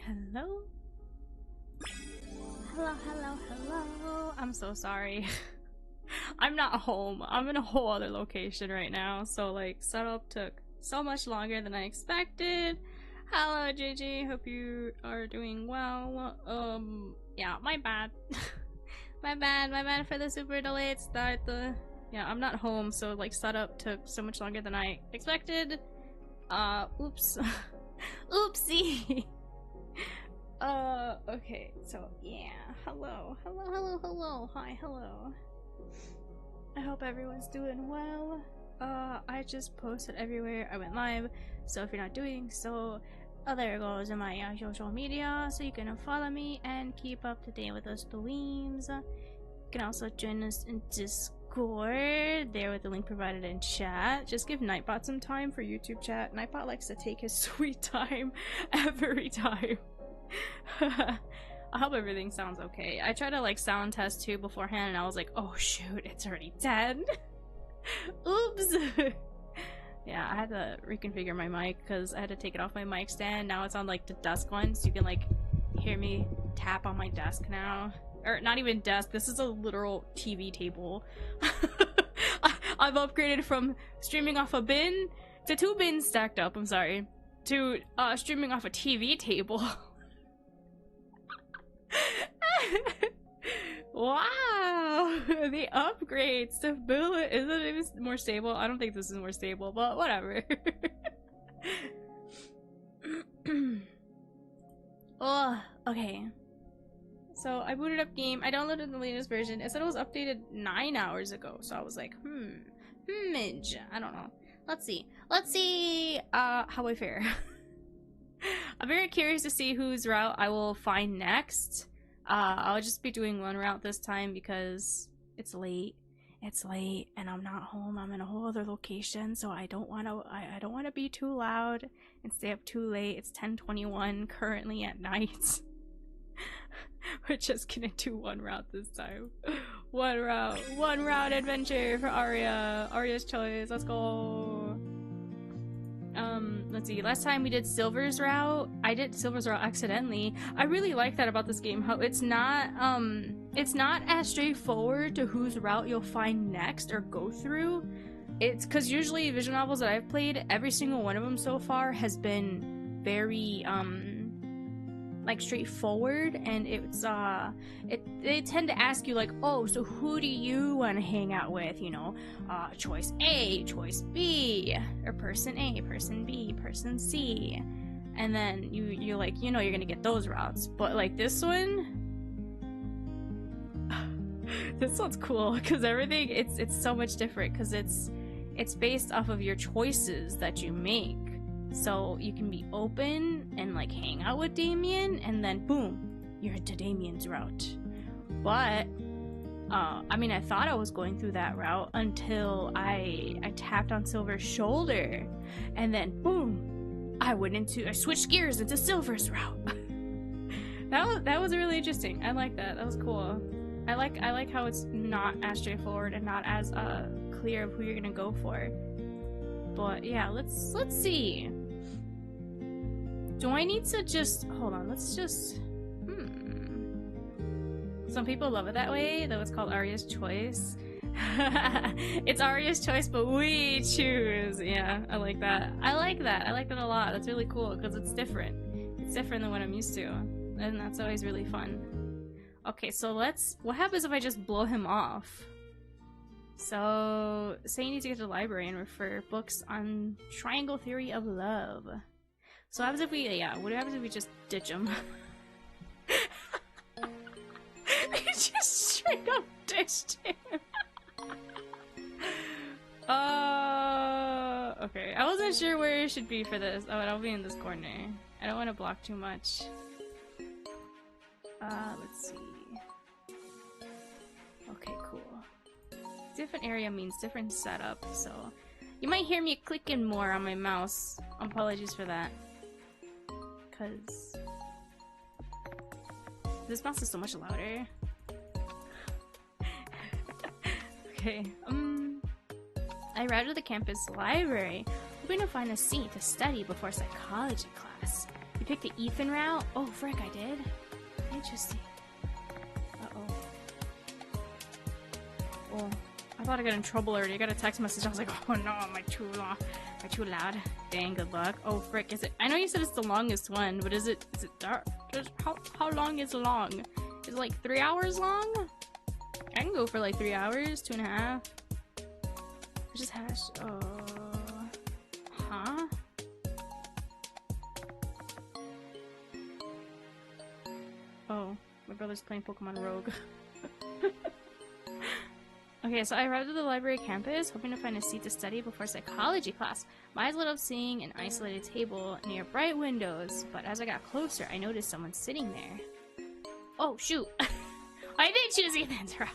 Hello? Hello, hello, hello. I'm so sorry. I'm not home. I'm in a whole other location right now. So, like, setup took so much longer than I expected. Hello, Gigi. Hope you are doing well. Yeah, my bad. My bad for the super delayed start. Yeah, I'm not home, so, like, setup took so much longer than I expected. Oops. Oopsie. Okay, so yeah, hello, hi, hello. I hope everyone's doing well. I just posted everywhere I went live, so if you're not doing so, there goes in my social media, so you can follow me and keep up to date with the streams. You can also join us in Discord, there with the link provided in chat. Just give Nightbot some time for YouTube chat. Nightbot likes to take his sweet time every time. I hope everything sounds okay. I tried to like sound test too beforehand and I was like, oh shoot, it's already dead. Oops. Yeah, I had to reconfigure my mic because I had to take it off my mic stand. Now it's on like the desk one, so you can like hear me tap on my desk now. Or not even desk, this is a literal TV table. I've upgraded from streaming off a bin to 2 bins stacked up, I'm sorry, to streaming off a TV table. Wow, the upgrade stability isn't it more stable? I don't think this is more stable, but whatever. Oh, okay. So I booted up game. I downloaded the latest version. It said it was updated 9 hours ago, so I was like, I don't know. Let's see how I fare. I'm very curious to see whose route I will find next. I'll just be doing one route this time because it's late. It's late and I'm not home. I'm in a whole other location, so I don't want to be too loud and stay up too late. It's 10:21 currently at night. We're just gonna do one route this time. One route adventure for Aria. Aria's choice. Let's go. Let's see, last time we did Silver's route. I did Silver's route accidentally. I really like that about this game, how it's not as straightforward to whose route you'll find next or go through. It's because usually visual novels that I've played, every single one of them so far has been very like straightforward, and it's they tend to ask you like, oh, so who do you want to hang out with, you know, choice A, choice B, or person A, person B, person C, and then you're like, you know, you're gonna get those routes. But like this one, this one's cool because everything it's so much different because it's based off of your choices that you make. So you can be open and like hang out with Damien, and then boom, you're into Damien's route. But I mean, I thought I was going through that route until I tapped on Silver's shoulder, and then boom, I switched gears into Silver's route. that was really interesting. I like that. That was cool. I like how it's not as straightforward and not as clear of who you're gonna go for. But yeah, let's see. Do I need to just hold on? Let's just Some people love it that way, though it's called Aria's choice. It's Aria's choice, but we choose. Yeah, I like that. I like that a lot. That's really cool because it's different. It's different than what I'm used to, and that's always really fun. Okay, so what happens if I just blow him off? So, say you need to get to the library and refer books on triangle theory of love. So what happens if what happens if we just ditch him? We just straight up ditched him. Okay, I wasn't sure where it should be for this. Oh, it'll be in this corner. I don't want to block too much. Let's see. Okay, cool. Different area means different setup, so you might hear me clicking more on my mouse. Apologies for that. Because this mouse is so much louder. Okay, I arrived at the campus library, hoping to find a seat to study before psychology class. picked the Ethan route? Oh, frick, I did? Interesting. Uh-oh. Oh, I thought I got in trouble already. I got a text message. I was like, oh no, am I too loud? Dang, good luck. Oh, frick, is it? I know you said it's the longest one, but is it dark? How long is long? Is it like 3 hours long? I can go for like 3 hours, 2.5. I just hashed, huh? Oh, my brother's playing Pokemon Rogue. Okay, so I arrived at the library campus, hoping to find a seat to study before psychology class. My eyes lit up seeing an isolated table near bright windows, but as I got closer, I noticed someone sitting there. Oh, shoot! I did choose Ethan's route!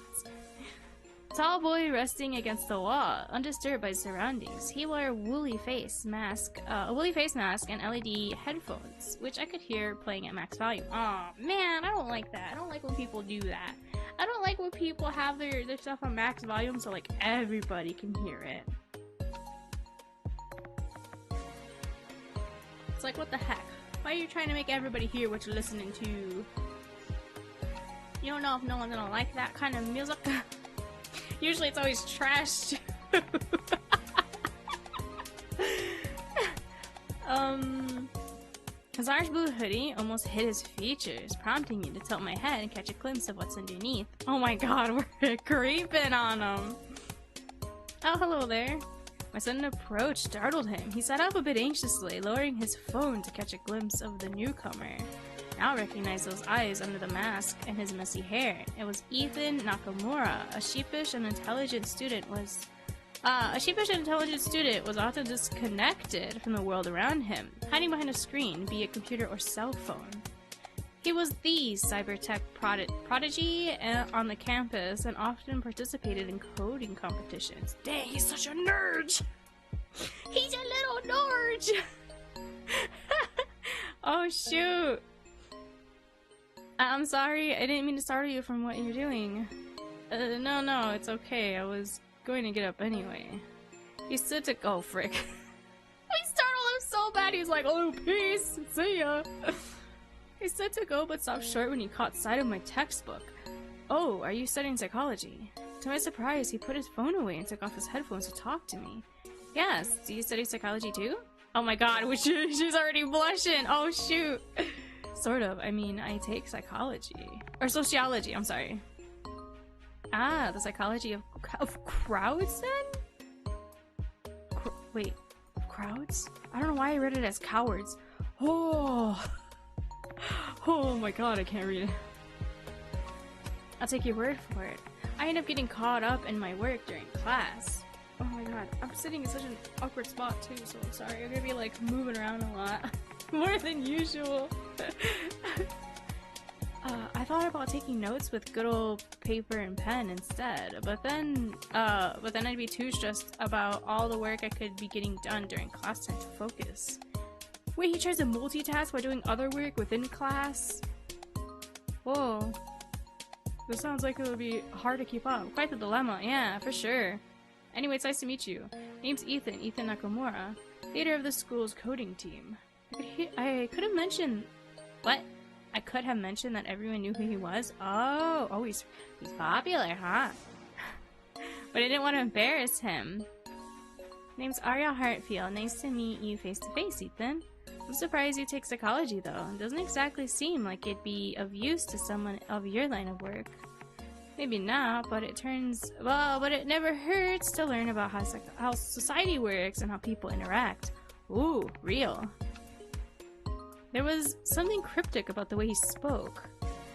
Tall boy resting against the wall, undisturbed by surroundings. He wore a woolly face mask and LED headphones, which I could hear playing at max volume. Aw, man, I don't like that. I don't like when people do that. I don't like when people have their stuff on max volume so like everybody can hear it. It's like, what the heck? Why are you trying to make everybody hear what you're listening to? You don't know if no one's gonna like that kind of music? Usually it's always trash. His orange blue hoodie almost hid his features, prompting me to tilt my head and catch a glimpse of what's underneath. Oh my god, we're creeping on him. Oh, hello there. My sudden approach startled him. He sat up a bit anxiously, lowering his phone to catch a glimpse of the newcomer. Now recognize those eyes under the mask and his messy hair. It was Ethan Nakamura. A sheepish and intelligent student was often disconnected from the world around him, hiding behind a screen, be it computer or cell phone. He was the cyber-tech prodigy on the campus and often participated in coding competitions. Dang, he's such a nerd! He's a little nerd! Oh shoot! I'm sorry, I didn't mean to startle you from what you're doing. No, it's okay. I was going to get up anyway. He stood to go, frick. We startled him so bad, he's like, oh, peace, see ya. He stood to go, but stopped short when he caught sight of my textbook. Oh, are you studying psychology? To my surprise, he put his phone away and took off his headphones to talk to me. Yes, do you study psychology too? Oh my god, she's already blushing. Oh shoot. Sort of. I mean, I take psychology. Or sociology, I'm sorry. Ah, the psychology of crowds then? Wait, crowds? I don't know why I read it as cowards. Oh my god, I can't read it. I'll take your word for it. I end up getting caught up in my work during class. Oh my god, I'm sitting in such an awkward spot too, so I'm sorry. I'm gonna be like moving around a lot. More than usual. I thought about taking notes with good old paper and pen instead, but then I'd be too stressed about all the work I could be getting done during class time to focus. Wait, he tries to multitask by doing other work within class? Whoa. This sounds like it would be hard to keep up. Quite the dilemma, yeah, for sure. Anyway, it's nice to meet you. Name's Ethan Nakamura, leader of the school's coding team. I could have mentioned... What? I could have mentioned that everyone knew who he was? Oh, he's popular, huh? But I didn't want to embarrass him. Name's Aria Hartfield. Nice to meet you face to face, Ethan. I'm surprised you take psychology, though. It doesn't exactly seem like it'd be of use to someone of your line of work. Maybe not, but it never hurts to learn about how society works and how people interact. Ooh, real. There was something cryptic about the way he spoke,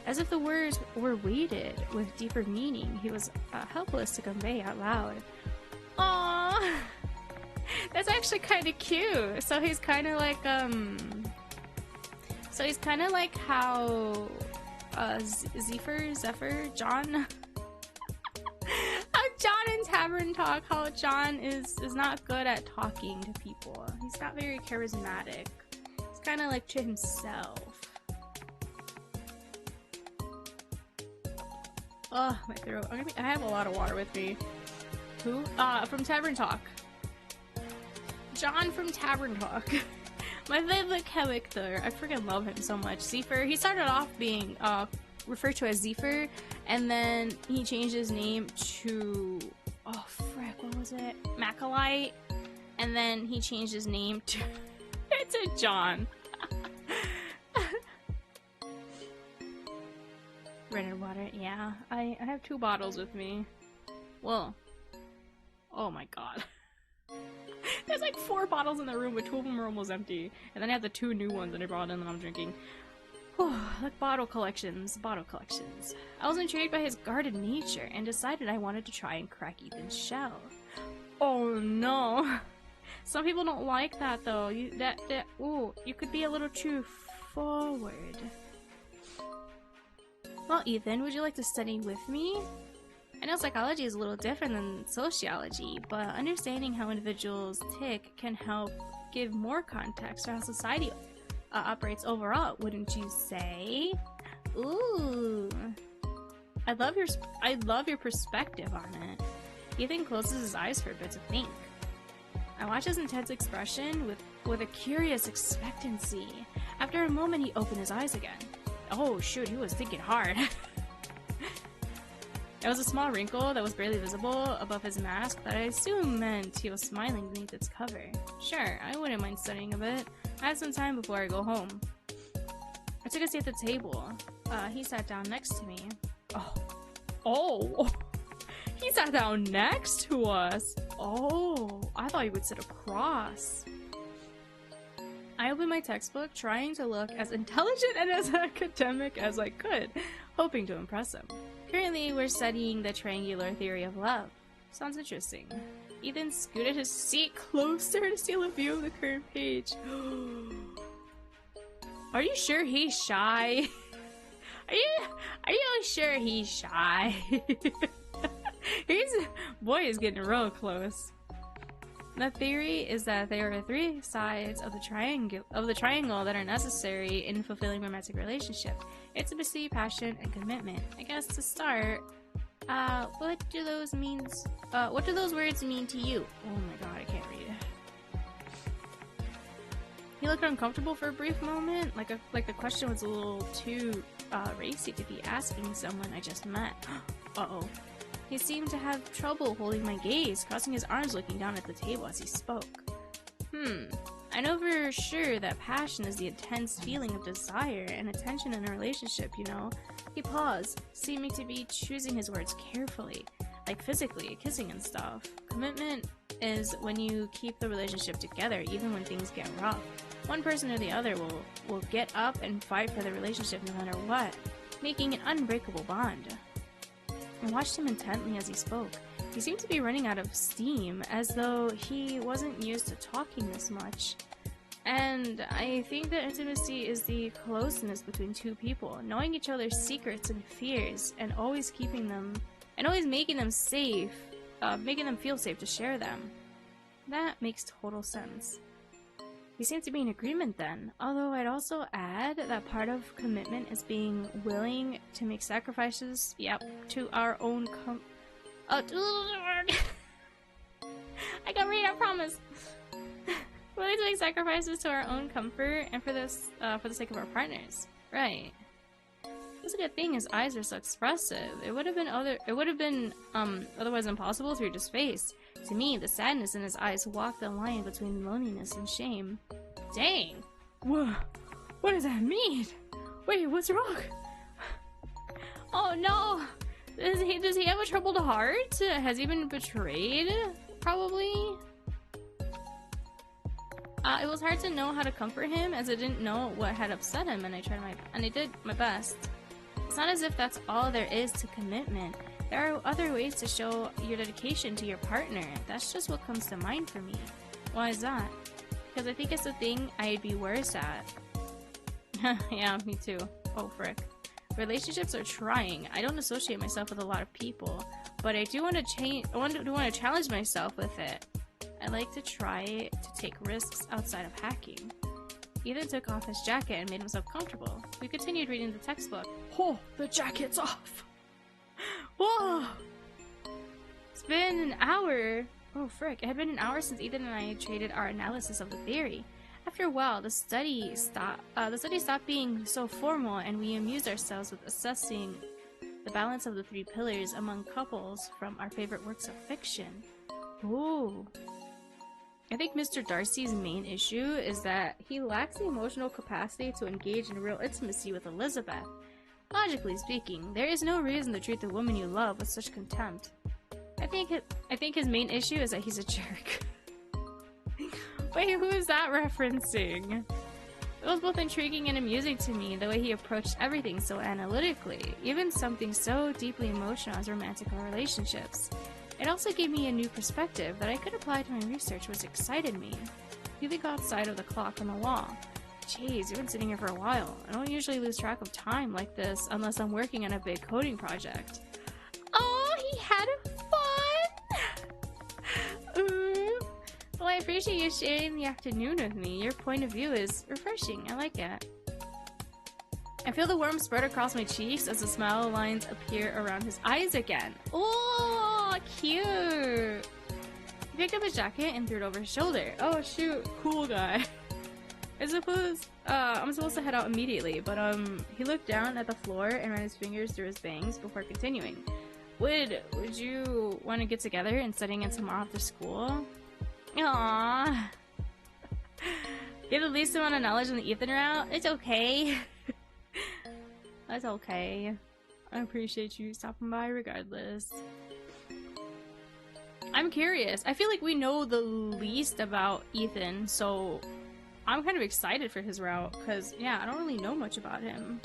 as if the words were weighted with deeper meaning he was helpless to convey out loud. Aww! That's actually kind of cute. So he's kind of like, how, John? How John in Tavern Talk, how John is not good at talking to people. He's not very charismatic. He's kind of like to himself. Oh, my throat. I have a lot of water with me. Who? From Tavern Talk. John from Tavern Talk. My favorite character. I freaking love him so much. Zephyr. He started off being referred to as Zephyr, and then he changed his name to, oh frick, what was it? Macalite, and then he changed his name to John. Rented water, yeah. I have 2 bottles with me. Whoa. Oh my god. There's like 4 bottles in the room, but 2 of them are almost empty. And then I have the 2 new ones that I brought in that I'm drinking. Like bottle collections, bottle collections. I was intrigued by his guarded nature and decided I wanted to try and crack Ethan's shell. Oh no. Some people don't like that though. You could be a little too forward. Well, Ethan, would you like to study with me? I know psychology is a little different than sociology, but understanding how individuals tick can help give more context for how society operates overall, wouldn't you say? Ooh. I love your perspective on it. Ethan closes his eyes for a bit to think. I watch his intense expression with a curious expectancy. After a moment, he opened his eyes again. Oh shoot, he was thinking hard. There was a small wrinkle that was barely visible above his mask that I assume meant he was smiling beneath its cover. Sure, I wouldn't mind studying a bit. I have some time before I go home. I took a seat at the table. He sat down next to me. Oh! He sat down next to us! Oh, I thought he would sit across. I opened my textbook, trying to look as intelligent and as academic as I could, hoping to impress him. Currently, we're studying the triangular theory of love. Sounds interesting. Ethan scooted his seat closer to steal a view of the current page. Are you sure he's shy? Are you sure he's shy? Boy is getting real close. The theory is that there are 3 sides of the triangle that are necessary in fulfilling romantic relationship: intimacy, passion, and commitment. I guess to start, what do those words mean to you? Oh my god, I can't read. He looked uncomfortable for a brief moment, like the question was a little too racy to be asking someone I just met. Uh-oh. He seemed to have trouble holding my gaze, crossing his arms looking down at the table as he spoke. I know for sure that passion is the intense feeling of desire and attention in a relationship, you know. He paused, seeming to be choosing his words carefully, like physically, kissing and stuff. Commitment is when you keep the relationship together even when things get rough. One person or the other will get up and fight for the relationship no matter what, making an unbreakable bond. I watched him intently as he spoke. He seemed to be running out of steam, as though he wasn't used to talking this much. And I think that intimacy is the closeness between 2 people, knowing each other's secrets and fears, and always keeping them, and always making them safe, making them feel safe to share them. That makes total sense. We seem to be in agreement then, although I'd also add that part of commitment is being willing to make sacrifices, to our own I can read, I promise! Willing to make sacrifices to our own comfort and for the sake of our partners. Right. It's a good thing his eyes are so expressive. It would have been otherwise impossible to read his face. To me, the sadness in his eyes walked the line between loneliness and shame. Dang! Whoa! What does that mean? Wait, what's wrong? Oh no! Does he have a troubled heart? Has he been betrayed? Probably. It was hard to know how to comfort him, as I didn't know what had upset him, and I did my best. It's not as if that's all there is to commitment. There are other ways to show your dedication to your partner. That's just what comes to mind for me. Why is that? Because I think it's the thing I'd be worse at. Yeah, me too. Oh, frick. Relationships are trying. I don't associate myself with a lot of people, but I do want to challenge myself with it. I like to try to take risks outside of hacking. Ethan took off his jacket and made himself comfortable. We continued reading the textbook. Oh, the jacket's off! Whoa! It's been an hour. Oh, frick. It had been an hour since Ethan and I traded our analysis of the theory. At After a while, the study stopped being so formal, and we amused ourselves with assessing the balance of the three pillars among couples from our favorite works of fiction. Ooh. I think Mr. Darcy's main issue is that he lacks the emotional capacity to engage in real intimacy with Elizabeth. Logically speaking, there is no reason to treat the woman you love with such contempt. I think his main issue is that he's a jerk. Wait, who is that referencing? It was both intriguing and amusing to me the way he approached everything so analytically, even something so deeply emotional as romantic relationships. It also gave me a new perspective that I could apply to my research, which excited me. You think outside of the clock on the wall. Jeez, you've been sitting here for a while. I don't usually lose track of time like this unless I'm working on a big coding project. Oh, he had fun! Well, I appreciate you sharing the afternoon with me. Your point of view is refreshing. I like it. I feel the warmth spread across my cheeks as the smile lines appear around his eyes again. Oh, cute! He picked up his jacket and threw it over his shoulder. Oh shoot, cool guy. I suppose I'm supposed to head out immediately, but he looked down at the floor and ran his fingers through his bangs before continuing. Would you want to get together and studying in tomorrow after school? Aww. Get the least amount of knowledge on the Ethan route? It's okay. That's okay. I appreciate you stopping by regardless. I'm curious. I feel like we know the least about Ethan, so I'm kind of excited for his route, because, yeah, I don't really know much about him.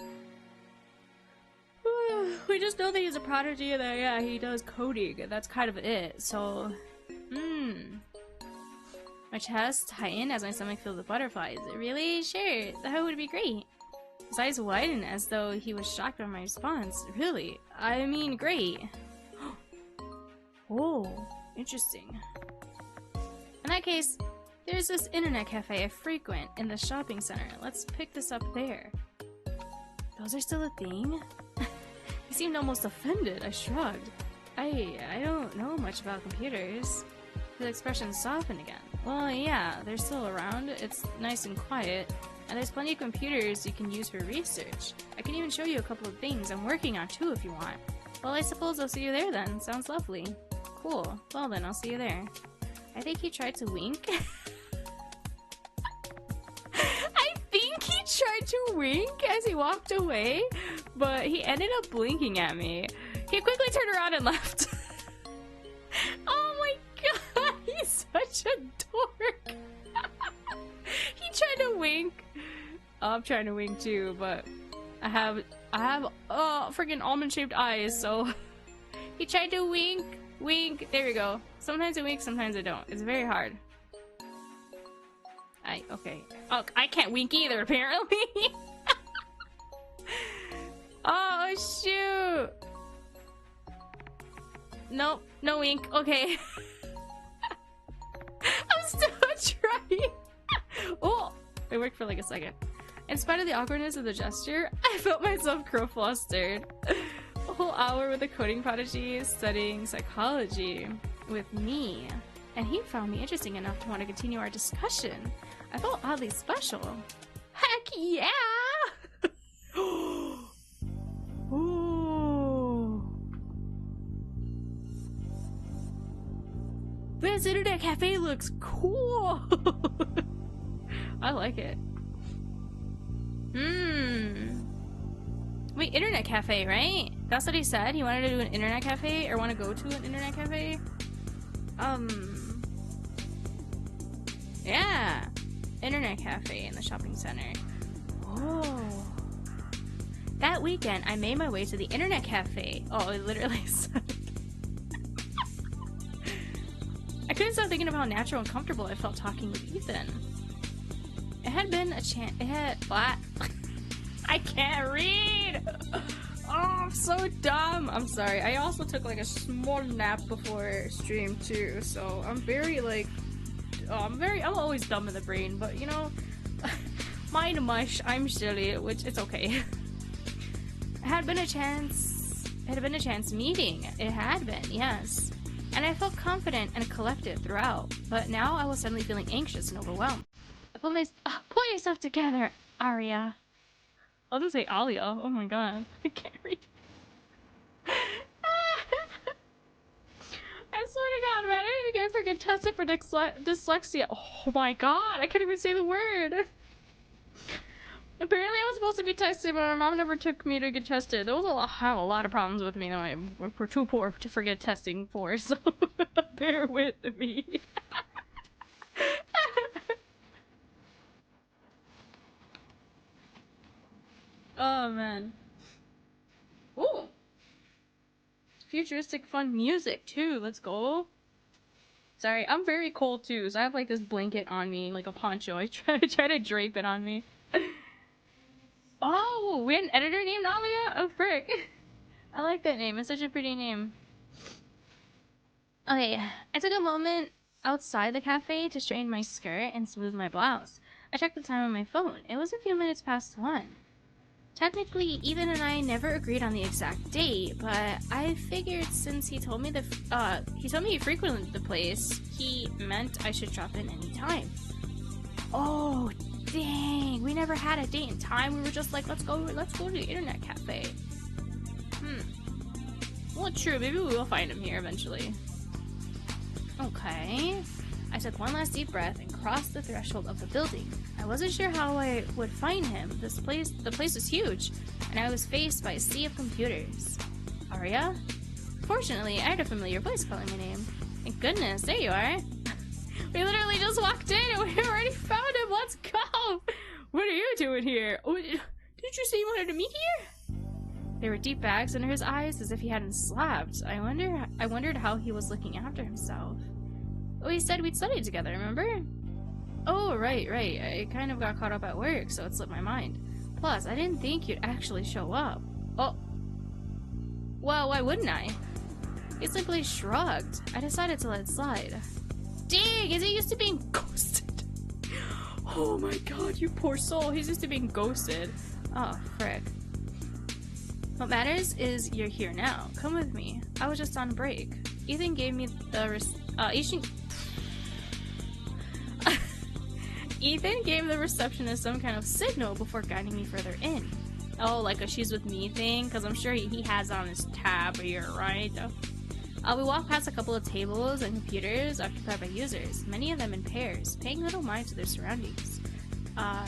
We just know that he's a prodigy and that, yeah, he does coding. That's kind of it, so... My chest tightened as my stomach filled with butterflies. Really? Sure, that would be great. His eyes widened as though he was shocked by my response. Really? I mean, great. Oh, interesting. In that case, there's this internet cafe I frequent in the shopping center. Let's pick this up there. Those are still a thing? He seemed almost offended. I shrugged. I don't know much about computers. His expression softened again. Well, yeah, they're still around. It's nice and quiet. And there's plenty of computers you can use for research. I can even show you a couple of things I'm working on too if you want. Well, I suppose I'll see you there then. Sounds lovely. Cool. Well then, I'll see you there. I think he tried to wink. I think he tried to wink as he walked away, but he ended up blinking at me. He quickly turned around and left. Oh my god, he's such a dork. He tried to wink. Oh, I'm trying to wink too, but I have freaking almond-shaped eyes, so he tried to wink. There we go. Sometimes I wink, sometimes I don't. It's very hard. Okay. Oh, I can't wink either, apparently. Oh shoot. Nope, no wink. Okay. I'm still trying. Oh, it worked for like a second. In spite of the awkwardness of the gesture, I felt myself grow flustered. A whole hour with a coding prodigy studying psychology with me, and he found me interesting enough to want to continue our discussion. I felt oddly special. Heck yeah! Ooh. This internet cafe looks cool. I like it. Wait, internet cafe, right? That's what he said? He wanted to do an internet cafe? Or want to go to an internet cafe? Yeah. Internet cafe in the shopping center. Oh. That weekend, I made my way to the internet cafe. Oh, it literally said it. I couldn't stop thinking about how natural and comfortable I felt talking with Ethan. It had been a chance. It had. What? I can't read! Oh, I'm so dumb! I'm sorry. I also took like a small nap before stream too, so I'm very like. I'm always dumb in the brain, but you know, mind mush, I'm silly, which it's okay. It had been a chance meeting. It had been, yes. And I felt confident and collected throughout, but now I was suddenly feeling anxious and overwhelmed. pull yourself together, Aria. I'll just say Alia. Oh my god. I can't read. I swear to god, man, I didn't even get freaking tested for dyslexia. Oh my god, I can't even say the word. Apparently I was supposed to be tested, but my mom never took me to get tested. There was I have a lot of problems with me that we're too poor to forget testing for, so bear with me. Oh man. Ooh. Futuristic fun music too. Let's go. Sorry, I'm very cold too, so I have like this blanket on me, like a poncho. I try to drape it on me. Oh, we had an editor named Aria? Oh frick. I like that name. It's such a pretty name. Okay, I took a moment outside the cafe to straighten my skirt and smooth my blouse. I checked the time on my phone. It was a few minutes past 1. Technically, Ethan and I never agreed on the exact date, but I figured since he told me he frequented the place, he meant I should drop in anytime. Oh, dang! We never had a date in time. We were just like, let's go to the internet cafe. Well, true. Maybe we will find him here eventually. Okay. I took one last deep breath and crossed the threshold of the building. I wasn't sure how I would find him. The place was huge, and I was faced by a sea of computers. Aria? Fortunately, I heard a familiar voice calling my name. Thank goodness, there you are. We literally just walked in and we already found him. Let's go. What are you doing here? Oh, did you say you wanted to meet here? There were deep bags under his eyes as if he hadn't slept. I wondered how he was looking after himself. Oh, he said we'd studied together, remember? Oh, right. I kind of got caught up at work, so it slipped my mind. Plus, I didn't think you'd actually show up. Oh. Well, why wouldn't I? He simply shrugged. I decided to let it slide. Dang, is he used to being ghosted? Oh my god, you poor soul. He's used to being ghosted. Oh, frick. What matters is you're here now. Come with me. I was just on break. Ethan gave me the Ethan gave the receptionist some kind of signal before guiding me further in. Oh, like a she's with me thing? Because I'm sure he has on his tab here, right? We walked past a couple of tables and computers occupied by users, many of them in pairs, paying little mind to their surroundings.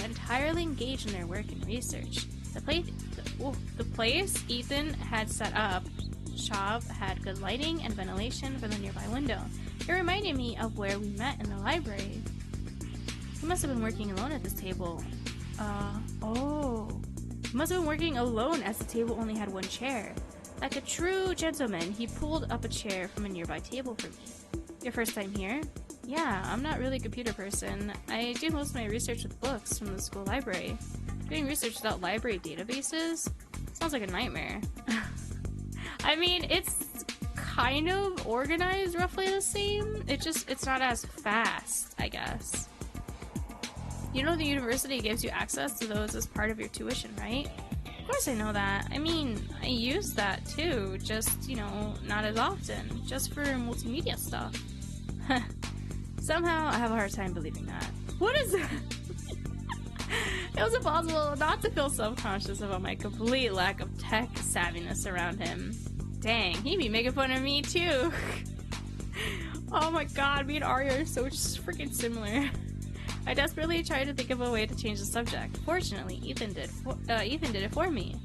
Entirely engaged in their work and research. The place Ethan had set up shop had good lighting and ventilation from the nearby window. It reminded me of where we met in the library. He must have been working alone at this table. He must have been working alone as the table only had one chair. Like a true gentleman, he pulled up a chair from a nearby table for me. Your first time here? Yeah, I'm not really a computer person. I do most of my research with books from the school library. Doing research without library databases? Sounds like a nightmare. I mean, it's kind of organized roughly the same. It's not as fast, I guess. You know the university gives you access to those as part of your tuition, right? Of course I know that. I mean, I use that too, just, you know, not as often. Just for multimedia stuff. Somehow I have a hard time believing that. What is that? It was impossible not to feel self-conscious about my complete lack of tech savviness around him. Dang, he'd be making fun of me too. Oh my god, me and Aria are so freaking similar. I desperately tried to think of a way to change the subject. Fortunately, Ethan did it for me.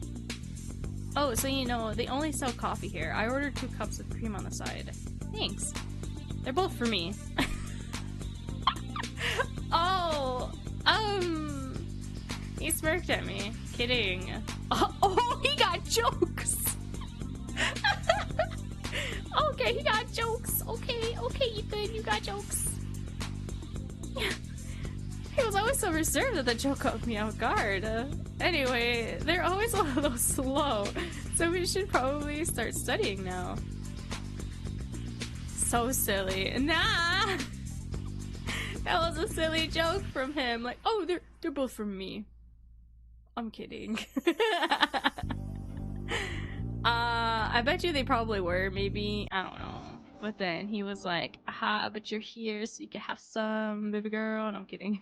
Oh, so you know, they only sell coffee here. I ordered 2 cups with cream on the side. Thanks. They're both for me. Oh, he smirked at me. Kidding. Oh, he got jokes. Okay, he got jokes. Okay, Ethan, you got jokes. Yeah. He was always so reserved that the joke caught me off guard. Anyway, they're always a little slow, so we should probably start studying now. So silly. Nah! That was a silly joke from him. Like, oh, they're both from me. I'm kidding. I bet you they probably were, maybe. I don't know. But then he was like, aha, but you're here so you can have some, baby girl. And I'm kidding.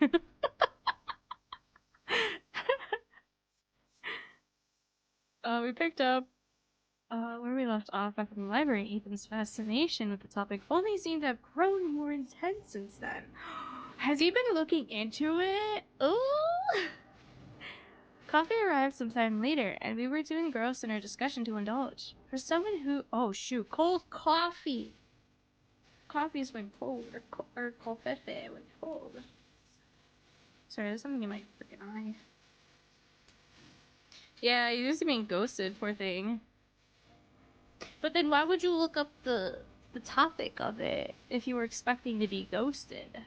we picked up where we left off back in the library. Ethan's fascination with the topic only seemed to have grown more intense since then. Has he been looking into it? Ooh! Coffee arrived sometime later, and we were too engrossed in our discussion to indulge. For someone who— oh shoot, cold coffee! Coffee's when cold, or coffee when cold. Sorry, there's something in my freaking eye. Yeah, he's just being ghosted, poor thing. But then why would you look up the topic of it if you were expecting to be ghosted?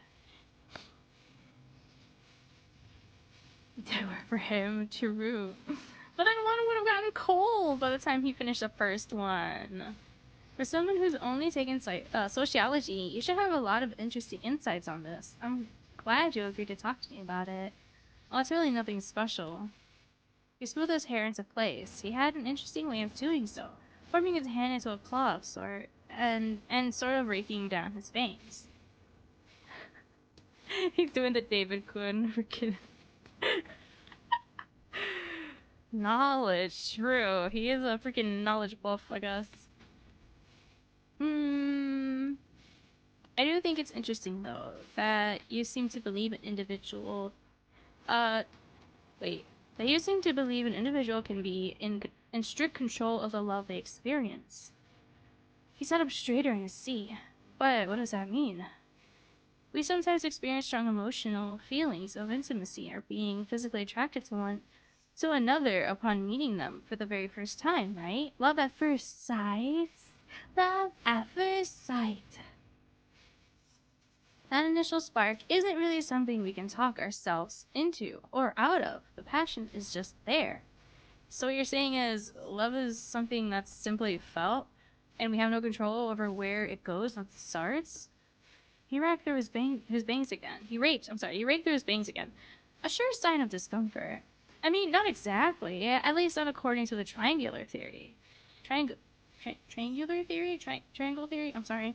They were for him to root. But then one would have gotten cold by the time he finished the first one. For someone who's only taken sociology, you should have a lot of interesting insights on this. I'm glad you agreed to talk to me about it. Well, it's really nothing special. He smoothed his hair into place. He had an interesting way of doing so, forming his hand into a claw of sort, and sort of raking down his bangs. He's doing the David Quinn freaking knowledge. True, he is a freaking knowledge buff, I guess. I do think it's interesting though that you seem to believe an individual. That you seem to believe an individual can be in strict control of the love they experience. He sat up straighter in his seat. But what does that mean? We sometimes experience strong emotional feelings of intimacy or being physically attracted to another upon meeting them for the very first time, right? Love at first sight. Love at first sight. That initial spark isn't really something we can talk ourselves into or out of. The passion is just there. So what you're saying is love is something that's simply felt, and we have no control over where it goes once it starts? He raked through his bangs again. He raked through his bangs again. A sure sign of discomfort. I mean, not exactly. At least not according to the triangular theory. Triangular theory? Triangle theory? I'm sorry.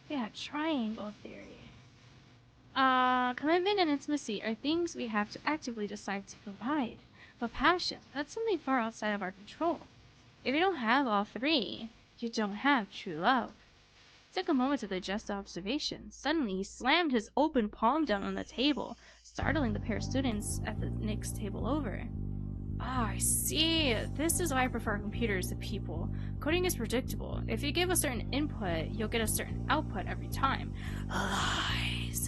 Yeah, triangle theory. Commitment and intimacy are things we have to actively decide to provide. But passion, that's something far outside of our control. If you don't have all three, you don't have true love. It took a moment to digest the observation. Suddenly, he slammed his open palm down on the table, startling the pair of students at the next table over. Ah, I see. This is why I prefer computers to people. Coding is predictable. If you give a certain input, you'll get a certain output every time. Lies.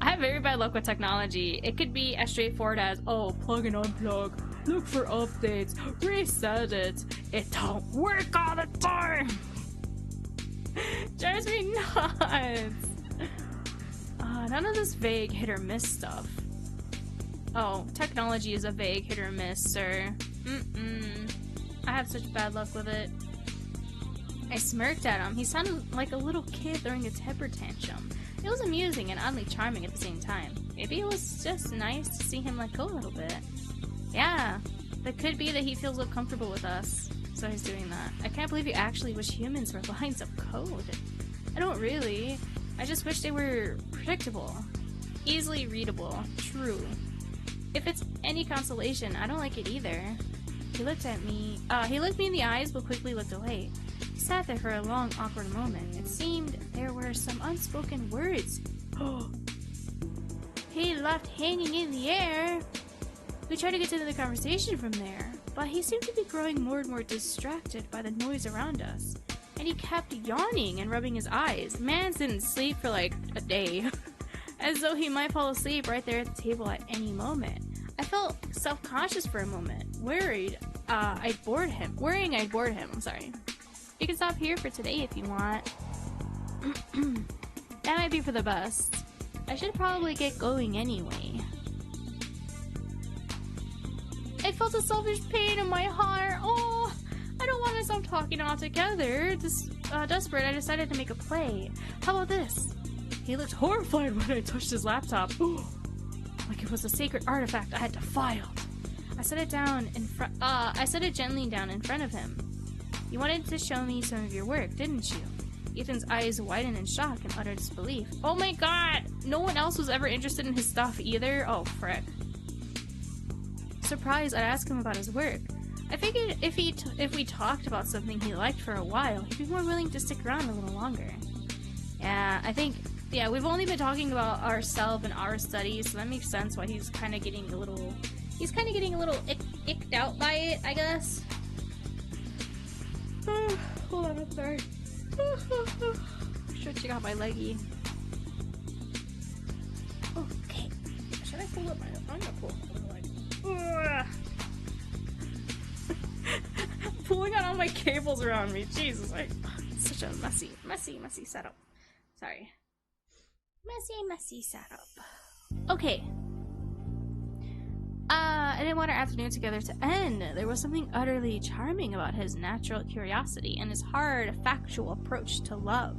I have very bad luck with technology. It could be as straightforward as, oh, plug and unplug, look for updates, reset it. It don't work all the time. Drives me nuts. None of this vague hit or miss stuff. Oh, technology is a vague hit or miss, sir. I have such bad luck with it. I smirked at him. He sounded like a little kid throwing a temper tantrum. It was amusing and oddly charming at the same time. Maybe it was just nice to see him let go a little bit. Yeah, it could be that he feels so comfortable with us, so he's doing that. I can't believe you actually wish humans were lines of code. I don't really. I just wish they were predictable. Easily readable. True. If it's any consolation, I don't like it either. He looked at me. He looked me in the eyes but quickly looked away. He sat there for a long, awkward moment. It seemed there were some unspoken words. He left hanging in the air. We tried to get into the conversation from there, but he seemed to be growing more and more distracted by the noise around us. And he kept yawning and rubbing his eyes. Man didn't sleep for like a day. As though he might fall asleep right there at the table at any moment. I felt self-conscious for a moment, worrying I'd bored him. I'm sorry. You can stop here for today if you want. That might be for the best. I should probably get going anyway. I felt a selfish pain in my heart. Oh, I don't want to stop talking altogether. Desperate, I decided to make a play. How about this? He looked horrified when I touched his laptop. Like it was a sacred artifact I had defiled. I set it gently down in front of him. You wanted to show me some of your work, didn't you? Ethan's eyes widened in shock and utter disbelief. Oh my god! No one else was ever interested in his stuff either? Oh, frick. Surprised, I'd ask him about his work. I figured if we talked about something he liked for a while, he'd be more willing to stick around a little longer. Yeah, I think, yeah, we've only been talking about ourselves and our studies, so that makes sense why he's kind of getting a little, icked out by it, I guess. Hold on, I'm sorry. Stretching out my leggy. Okay. Should I pull up my, I'm gonna pull up my leg. Pulling out all my cables around me. Jesus, it's such a messy setup. Sorry. Messy setup. Okay. I didn't want our afternoon together to end. There was something utterly charming about his natural curiosity and his hard, factual approach to love.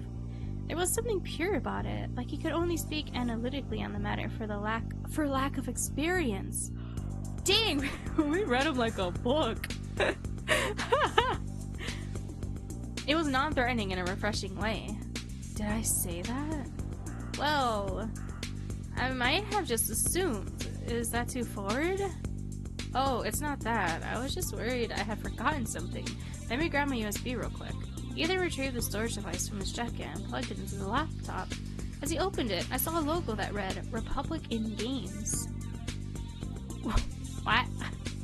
There was something pure about it, like he could only speak analytically on the matter for lack of experience. Dang, we read him like a book. It was non-threatening in a refreshing way. Did I say that? Well, I might have just assumed. Is that too forward? Oh, it's not that. I was just worried I had forgotten something. Let me grab my USB real quick. Ethan retrieved the storage device from his jacket and plugged it into the laptop. As he opened it, I saw a logo that read, Republic in Games. What?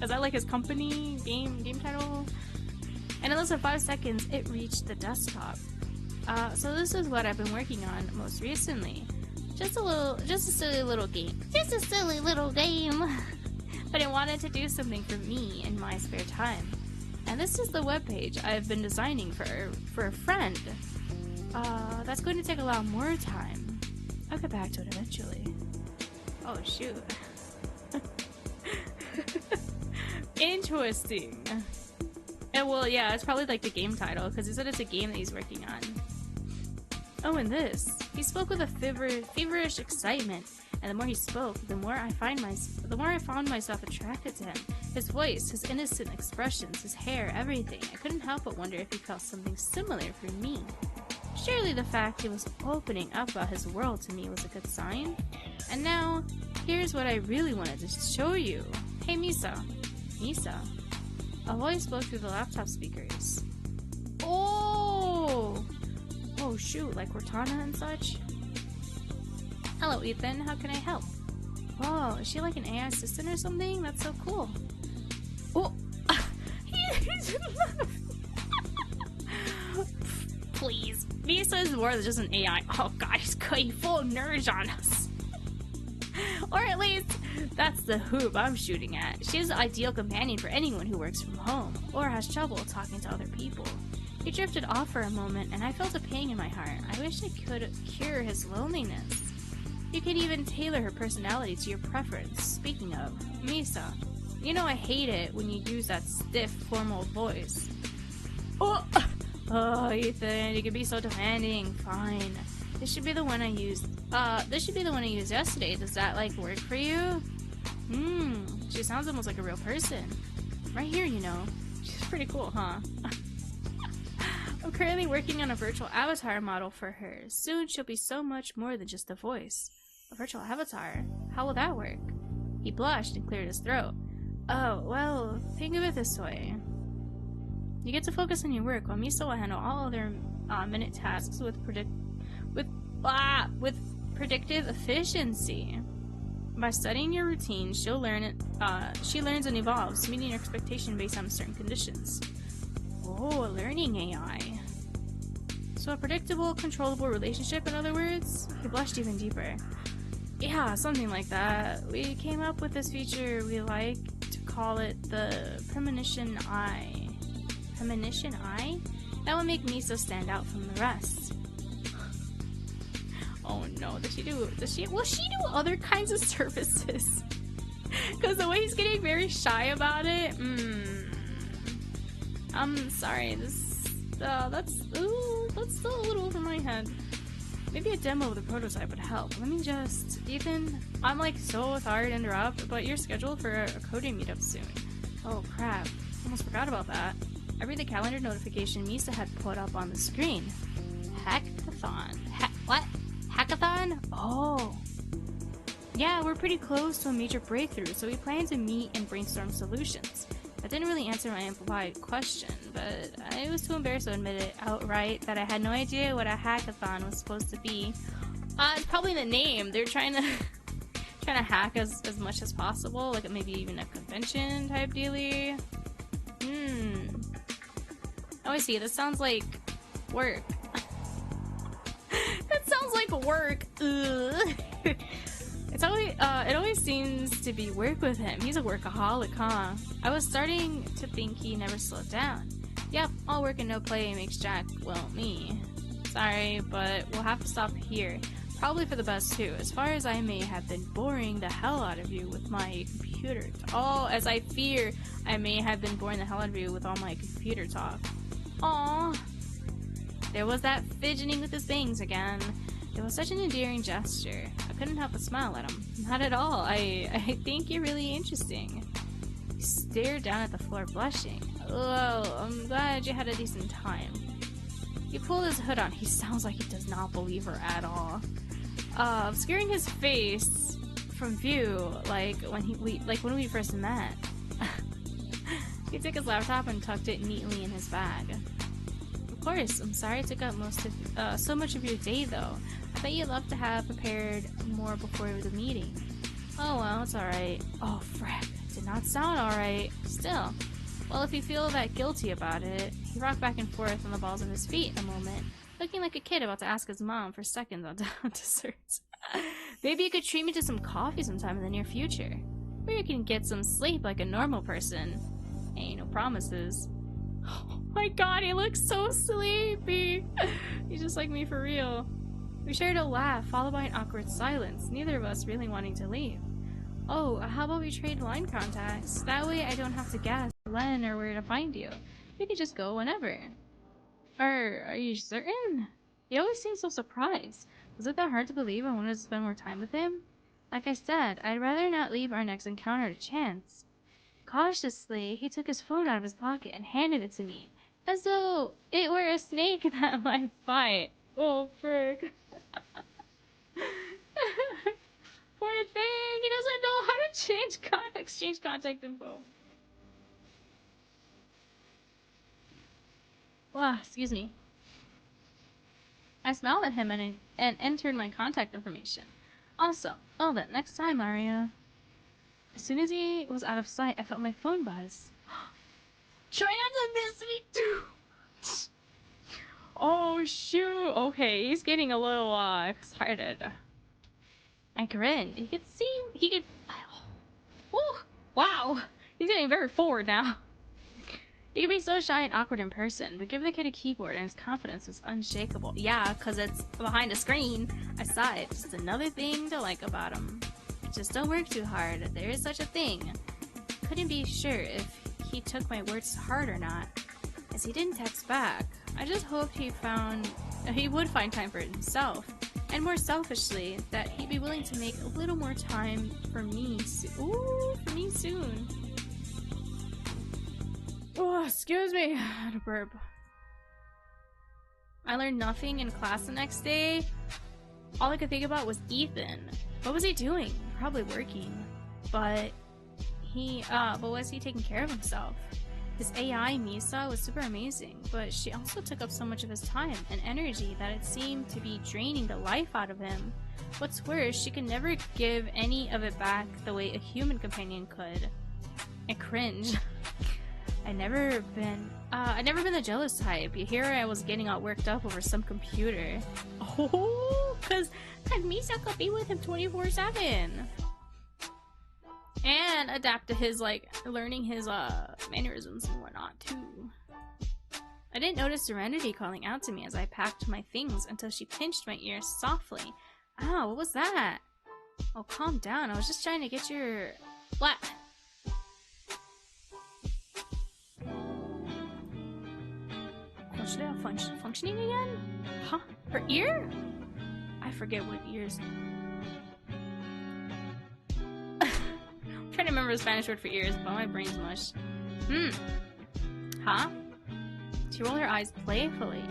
Is that like his company game title? And in less than 5 seconds, it reached the desktop. So this is what I've been working on most recently. Just a silly little game. Just a silly little game. But I wanted to do something for me in my spare time. And this is the webpage I've been designing for a friend. That's going to take a lot more time. I'll get back to it eventually. Oh shoot. Interesting. And well, yeah, it's probably like the game title because he said it's a game that he's working on. Oh, and this. He spoke with a feverish excitement, and the more he spoke, the more I found myself attracted to him. His voice, his innocent expressions, his hair, everything. I couldn't help but wonder if he felt something similar for me. Surely the fact he was opening up about his world to me was a good sign. And now, here's what I really wanted to show you. Hey, Misa. Misa. A voice spoke through the laptop speakers. Oh! Oh shoot, like Cortana and such? Hello, Ethan. How can I help? Whoa, is she like an AI assistant or something? That's so cool. Oh! He's in love! Please. Misa is more than just an AI. Oh god, he's going full nerd on us. Or at least, that's the hoop I'm shooting at. She is the ideal companion for anyone who works from home, or has trouble talking to other people. He drifted off for a moment, and I felt a pang in my heart. I wish I could cure his loneliness. You could even tailor her personality to your preference. Speaking of, Misa, you know I hate it when you use that stiff, formal voice. Oh, Ethan, you can be so demanding. Fine. This should be the one I used. This should be the one I used yesterday. Does that, like, work for you? She sounds almost like a real person. Right here, you know. She's pretty cool, huh? I'm currently working on a virtual avatar model for her. Soon she'll be so much more than just a voice. A virtual avatar? How will that work? He blushed and cleared his throat. Oh, well, think of it this way. You get to focus on your work, while Misa will handle all other minute tasks with predictive efficiency. By studying your routine, she learns and evolves, meeting your expectation based on certain conditions. Oh, a learning AI. So a predictable, controllable relationship, in other words? He blushed even deeper. Yeah, something like that. We came up with this feature. We like to call it the premonition eye. Premonition eye? That will make Misa stand out from the rest. Oh no, will she do other kinds of services? Because the way he's getting very shy about it, I'm sorry, that's still a little over my head. Maybe a demo of the prototype would help. Let me just, Ethan, I'm like so sorry to interrupt, but you're scheduled for a coding meetup soon. Oh crap, almost forgot about that. I read the calendar notification Misa had put up on the screen. Hackathon. What? Hackathon? Oh. Yeah, we're pretty close to a major breakthrough, so we plan to meet and brainstorm solutions. That didn't really answer my implied question, but I was too embarrassed to admit it outright that I had no idea what a hackathon was supposed to be. It's probably the name. They're trying to hack as much as possible, like maybe even a convention type dealie. Oh, I see. That sounds like work. That sounds like work. Ugh. It always seems to be work with him. He's a workaholic, huh? I was starting to think he never slowed down. Yep, all work and no play makes Jack, well, me. Sorry, but we'll have to stop here. Probably for the best too, as far as I may have been boring the hell out of you with my computer. Oh, as I fear I may have been boring the hell out of you with all my computer talk. Aww. There was that fidgeting with his bangs again. It was such an endearing gesture. I couldn't help but smile at him. Not at all. I think you're really interesting. He stared down at the floor, blushing. Well, I'm glad you had a decent time. He pulled his hood on. He sounds like he does not believe her at all. Obscuring his face from view, like when we first met. He took his laptop and tucked it neatly in his bag. Of course, I'm sorry I took up so much of your day, though. I bet you'd love to have prepared more before the meeting. Oh well, it's alright. Oh frick, did not sound alright. Still, well, if you feel that guilty about it. He rocked back and forth on the balls of his feet a moment, looking like a kid about to ask his mom for seconds on desserts. Maybe you could treat me to some coffee sometime in the near future. Or you can get some sleep like a normal person. Ain't no promises. Oh my god, he looks so sleepy. He's just like me for real. We shared a laugh, followed by an awkward silence, neither of us really wanting to leave. Oh, how about we trade line contacts? That way I don't have to guess when or where to find you. We can just go whenever. Are you certain? He always seems so surprised. Was it that hard to believe I wanted to spend more time with him? Like I said, I'd rather not leave our next encounter to chance. Cautiously, he took his phone out of his pocket and handed it to me, as though it were a snake that might bite. Oh, frick. Poor thing, he doesn't know how to exchange contact info. Wow, excuse me. I smiled at him and entered my contact information. Also, well then, next time, Aria. As soon as he was out of sight, I felt my phone buzz. Try not to miss me too! Oh shoot, okay, he's getting a little excited. I grinned. He could oh, wow! He's getting very forward now. He could be so shy and awkward in person, but give the kid a keyboard and his confidence was unshakable. Yeah, because it's behind a screen. I saw it. Just another thing to like about him. Just don't work too hard. There is such a thing. Couldn't be sure if he took my words to heart or not, as he didn't text back. I just hoped he would find time for himself, and more selfishly, that he'd be willing to make a little more time for me. For me soon. Oh, excuse me. I had a burp. I learned nothing in class the next day. All I could think about was Ethan. What was he doing? Probably working. But was he taking care of himself? His AI, Misa, was super amazing, but she also took up so much of his time and energy that it seemed to be draining the life out of him. What's worse, she could never give any of it back the way a human companion could. I cringe. I'd never been the jealous type. Here I was getting all worked up over some computer. Oh, cause Misa could be with him 24/7. And adapt to his, learning his, mannerisms and whatnot, too. I didn't notice Serenity calling out to me as I packed my things until she pinched my ear softly. Ow, what was that? Oh, calm down. I was just trying to get your... What? Should I have functioning again? Huh? Her ear? I forget what ears... I'm trying to remember the Spanish word for ears, but my brain's mush. Huh? She rolled her eyes playfully.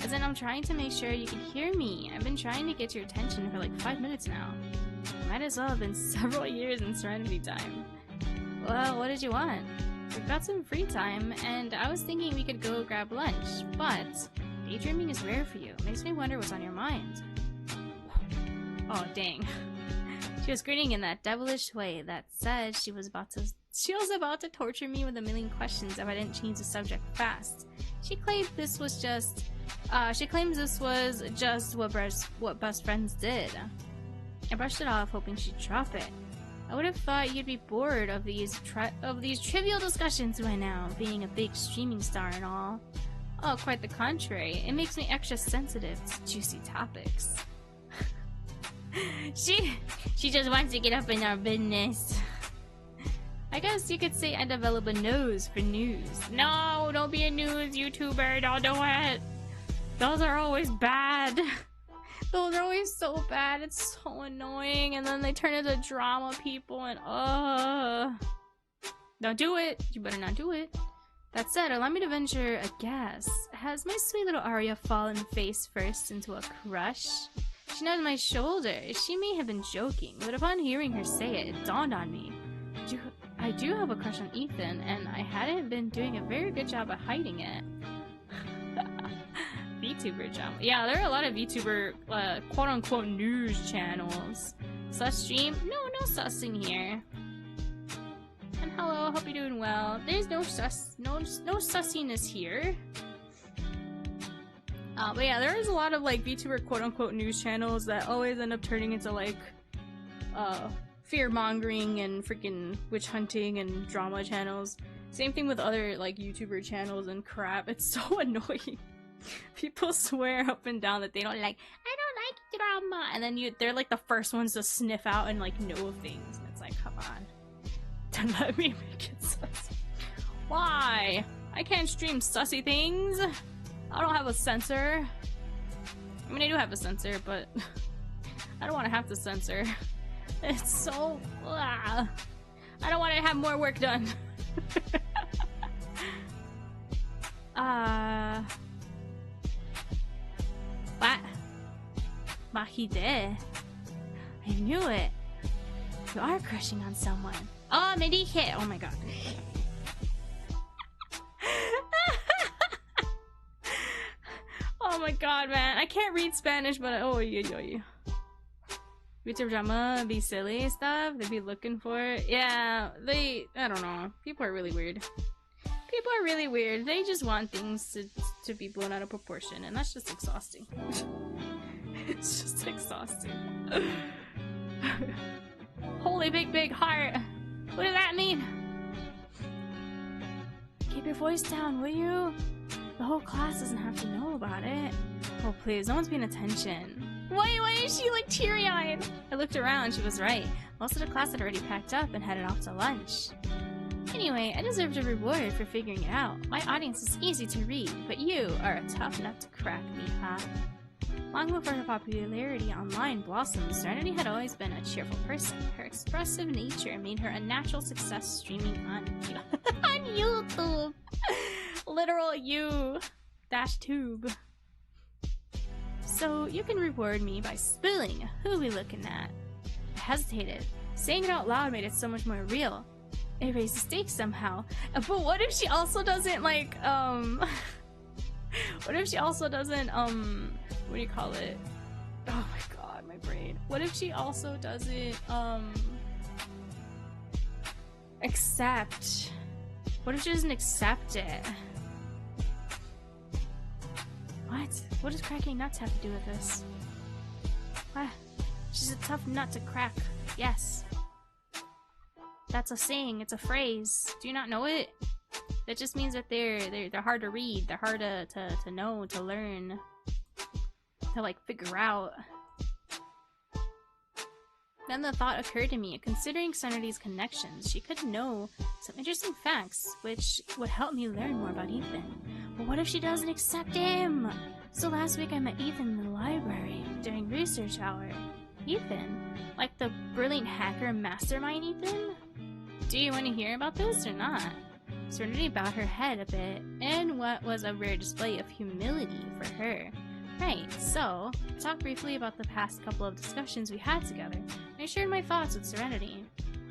As in, I'm trying to make sure you can hear me. I've been trying to get your attention for like 5 minutes now. Might as well have been several years in Serenity time. Well, what did you want? We've got some free time, and I was thinking we could go grab lunch, but daydreaming is rare for you. Makes me wonder what's on your mind. Oh, dang. She was grinning in that devilish way that said she was about to torture me with a million questions if I didn't change the subject fast. She claimed this was just what best friends did. I brushed it off, hoping she'd drop it. I would have thought you'd be bored of these trivial discussions by now, being a big streaming star and all. Oh, quite the contrary. It makes me extra sensitive to juicy topics. She just wants to get up in our business. I guess you could say I develop a nose for news. No, don't be a news YouTuber. Don't do it. Those are always bad. Those are always so bad. It's so annoying. And then they turn into drama people and don't do it. You better not do it. That said, allow me to venture a guess. Has my sweet little Aria fallen face first into a crush? She nudged my shoulder. She may have been joking, but upon hearing her say it, it dawned on me. I do have a crush on Ethan, and I hadn't been doing a very good job at hiding it. VTuber drama. Yeah, there are a lot of VTuber, quote-unquote news channels. Sus stream? No sussing here. And hello, hope you're doing well. There's no sussiness here. But yeah, there is a lot of like VTuber quote-unquote news channels that always end up turning into like fear-mongering and freaking witch hunting and drama channels. Same thing with other like YouTuber channels and crap. It's so annoying. People swear up and down that they don't like, I don't like drama, and then they're like the first ones to sniff out and like know things, and it's like, come on, don't let me make it sussy. Why? I can't stream sussy things. I don't have a censor. I mean, I do have a censor, but I don't want to have to censor. It's so... I don't want to have more work done. What? Mahide. I knew it. You are crushing on someone. Oh, Medike! Oh my god. Oh my god, man. I can't read Spanish, but oh, yo. YouTube drama, be silly stuff, they be looking for it. Yeah, I don't know. People are really weird. People are really weird. They just want things to be blown out of proportion, and that's just exhausting. It's just exhausting. Holy big heart. What does that mean? Keep your voice down, will you? The whole class doesn't have to know about it. Oh, please, no one's paying attention. Why is she like teary-eyed? I looked around, she was right. Most of the class had already packed up and headed off to lunch. Anyway, I deserved a reward for figuring it out. My audience is easy to read, but you are a tough nut to crack, Mija. Long before her popularity online blossomed, Serenity had always been a cheerful person. Her expressive nature made her a natural success streaming on YouTube. Literal U-tube. So you can reward me by spilling who we looking at. I hesitated. Saying it out loud made it so much more real. It raised the stakes somehow. But what if she also doesn't like what if she also doesn't what do you call it? Oh my god, my brain. What if she also doesn't accept? What if she doesn't accept it? What does cracking nuts have to do with this? She's a tough nut to crack. Yes. That's a saying. It's a phrase. Do you not know it? That just means that they're hard to read. They're hard to know, to learn, to like figure out. Then the thought occurred to me, considering Serenity's connections, she could know some interesting facts, which would help me learn more about Ethan. But what if she doesn't accept him? So last week I met Ethan in the library during research hour. Ethan? Like the brilliant hacker mastermind Ethan? Do you want to hear about this or not? Serenity bowed her head a bit in what was a rare display of humility for her. Right, so I talked briefly about the past couple of discussions we had together, and I shared my thoughts with Serenity.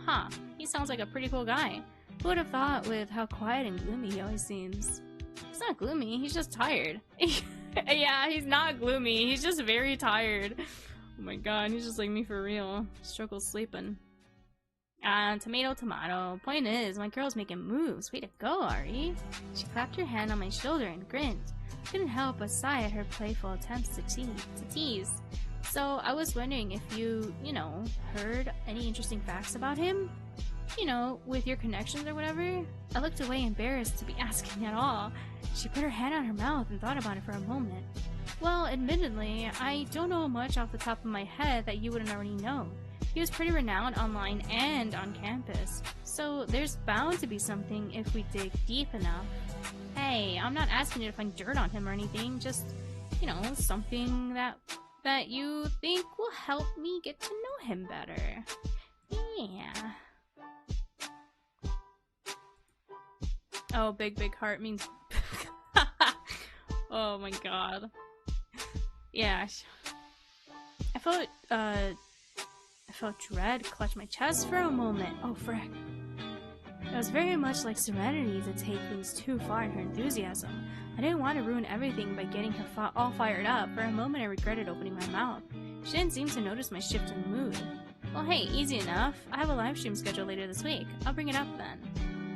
Huh, he sounds like a pretty cool guy. Who would have thought with how quiet and gloomy he always seems? He's not gloomy, he's just tired. Yeah, he's not gloomy, he's just very tired. Oh my god, he's just like me for real. Struggles sleeping. Tomato, tomato. Point is, my girl's making moves. Way to go, Ari. She clapped her hand on my shoulder and grinned. Couldn't help but sigh at her playful attempts to tease. So, I was wondering if you heard any interesting facts about him? With your connections or whatever? I looked away, embarrassed to be asking at all. She put her hand on her mouth and thought about it for a moment. Well, admittedly, I don't know much off the top of my head that you wouldn't already know. He was pretty renowned online and on campus, so there's bound to be something if we dig deep enough. Hey, I'm not asking you to find dirt on him or anything, just, something that you think will help me get to know him better. Yeah. Oh, big heart means... Oh my god. Yeah. I felt dread clutch my chest for a moment. Oh, frick. It was very much like Serenity to take things too far in her enthusiasm. I didn't want to ruin everything by getting her all fired up. For a moment I regretted opening my mouth. She didn't seem to notice my shift in mood. Well, hey, easy enough. I have a live stream scheduled later this week. I'll bring it up then.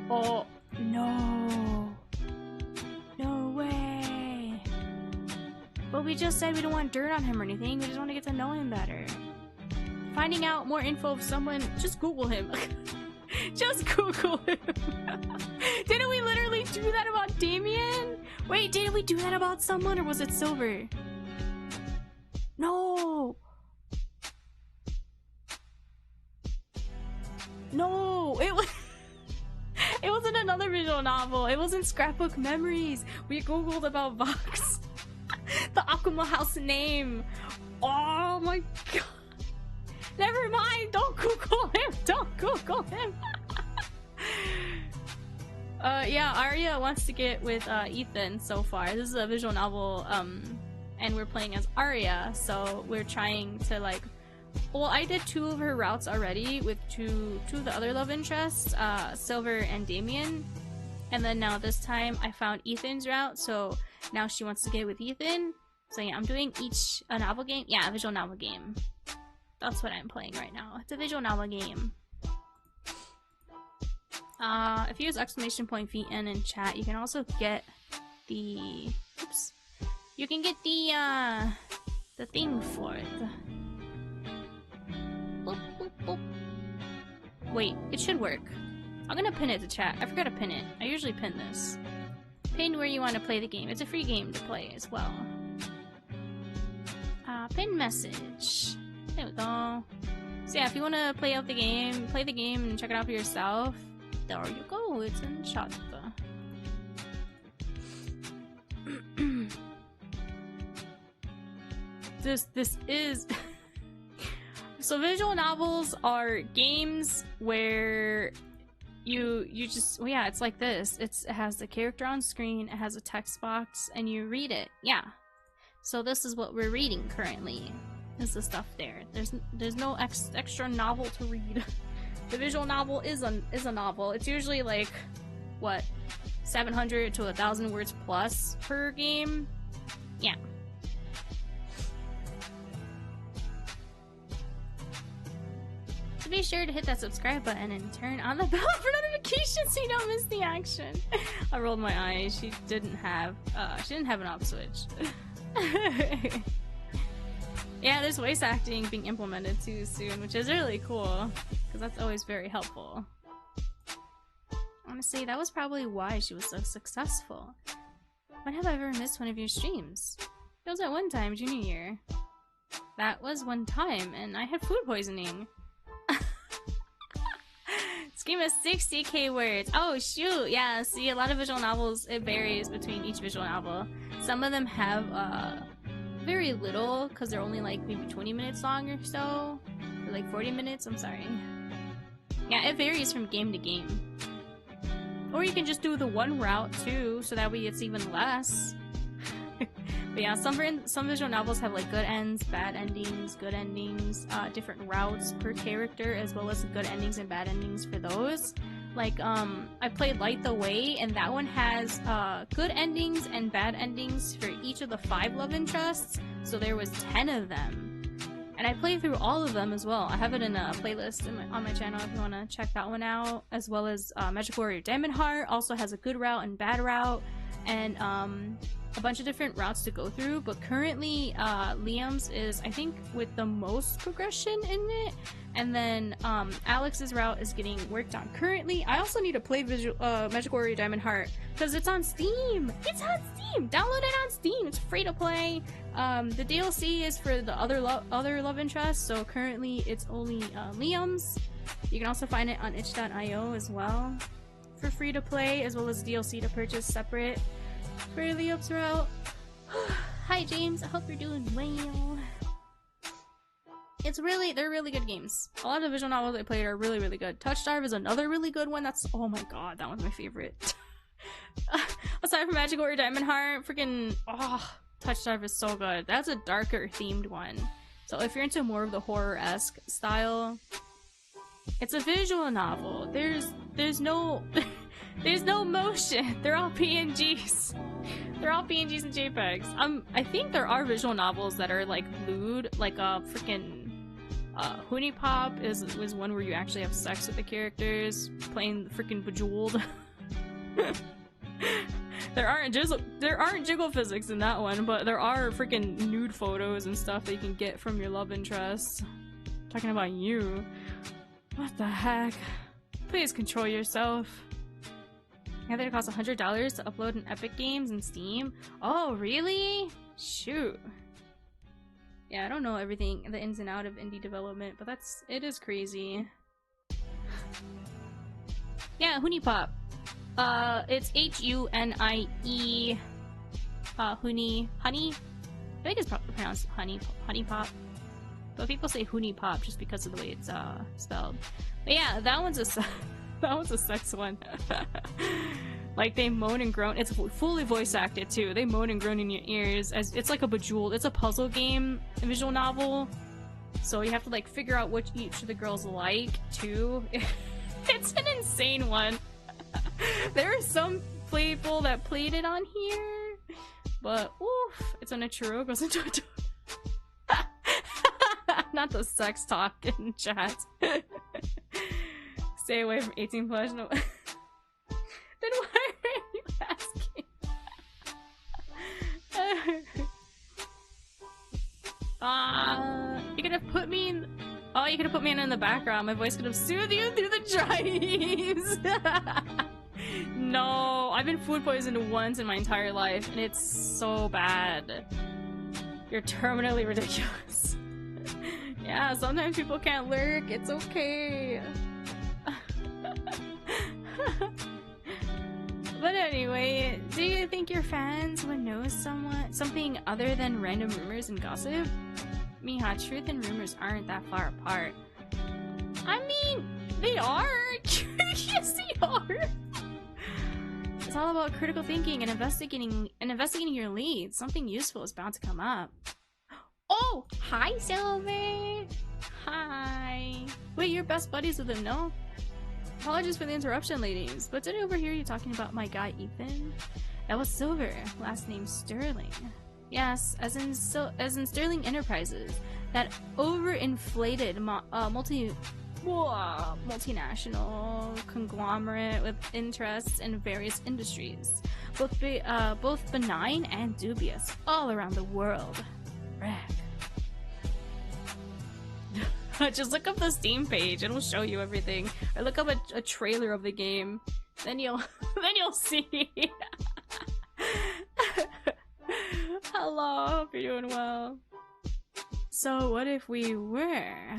Oh, no. No way. But we just said we don't want dirt on him or anything. We just want to get to know him better. Finding out more info of someone, just Google him. Just Google him. Didn't we literally do that about Damien? Wait, didn't we do that about someone, or was it Silver? No. No, it was... It wasn't another visual novel. It wasn't Scrapbook Memories. We Googled about Vox. The Akuma House name. Oh my god. Never mind. Don't Google him. Don't Google him. Yeah, Aria wants to get with Ethan so far. This is a visual novel, and we're playing as Aria, so we're trying to like... Well, I did 2 of her routes already with two of the other love interests, Silver and Damien. And then now this time I found Ethan's route, so now she wants to get with Ethan. So yeah, I'm doing each a novel game. Yeah, a visual novel game. That's what I'm playing right now. It's a visual novel game. If you use !VN in chat, you can also get the... Oops. You can get the thing for it. Boop, boop, boop. Wait, it should work. I'm gonna pin it to chat. I forgot to pin it. I usually pin this. Pin where you want to play the game. It's a free game to play as well. Pin message. There we go. So yeah, if you want to play the game and check it out for yourself, there you go. It's in chat. This is... So visual novels are games where you just... Well, yeah, it's like this. It has the character on screen, it has a text box, and you read it. Yeah. So this is what we're reading currently. Is the stuff there. There's no extra novel to read. The visual novel is a novel. It's usually like, what, 700 to 1,000 words plus per game? Yeah. So be sure to hit that subscribe button and turn on the bell for notifications so you don't miss the action. I rolled my eyes. She didn't have an off switch. Yeah, there's voice acting being implemented too soon, which is really cool, because that's always very helpful. Honestly, that was probably why she was so successful. When have I ever missed one of your streams? It was at one time, junior year. That was one time, and I had food poisoning. This game has 60k words. Oh shoot, yeah, see, a lot of visual novels, it varies between each visual novel. Some of them have, very little, because they're only like maybe 20 minutes long or so, or like 40 minutes, I'm sorry. Yeah, it varies from game to game. Or you can just do the one route too, so that way it's even less. But yeah, some visual novels have like good ends, bad endings, good endings, different routes per character, as well as good endings and bad endings for those. Like, I played Light the Way, and that one has good endings and bad endings for each of the 5 love interests, so there was 10 of them. And I played through all of them as well. I have it in a playlist on my channel if you want to check that one out, as well as Magic Warrior Diamond Heart also has a good route and bad route, and a bunch of different routes to go through, but currently Liam's is, I think, with the most progression in it, and then Alex's route is getting worked on currently. I also need to play Magic Warrior Diamond Heart because it's on Steam! It's on Steam! Download it on Steam! It's free to play! The DLC is for the other love interests, so currently it's only Liam's. You can also find it on itch.io as well for free to play, as well as DLC to purchase separate for Liam's route. Hi James, I hope you're doing well. They're really good games. A lot of the visual novels I played are really, really good. Touchdive is another really good one. Oh my god, that one's my favorite. Aside from Magic Warrior Diamond Heart, freaking, Touchdive is so good. That's a darker themed one. So if you're into more of the horror-esque style, it's a visual novel. There's no there's no motion. They're all PNGs. They're all PNGs and JPEGs. I think there are visual novels that are like lewd, like freaking Hoonie Pop was one where you actually have sex with the characters, playing freaking Bejeweled. There aren't jiggle physics in that one, but there are freaking nude photos and stuff that you can get from your love interests. Talking about you. What the heck? Please control yourself. I think it costs $100 to upload an Epic Games and Steam. Oh, really? Shoot. Yeah, I don't know everything, the ins and outs of indie development, but it is crazy. Yeah, Hoonie Pop. It's H-U-N-I-E. Honey. I think it's probably pronounced Honey Pop. But people say Hoonie Pop just because of the way it's spelled. But yeah, that one's a sex one. Like they moan and groan. It's fully voice acted too. They moan and groan in your ears as it's like a Bejeweled. It's a puzzle game, a visual novel. So you have to like figure out which each of the girls like too. It's an insane one. There are some people that played it on here, but oof, it's on a churro goes into a door. Not the sex talk in chat. Stay away from 18 plus. No. Then why are you asking? You could have put me in. Oh, you could have put me in the background. My voice could have soothed you through the drives. No, I've been food poisoned once in my entire life, and it's so bad. You're terminally ridiculous. Yeah, sometimes people can't lurk. It's okay. But anyway, do you think your fans would know something other than random rumors and gossip? Miha, truth and rumors aren't that far apart. I mean, they are. Yes, they are. It's all about critical thinking and investigating your leads. Something useful is bound to come up. Oh, hi, Silver. Hi. Wait, you're best buddies with him, no? Apologies for the interruption, ladies, but did I overhear you talking about my guy Ethan? That was Silver, last name Sterling. Yes, as in Sterling Enterprises, that overinflated multinational conglomerate with interests in various industries, both benign and dubious, all around the world. Wreck. Just look up the Steam page, it'll show you everything. Or look up a trailer of the game. Then you'll see. Hello, hope you're doing well. So what if we were?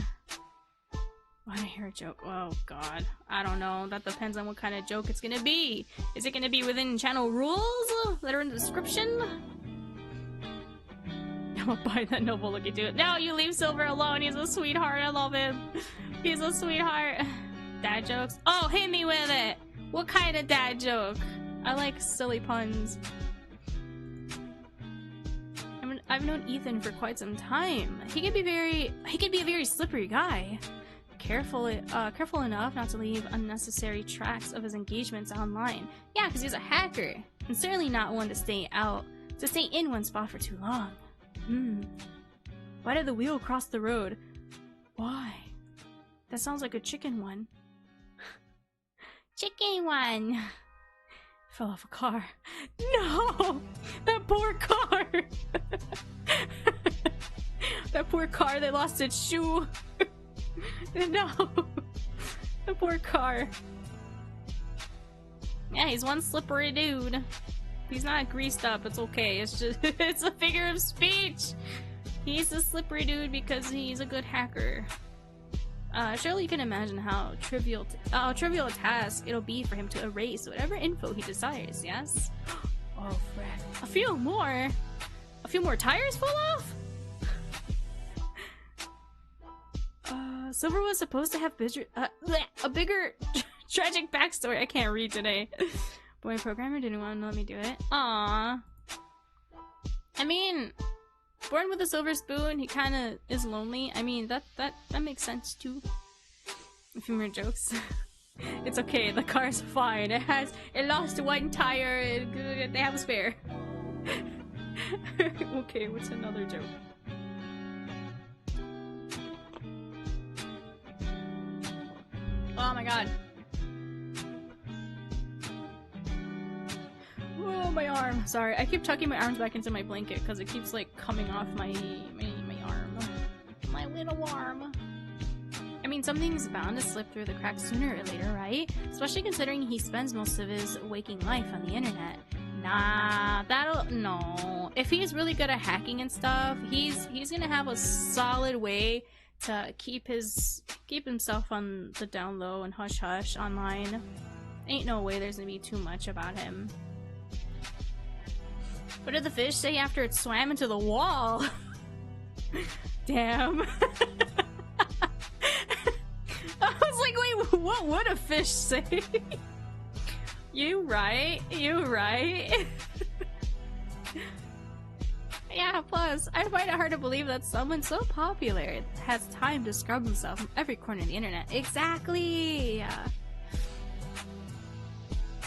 Wanna hear a joke? Oh god. I don't know. That depends on what kind of joke it's gonna be. Is it gonna be within channel rules that are in the description? I'll buy that noble looking dude. No, you leave Silver alone. He's a sweetheart. I love him. He's a sweetheart. Dad jokes. Oh, hit me with it. What kind of dad joke? I like silly puns. I've known Ethan for quite some time. He can be a very slippery guy. Careful enough not to leave unnecessary tracks of his engagements online. Yeah, because he's a hacker, and certainly not one to stay in one spot for too long. Why did the wheel cross the road? Why? That sounds like a chicken one. Chicken one! Fell off a car. No! That poor car! That poor car that lost its shoe! No! The poor car. Yeah, he's one slippery dude. He's not greased up, it's okay. It's just, it's a figure of speech! He's a slippery dude because he's a good hacker. Surely you can imagine how trivial a task it'll be for him to erase whatever info he desires, yes? Oh, frick. A few more tires fall off? Silver was supposed to have a bigger tragic backstory. I can't read today. But my programmer didn't want to let me do it. Aww. I mean, born with a silver spoon, he kind of is lonely. I mean, that makes sense too. A few more jokes. It's okay, the car's fine. It lost one tire. They have a spare. Okay, what's another joke? Oh my god. Oh, my arm. Sorry, I keep tucking my arms back into my blanket because it keeps like coming off my arm. My little arm. I mean, something's bound to slip through the cracks sooner or later, right? Especially considering he spends most of his waking life on the internet. Nah, no. If he's really good at hacking and stuff, he's gonna have a solid way to keep himself on the down low and hush hush online. Ain't no way there's gonna be too much about him. What did the fish say after it swam into the wall? Damn. I was like, wait, what would a fish say? You right. Yeah, plus, I find it hard to believe that someone so popular has time to scrub himself from every corner of the internet. Exactly!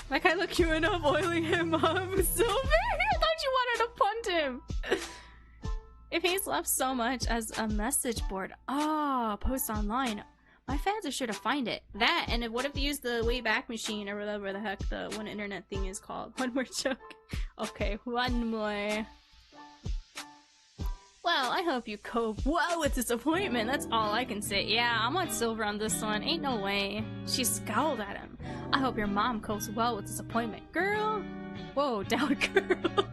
Like I look cute enough oiling him up. Silver? I thought you wanted to punt him! If he's left so much as a message board, post online, my fans are sure to find it. That, and what if they use the Wayback Machine or whatever the heck the one internet thing is called? One more joke. Okay, one more. Well, I hope you cope well with disappointment. That's all I can say. Yeah, I'm on Silver on this one. Ain't no way. She scowled at him. I hope your mom copes well with disappointment. Girl? Whoa, down girl.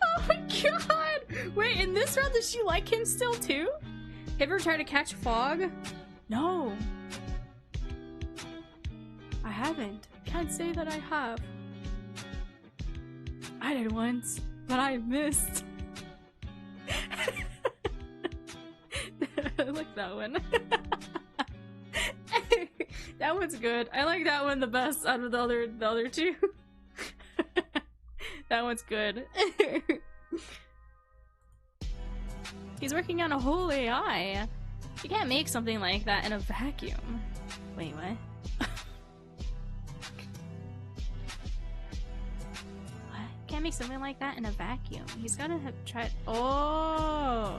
Oh my god! Wait, in this round, does she like him still too? Have you ever tried to catch fog? No. I haven't. Can't say that I have. I did once. But I missed. I like that one. That one's good. I like that one the best out of the other two. That one's good. He's working on a whole AI. You can't make something like that in a vacuum. Wait, what? Can't make something like that in a vacuum. He's gotta have tried. Oh,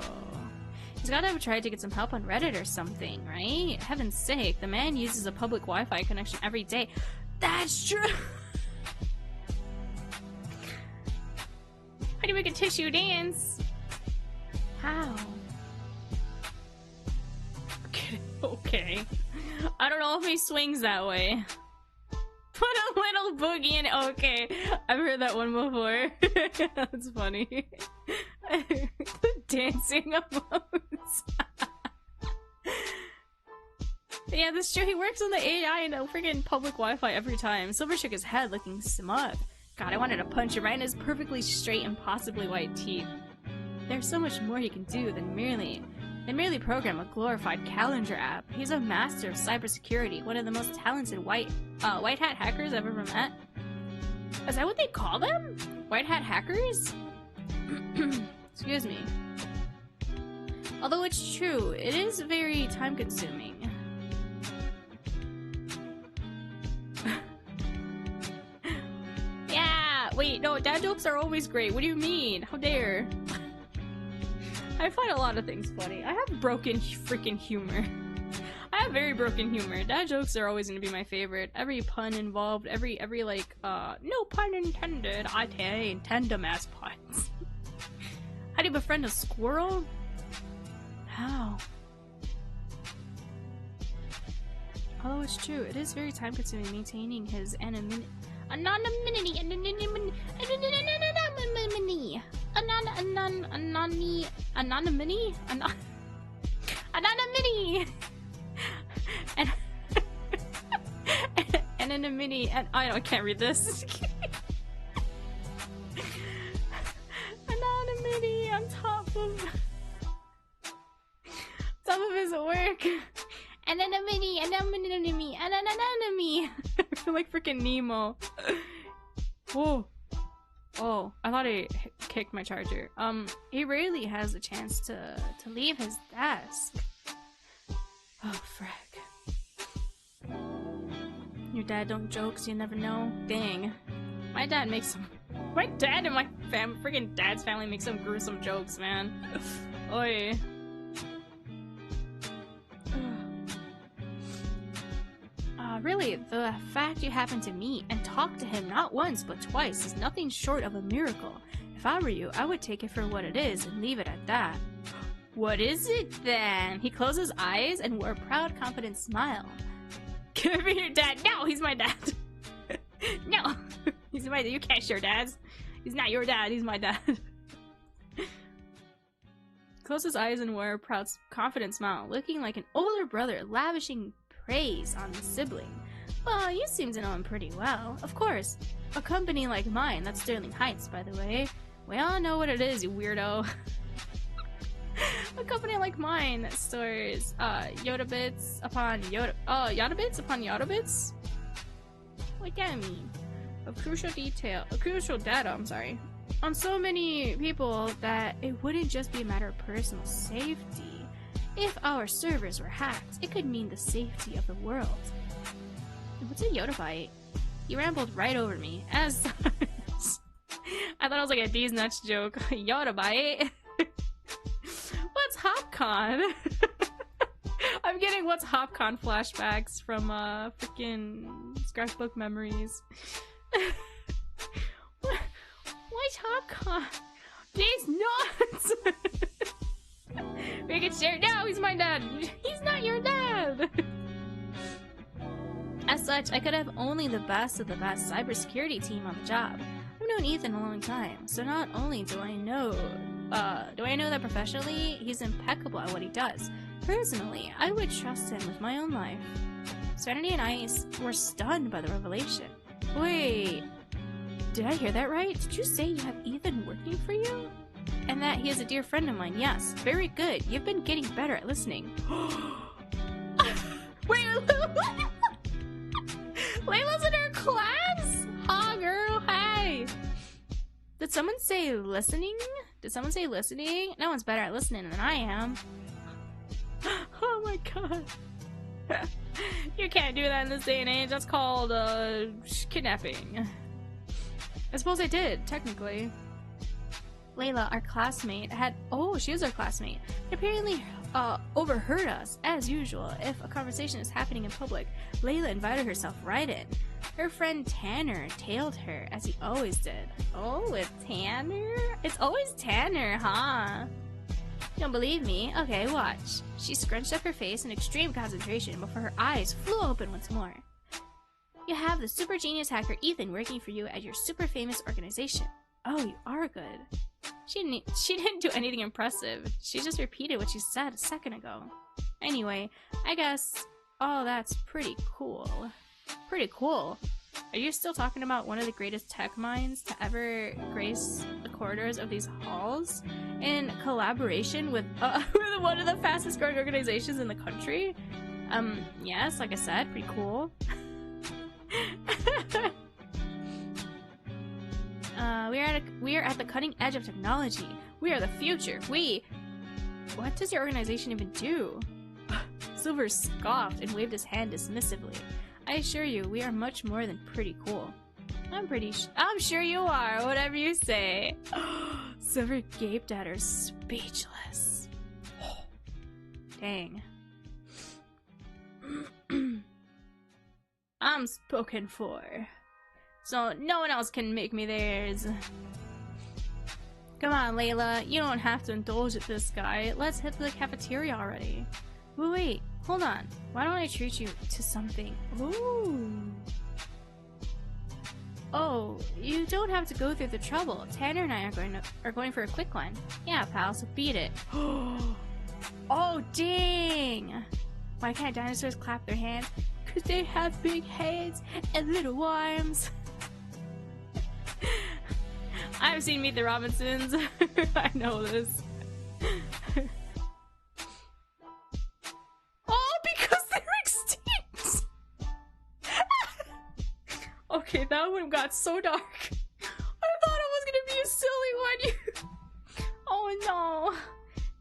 he's gotta have tried to get some help on Reddit or something, right? Heaven's sake, the man uses a public Wi-Fi connection every day. That's true. How do you make a tissue dance? How? Okay. I don't know if he swings that way. Put a little boogie in. Okay, I've heard that one before. That's funny. The dancing emotes. Yeah, that's true. He works on the AI and a freaking public Wi-Fi every time. Silver shook his head, looking smug. God, I wanted to punch him right in his perfectly straight and possibly white teeth. There's so much more he can do than merely They merely program a glorified calendar app. He's a master of cybersecurity, one of the most talented white hat hackers I've ever met. Is that what they call them? White hat hackers? Excuse me. Although it's true, it is very time-consuming. Yeah! Wait, no, dad jokes are always great. What do you mean? How dare? I find a lot of things funny. I have broken freaking humor. I have very broken humor. Dad jokes are always gonna be my favorite. Every pun involved, every like, no pun intended. I intend them as puns. How do you befriend a squirrel? How? Although it's true, it is very time consuming maintaining his anonymity. Anonymity. Anonymity. And I can't read this. Anonymity on top of his work. Anonymity. I feel like freaking Nemo. Oh, I thought I kicked my charger. He rarely has a chance to leave his desk. Oh, frick. Your dad don't jokes, you never know. Dang. My dad makes some... My dad and my freaking dad's family make some gruesome jokes, man. Oi. Really, the fact you happened to meet and talk to him not once but twice is nothing short of a miracle. If I were you, I would take it for what it is and leave it at that. What is it then? He closed his eyes and wore a proud, confident smile. Give me your dad. No, he's my dad. No, he's my dad. You can't share dads. He's not your dad. He's my dad. Closed his eyes and wore a proud, confident smile, looking like an older brother lavishing praise on the sibling. Well, you seem to know him pretty well. Of course. A company like mine, that's Sterling Heights, by the way. We all know what it is, you weirdo. A company like mine that stores Yoda bits upon Yoda bits upon Yoda bits? What that mean? Of crucial data, I'm sorry. On so many people that it wouldn't just be a matter of personal safety. If our servers were hacked, it could mean the safety of the world. What's a Yoda bite? You rambled right over me. As I thought it was like a D's Nuts joke. Yoda bite? What's HopCon? I'm getting what's HopCon flashbacks from freaking scrapbook memories. What's HopCon? D's Nuts! We can share. No, he's my dad. He's not your dad. As such, I could have only the best of the best cybersecurity team on the job. I've known Ethan a long time, so not only do I know that professionally, he's impeccable at what he does. Personally, I would trust him with my own life. Serenity and I were stunned by the revelation. Wait, did I hear that right? Did you say you have Ethan working for you? And that he is a dear friend of mine, yes. Very good. You've been getting better at listening. Wait, Layla's in her class? Aw, girl, hey. Did someone say listening? Did someone say listening? No one's better at listening than I am. Oh my god. You can't do that in this day and age. That's called, kidnapping. I suppose I did, technically. Layla, our classmate, she was our classmate, apparently overheard us, as usual. If a conversation is happening in public, Layla invited herself right in. Her friend Tanner tailed her, as he always did. Oh, it's Tanner? It's always Tanner, huh? Don't believe me? Okay, watch. She scrunched up her face in extreme concentration before her eyes flew open once more. You have the super genius hacker Ethan working for you at your super famous organization. Oh, you are good. She didn't do anything impressive. She just repeated what she said a second ago. Anyway, I guess, oh, that's pretty cool. Pretty cool. Are you still talking about one of the greatest tech minds to ever grace the corridors of these halls in collaboration with with one of the fastest growing organizations in the country? Yes, like I said, pretty cool. We are at the cutting edge of technology. We are the future. What does your organization even do? Silver scoffed and waved his hand dismissively. I assure you, we are much more than pretty cool. I'm sure you are, whatever you say. Silver gaped at her, speechless. Dang. I'm spoken for. So no one else can make me theirs. Come on, Layla. You don't have to indulge at this guy. Let's hit the cafeteria already. Wait, hold on. Why don't I treat you to something? Ooh. Oh, you don't have to go through the trouble. Tanner and I are going for a quick one. Yeah, pal, so beat it. Oh, dang! Why can't dinosaurs clap their hands? Because they have big heads and little arms. I've seen Meet the Robinsons. I know this. Oh, because they're extinct! Okay, that one got so dark. I thought it was gonna be a silly one. Oh no.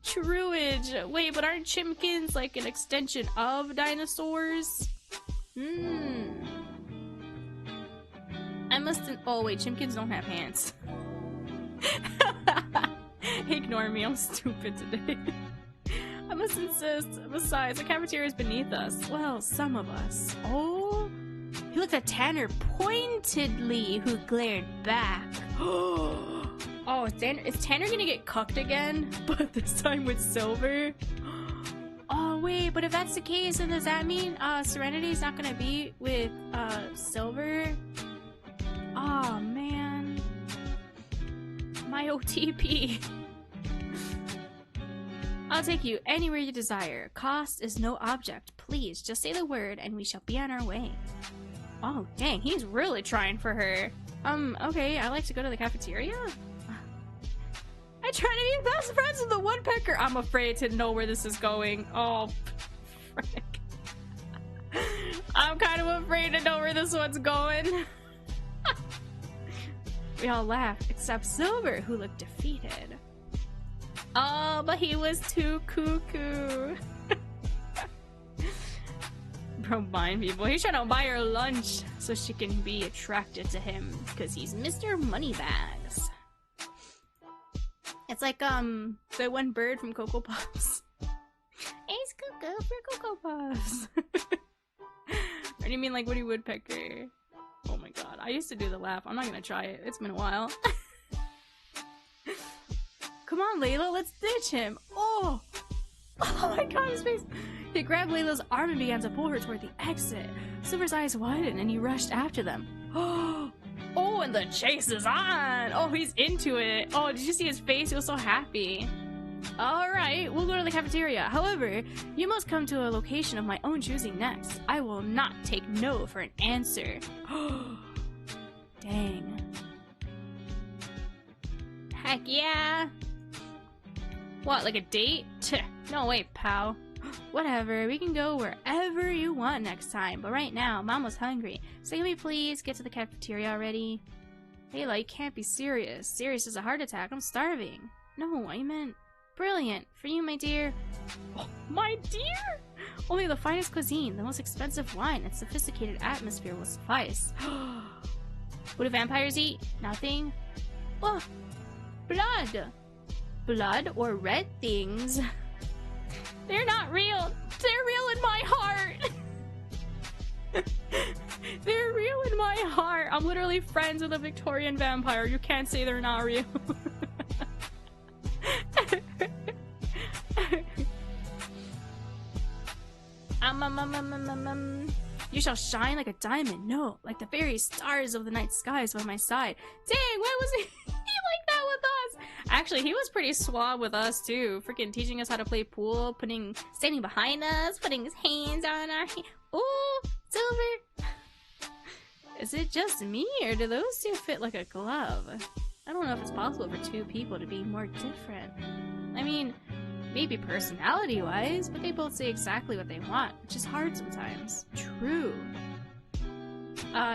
Truage. Wait, but aren't chimkins like an extension of dinosaurs? I mustn't. Oh wait, chimkins don't have hands. Ignore me, I'm stupid today. I must insist. Besides, the cafeteria is beneath us. Well, some of us. Oh, he looked at Tanner pointedly, who glared back. Oh, is Tanner gonna get cucked again? But this time with Silver? Oh wait, but if that's the case, then does that mean Serenity's not gonna be with Silver? Oh man. My OTP. I'll take you anywhere you desire. Cost is no object. Please, just say the word and we shall be on our way. Oh, dang, he's really trying for her. Okay, I like to go to the cafeteria. I try to be best friends with the woodpecker. I'm afraid to know where this is going. Oh, frick. I'm kind of afraid to know where this one's going. We all laughed, except Silver, who looked defeated. Oh, but he was too cuckoo. Bro, buying people. He's trying to buy her lunch so she can be attracted to him because he's Mr. Moneybags. It's like the one bird from Cocoa Puffs. It's Cocoa for Cocoa Puffs. Or do you mean like Woody Woodpecker? Oh my god, I used to do the laugh. I'm not gonna try it. It's been a while. Come on, Layla, let's ditch him. Oh! Oh my god, his face! He grabbed Layla's arm and began to pull her toward the exit. Silver's eyes widened and he rushed after them. Oh, and the chase is on! Oh, he's into it. Oh, did you see his face? He was so happy. Alright, we'll go to the cafeteria. However, you must come to a location of my own choosing next. I will not take no for an answer. Dang. Heck yeah! What, like a date? No way, pal. Whatever, we can go wherever you want next time, but right now, Mama's hungry. So can we please get to the cafeteria already? Layla, you can't be serious. Serious as a heart attack, I'm starving. No, I meant brilliant. For you, my dear. Oh, my dear? Only the finest cuisine, the most expensive wine, and sophisticated atmosphere will suffice. What do vampires eat? Nothing? Oh, blood. Blood or red things? They're not real. They're real in my heart. They're real in my heart. I'm literally friends with a Victorian vampire. You can't say they're not real. You shall shine like a diamond. No, like the very stars of the night skies by my side. Dang, why was he like that with us? Actually, he was pretty suave with us too. Freaking teaching us how to play pool, standing behind us, putting his hands on our hand. Ooh, Silver. Is it just me, or do those two fit like a glove? I don't know if it's possible for two people to be more different. I mean, maybe personality-wise, but they both say exactly what they want, which is hard sometimes. True.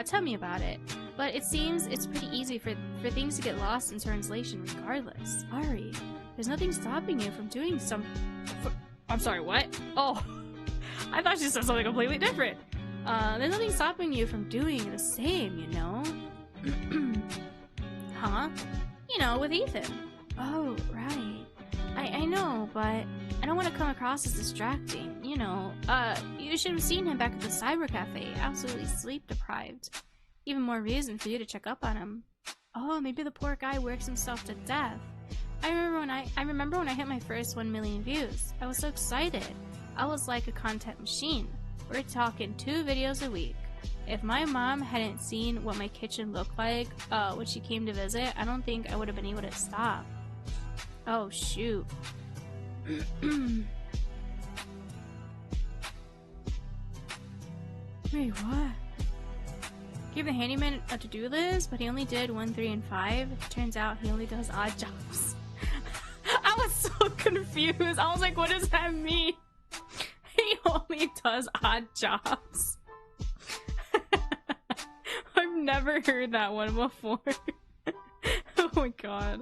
Tell me about it. But it seems it's pretty easy for things to get lost in translation regardless. Ari, there's nothing stopping you from doing some... I'm sorry, what? Oh, I thought she said something completely different. There's nothing stopping you from doing the same, you know? Huh? You know, with Ethan. Oh, right. I know, but I don't want to come across as distracting, you know. You should have seen him back at the cyber cafe, absolutely sleep-deprived. Even more reason for you to check up on him. Oh, maybe the poor guy works himself to death. I remember when I hit my first 1 million views. I was so excited. I was like a content machine. We're talking 2 videos a week. If my mom hadn't seen what my kitchen looked like when she came to visit, I don't think I would have been able to stop. Oh, shoot. Wait, what? Gave the handyman a to-do list, but he only did 1, 3, and 5. Turns out he only does odd jobs. I was so confused. I was like, what does that mean? He only does odd jobs. I've never heard that one before. Oh my god.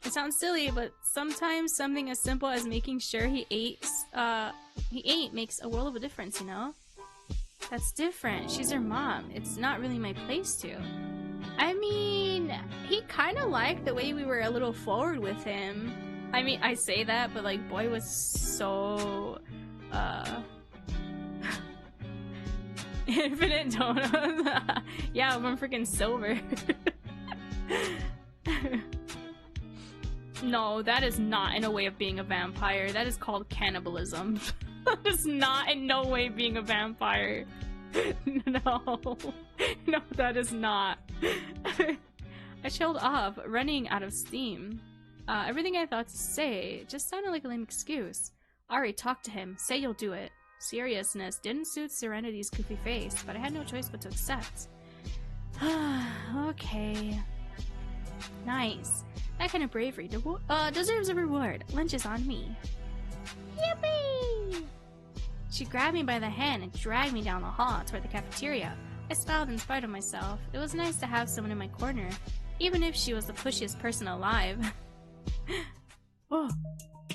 It sounds silly, but sometimes something as simple as making sure he ate makes a world of a difference, you know? That's different. She's her mom. It's not really my place to. I mean, he kind of liked the way we were a little forward with him. I mean, I say that, but like, boy was so, infinite donuts. Yeah, I'm freaking silver. No, that is not in a way of being a vampire. That is called cannibalism. That is not in no way being a vampire. No. No, that is not. I chilled off, running out of steam. Everything I thought to say just sounded like a lame excuse. Ari, talk to him. Say you'll do it. Seriousness didn't suit Serenity's goofy face, but I had no choice but to accept. Okay. Nice. That kind of bravery deserves a reward. Lunch is on me. Yippee! She grabbed me by the hand and dragged me down the hall toward the cafeteria. I smiled in spite of myself. It was nice to have someone in my corner, even if she was the pushiest person alive. Oh,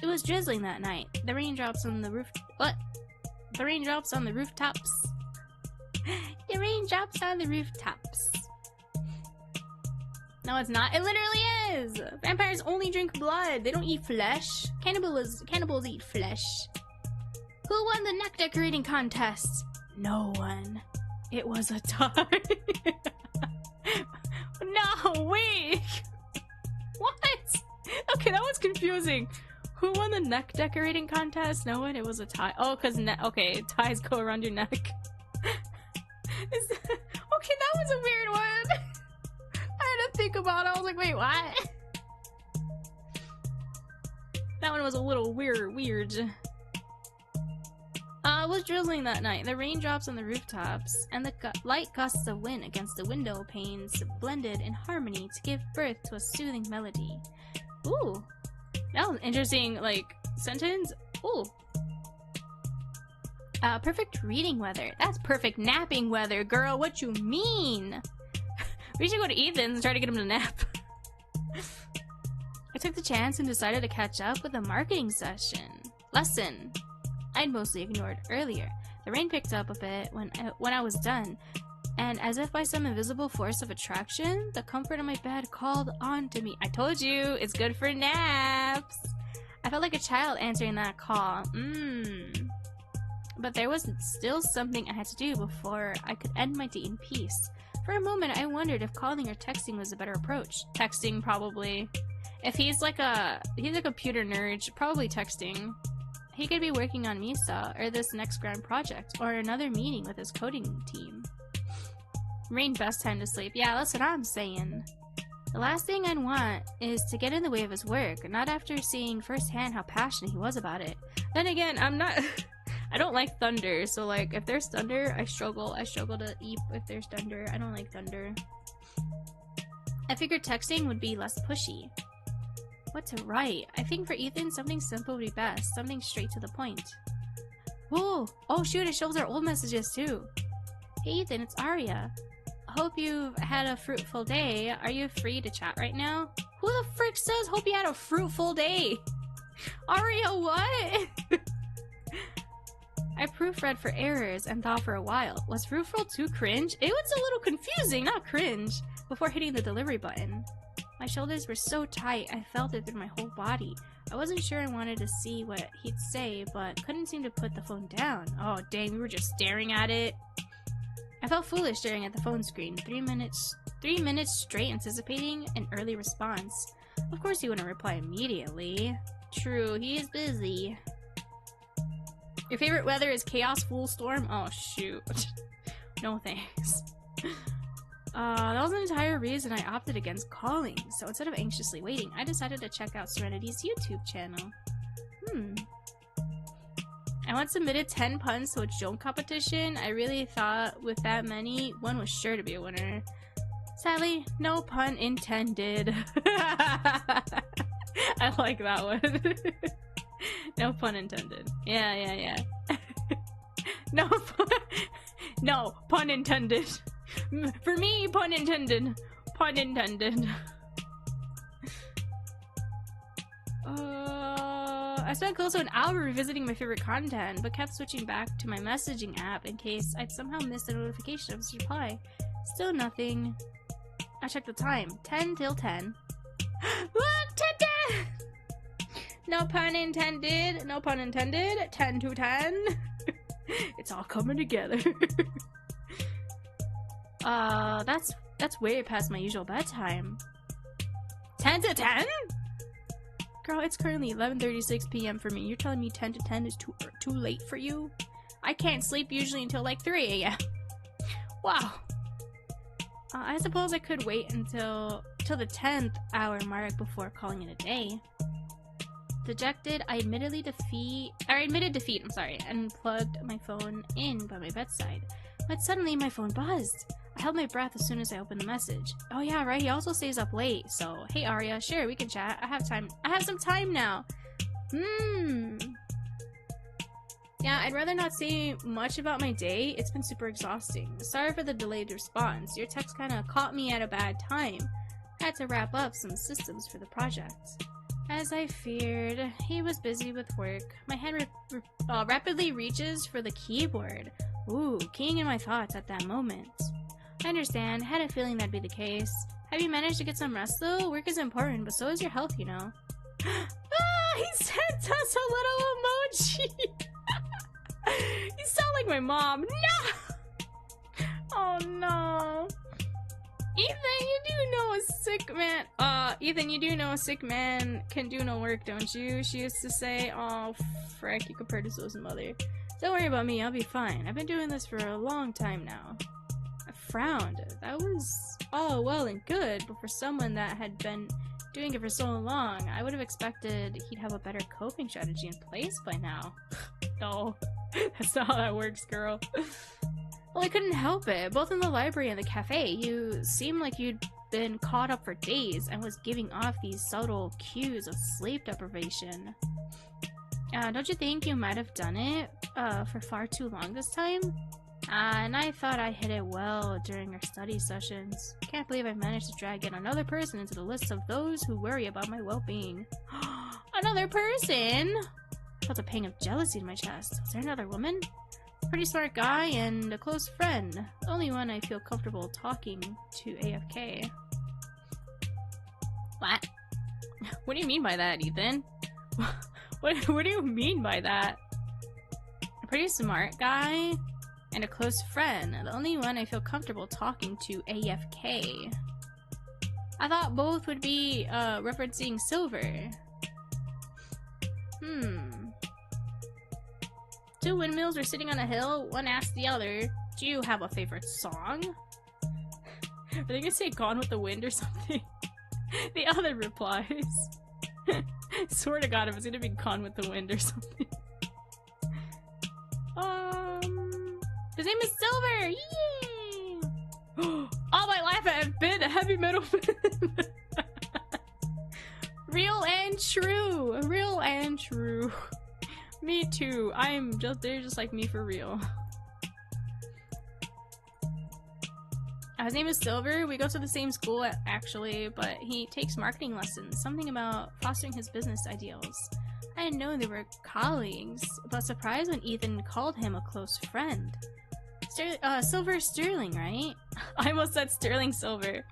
it was drizzling that night. The raindrops on the roof. What? The raindrops on the rooftops. The raindrops on the rooftops. No, it's not. It literally is! Vampires only drink blood. They don't eat flesh. Cannibals eat flesh. Who won the neck decorating contest? No one. It was a tie. No, wait! What? Okay, that was confusing. Who won the neck decorating contest? No one. It was a tie. Oh, because okay, ties go around your neck. Okay, that was a weird one. I had to think about it. I was like, wait, what? That one was a little weird. It was drizzling that night. The raindrops on the rooftops and the light gusts of wind against the window panes blended in harmony to give birth to a soothing melody. Ooh, that was an interesting, like, sentence. Ooh. Perfect reading weather. That's perfect napping weather, girl. What you mean? We should go to Ethan's and try to get him to nap. I took the chance and decided to catch up with a marketing lesson I'd mostly ignored earlier. The rain picked up a bit when I was done, and as if by some invisible force of attraction, the comfort of my bed called on to me. I told you, it's good for naps! I felt like a child answering that call. But there was still something I had to do before I could end my day in peace. For a moment, I wondered if calling or texting was a better approach. Texting, probably. If he's a computer nerd, probably texting. He could be working on Misa, or this next grand project, or another meeting with his coding team. Rain best time to sleep. Yeah, that's what I'm saying. The last thing I'd want is to get in the way of his work, not after seeing firsthand how passionate he was about it. Then again, I'm not I don't like thunder, so like if there's thunder, I struggle to eat if there's thunder. I don't like thunder. I figured texting would be less pushy. What to write? I think for Ethan, something simple would be best. Something straight to the point. Whoa! Oh shoot, it shows our old messages too. Hey Ethan, it's Aria. Hope you've had a fruitful day. Are you free to chat right now? Who the frick says hope you had a fruitful day? Aria, what? I proofread for errors and thought for a while. Was fruitful too cringe? It was a little confusing, not cringe, before hitting the delivery button. My shoulders were so tight, I felt it through my whole body. I wasn't sure I wanted to see what he'd say, but couldn't seem to put the phone down. Oh dang, we were just staring at it. I felt foolish staring at the phone screen. 3 minutes straight anticipating an early response. Of course he wouldn't reply immediately. True, he is busy. Your favorite weather is chaos, full storm? Oh shoot. No thanks. That was the entire reason I opted against calling. So instead of anxiously waiting, I decided to check out Serenity's YouTube channel. I once submitted 10 puns to a joke competition. I really thought with that many, one was sure to be a winner. Sadly, no pun intended. I like that one. No pun intended. Yeah. No pun intended. For me, pun intended. Pun intended. I spent close to an hour revisiting my favorite content, but kept switching back to my messaging app in case I'd somehow missed a notification of his reply. Still nothing. I checked the time. 10 till 10. Look, 10! No pun intended. No pun intended. 10 to 10. It's all coming together. That's way past my usual bedtime. 10 to 10? Girl, it's currently 11:36 p.m. for me. You're telling me 10 to 10 is too late for you? I can't sleep usually until like 3 a.m. Wow. I suppose I could wait until the 10th hour mark before calling it a day. Dejected, I admitted defeat, and plugged my phone in by my bedside. But suddenly my phone buzzed. I held my breath as soon as I opened the message. Oh yeah, right, he also stays up late, so hey Aria, sure, we can chat. I have some time now. Yeah, I'd rather not say much about my day. It's been super exhausting. Sorry for the delayed response. Your text kinda caught me at a bad time. Had to wrap up some systems for the project. As I feared, he was busy with work. My hand rapidly reaches for the keyboard. Ooh, keying in my thoughts at that moment. I understand. Had a feeling that'd be the case. Have you managed to get some rest though? Work is important, but so is your health, you know. He sent us a little emoji. You sound like my mom. No! Oh no. Ethan, you do know a sick man. Ethan, you do know a sick man can do no work, don't you? She used to say, oh, frick, you compared to Zoe's mother. Don't worry about me, I'll be fine. I've been doing this for a long time now. I frowned. That was all well and good, but for someone that had been doing it for so long, I would have expected he'd have a better coping strategy in place by now. No, that's not how that works, girl. Well, I couldn't help it. Both in the library and the cafe, you seemed like you'd been caught up for days and was giving off these subtle cues of sleep deprivation. Don't you think you might have done it for far too long this time? And I thought I hit it well during our study sessions. Can't believe I managed to drag yet another person into the list of those who worry about my well-being. Another person? I felt a pang of jealousy in my chest. Was there another woman? Pretty smart guy and a close friend. The only one I feel comfortable talking to AFK. What? What do you mean by that, Ethan? What do you mean by that? A pretty smart guy and a close friend. The only one I feel comfortable talking to AFK. I thought both would be referencing Silver. Two windmills were sitting on a hill. One asked the other, do you have a favorite song? Are they gonna say Gone with the Wind or something? The other replies. Swear to God, if it's gonna be Gone with the Wind or something. His name is Silver! Yay! All my life I have been a heavy metal fan. Real and true! Real and true. Me too. They're just like me for real. His name is Silver. We go to the same school actually, but he takes marketing lessons. Something about fostering his business ideals. I didn't know they were colleagues, but surprised when Ethan called him a close friend. Silver Sterling, right? I almost said Sterling Silver.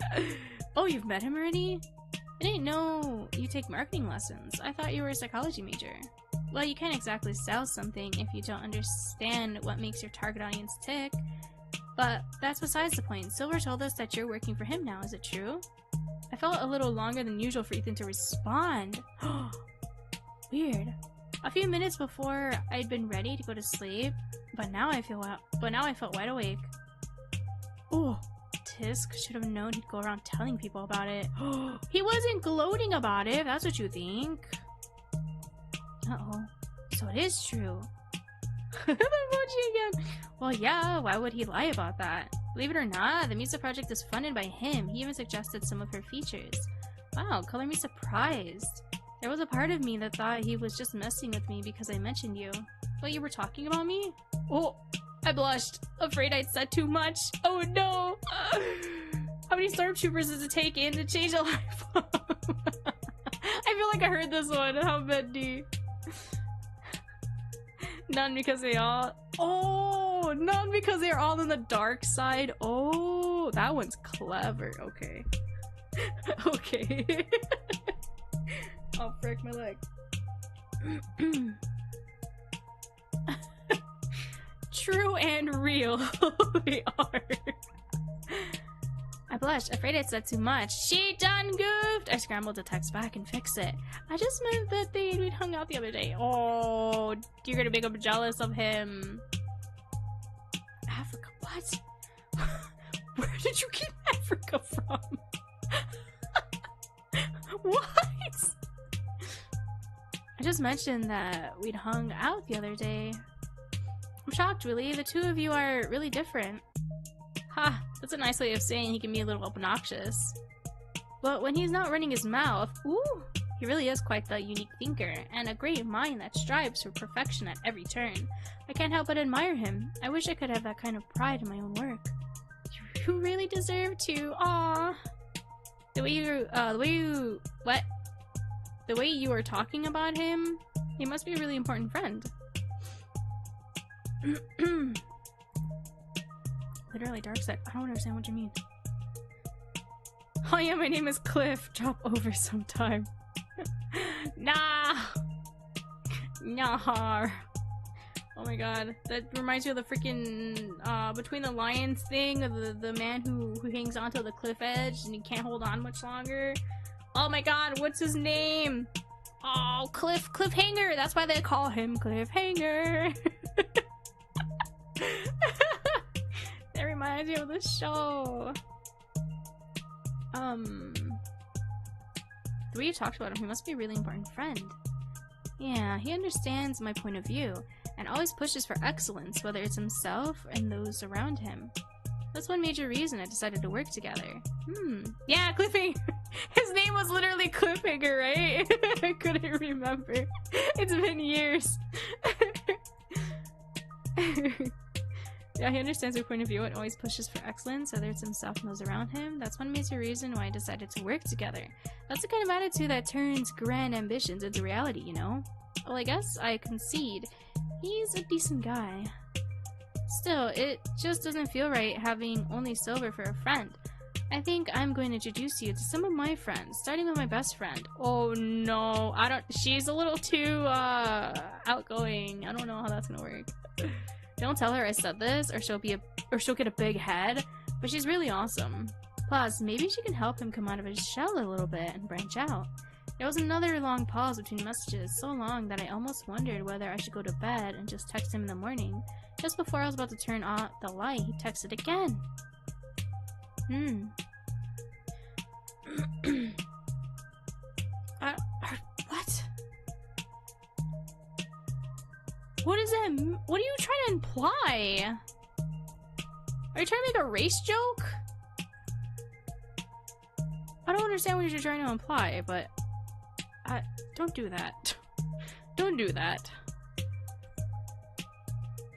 Oh, you've met him already? I didn't know you take marketing lessons. I thought you were a psychology major. Well, you can't exactly sell something if you don't understand what makes your target audience tick. But that's besides the point. Silver told us that you're working for him now. Is it true? I felt a little longer than usual for Ethan to respond. Weird. A few minutes before I'd been ready to go to sleep, but now I felt wide awake. Oh, Tisk should have known he'd go around telling people about it. He wasn't gloating about it, if that's what you think. Uh-oh. So it is true. The emoji again. Well, yeah, why would he lie about that? Believe it or not, the music project is funded by him. He even suggested some of her features. Wow, color me surprised. There was a part of me that thought he was just messing with me because I mentioned you. But you were talking about me? Oh, I blushed. Afraid I'd said too much. Oh no! How many stormtroopers does it take in to change a life form? I feel like I heard this one. How many? None because they all... Oh! None because they're all on the dark side. Oh, that one's clever. Okay. Okay. Oh, frick, my leg. True and real. We are. I blushed, afraid I said too much. She done goofed! I scrambled to text back and fix it. I just meant that we'd hung out the other day. Oh, you're gonna make him jealous of him. Africa, what? Where did you get Africa from? What? I just mentioned that we'd hung out the other day. I'm shocked, really. The two of you are really different. Ha, that's a nice way of saying he can be a little obnoxious. But when he's not running his mouth, ooh, he really is quite the unique thinker, and a great mind that strives for perfection at every turn. I can't help but admire him. I wish I could have that kind of pride in my own work. You really deserve to. Aww. The way you were talking about him, he must be a really important friend. Literally dark side. I don't understand what you mean. Oh yeah, my name is Cliff. Drop over sometime. Nah. Nah. Oh my god. That reminds me of the freaking Between the Lions thing of the man who hangs onto the cliff edge and he can't hold on much longer. Oh my god, what's his name? Oh, Cliffhanger. That's why they call him Cliffhanger. That reminds me of the show. The way you talked about him, he must be a really important friend. Yeah, he understands my point of view and always pushes for excellence, whether it's himself and those around him. That's one major reason I decided to work together. Yeah, Cliffhanger. His name was literally Cliffhanger, right? I couldn't remember. It's been years. Yeah, he understands your point of view and always pushes for excellence, whether it's himself and those around him. That's one major reason why I decided to work together. That's the kind of attitude that turns grand ambitions into reality, you know? Well, I guess I concede. He's a decent guy. Still, it just doesn't feel right having only Silver for a friend. I think I'm going to introduce you to some of my friends, starting with my best friend. Oh no, she's a little too outgoing. I don't know how that's gonna work. Don't tell her I said this, or she'll get a big head, but she's really awesome. Plus, maybe she can help him come out of his shell a little bit and branch out. There was another long pause between messages, so long that I almost wondered whether I should go to bed and just text him in the morning. Just before I was about to turn on the light, he texted again. What? What is that? What are you trying to imply? Are you trying to make a race joke? I don't understand what you're trying to imply, but don't do that. Don't do that.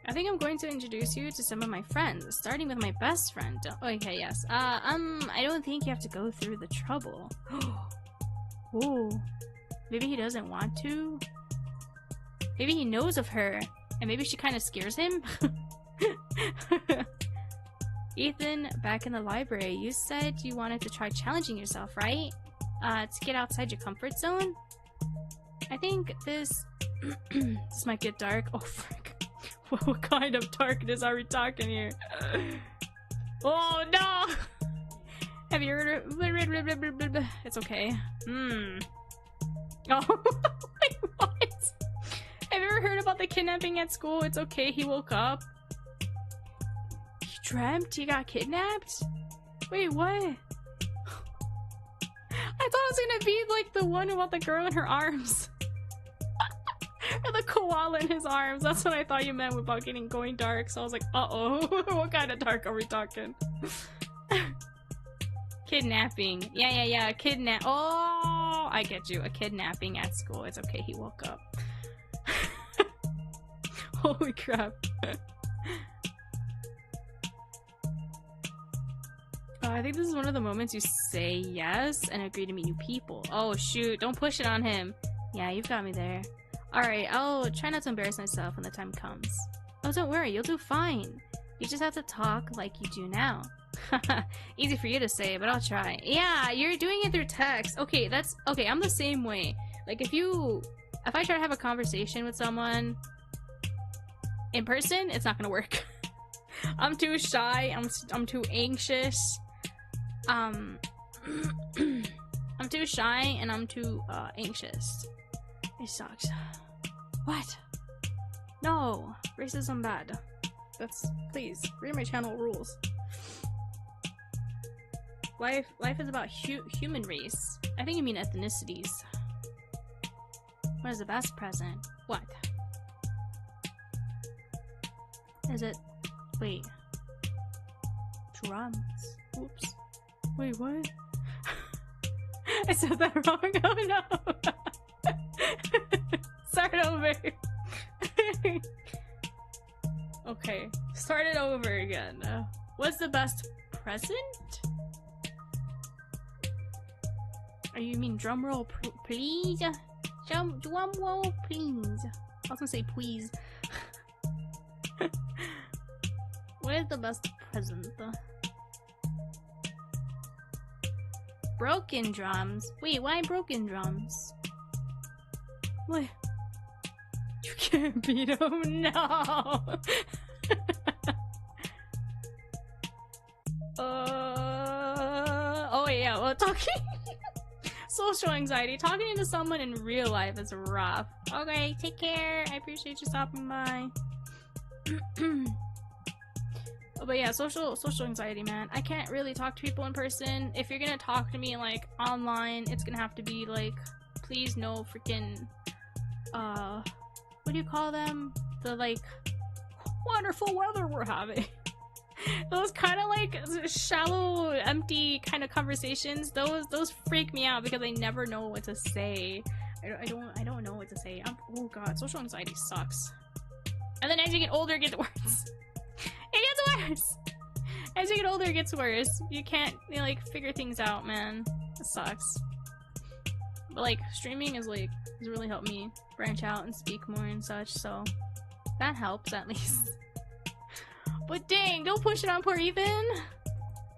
I think I'm going to introduce you to some of my friends, starting with my best friend. Okay, yes. I don't think you have to go through the trouble. Ooh. Maybe he doesn't want to? Maybe he knows of her, and maybe she kind of scares him? Ethan, back in the library, you said you wanted to try challenging yourself, right? To get outside your comfort zone? I think this... this might get dark. Oh, frick. What kind of darkness are we talking here? Oh, no! Have you heard of... It's okay. Oh, wait, what? Have you ever heard about the kidnapping at school? It's okay, he woke up. You dreamt he got kidnapped? Wait, what? I thought it was gonna be like the one about the girl in her arms. Or the koala in his arms. That's what I thought you meant about going dark. So I was like, uh-oh. What kind of dark are we talking? Kidnapping. Yeah. Kidnap. Oh, I get you. A kidnapping at school. It's okay. He woke up. Holy crap. I think this is one of the moments you say yes and agree to meet new people. Oh, shoot. Don't push it on him. Yeah, you've got me there. Alright, I'll try not to embarrass myself when the time comes. Oh, don't worry. You'll do fine. You just have to talk like you do now. Easy for you to say, but I'll try. Yeah, you're doing it through text. Okay, that's... Okay, I'm the same way. Like, if I try to have a conversation with someone in person, it's not gonna work. I'm too shy. I'm too anxious. I'm too shy and I'm too anxious. It sucks. What? No, racism bad. Please read my channel rules. Life is about human race. I think you mean ethnicities. What is the best present? What? Is it? Wait. Drums. Oops. Wait, what? I said that wrong. Oh no. Start over. Okay. Start it over again. What's the best present? Are you mean drum roll, please? Drum roll, please. I was gonna say please. What is the best present? Broken drums? Wait, why broken drums? What? You can't beat him? No! Oh yeah, well, talking... Social anxiety. Talking to someone in real life is rough. Okay, take care. I appreciate you stopping by. But yeah, social anxiety, man. I can't really talk to people in person. If you're gonna talk to me like online, it's gonna have to be like, please no freaking what do you call them? The like wonderful weather we're having. Those kind of like shallow, empty kind of conversations, those freak me out because I never know what to say. I don't know what to say. Oh god, social anxiety sucks. And then as you get older, it gets worse. It gets worse! As you get older, it gets worse. You can't, like, figure things out, man. It sucks. But, like, streaming has really helped me branch out and speak more and such, so that helps, at least. But dang, don't push it on poor Ethan!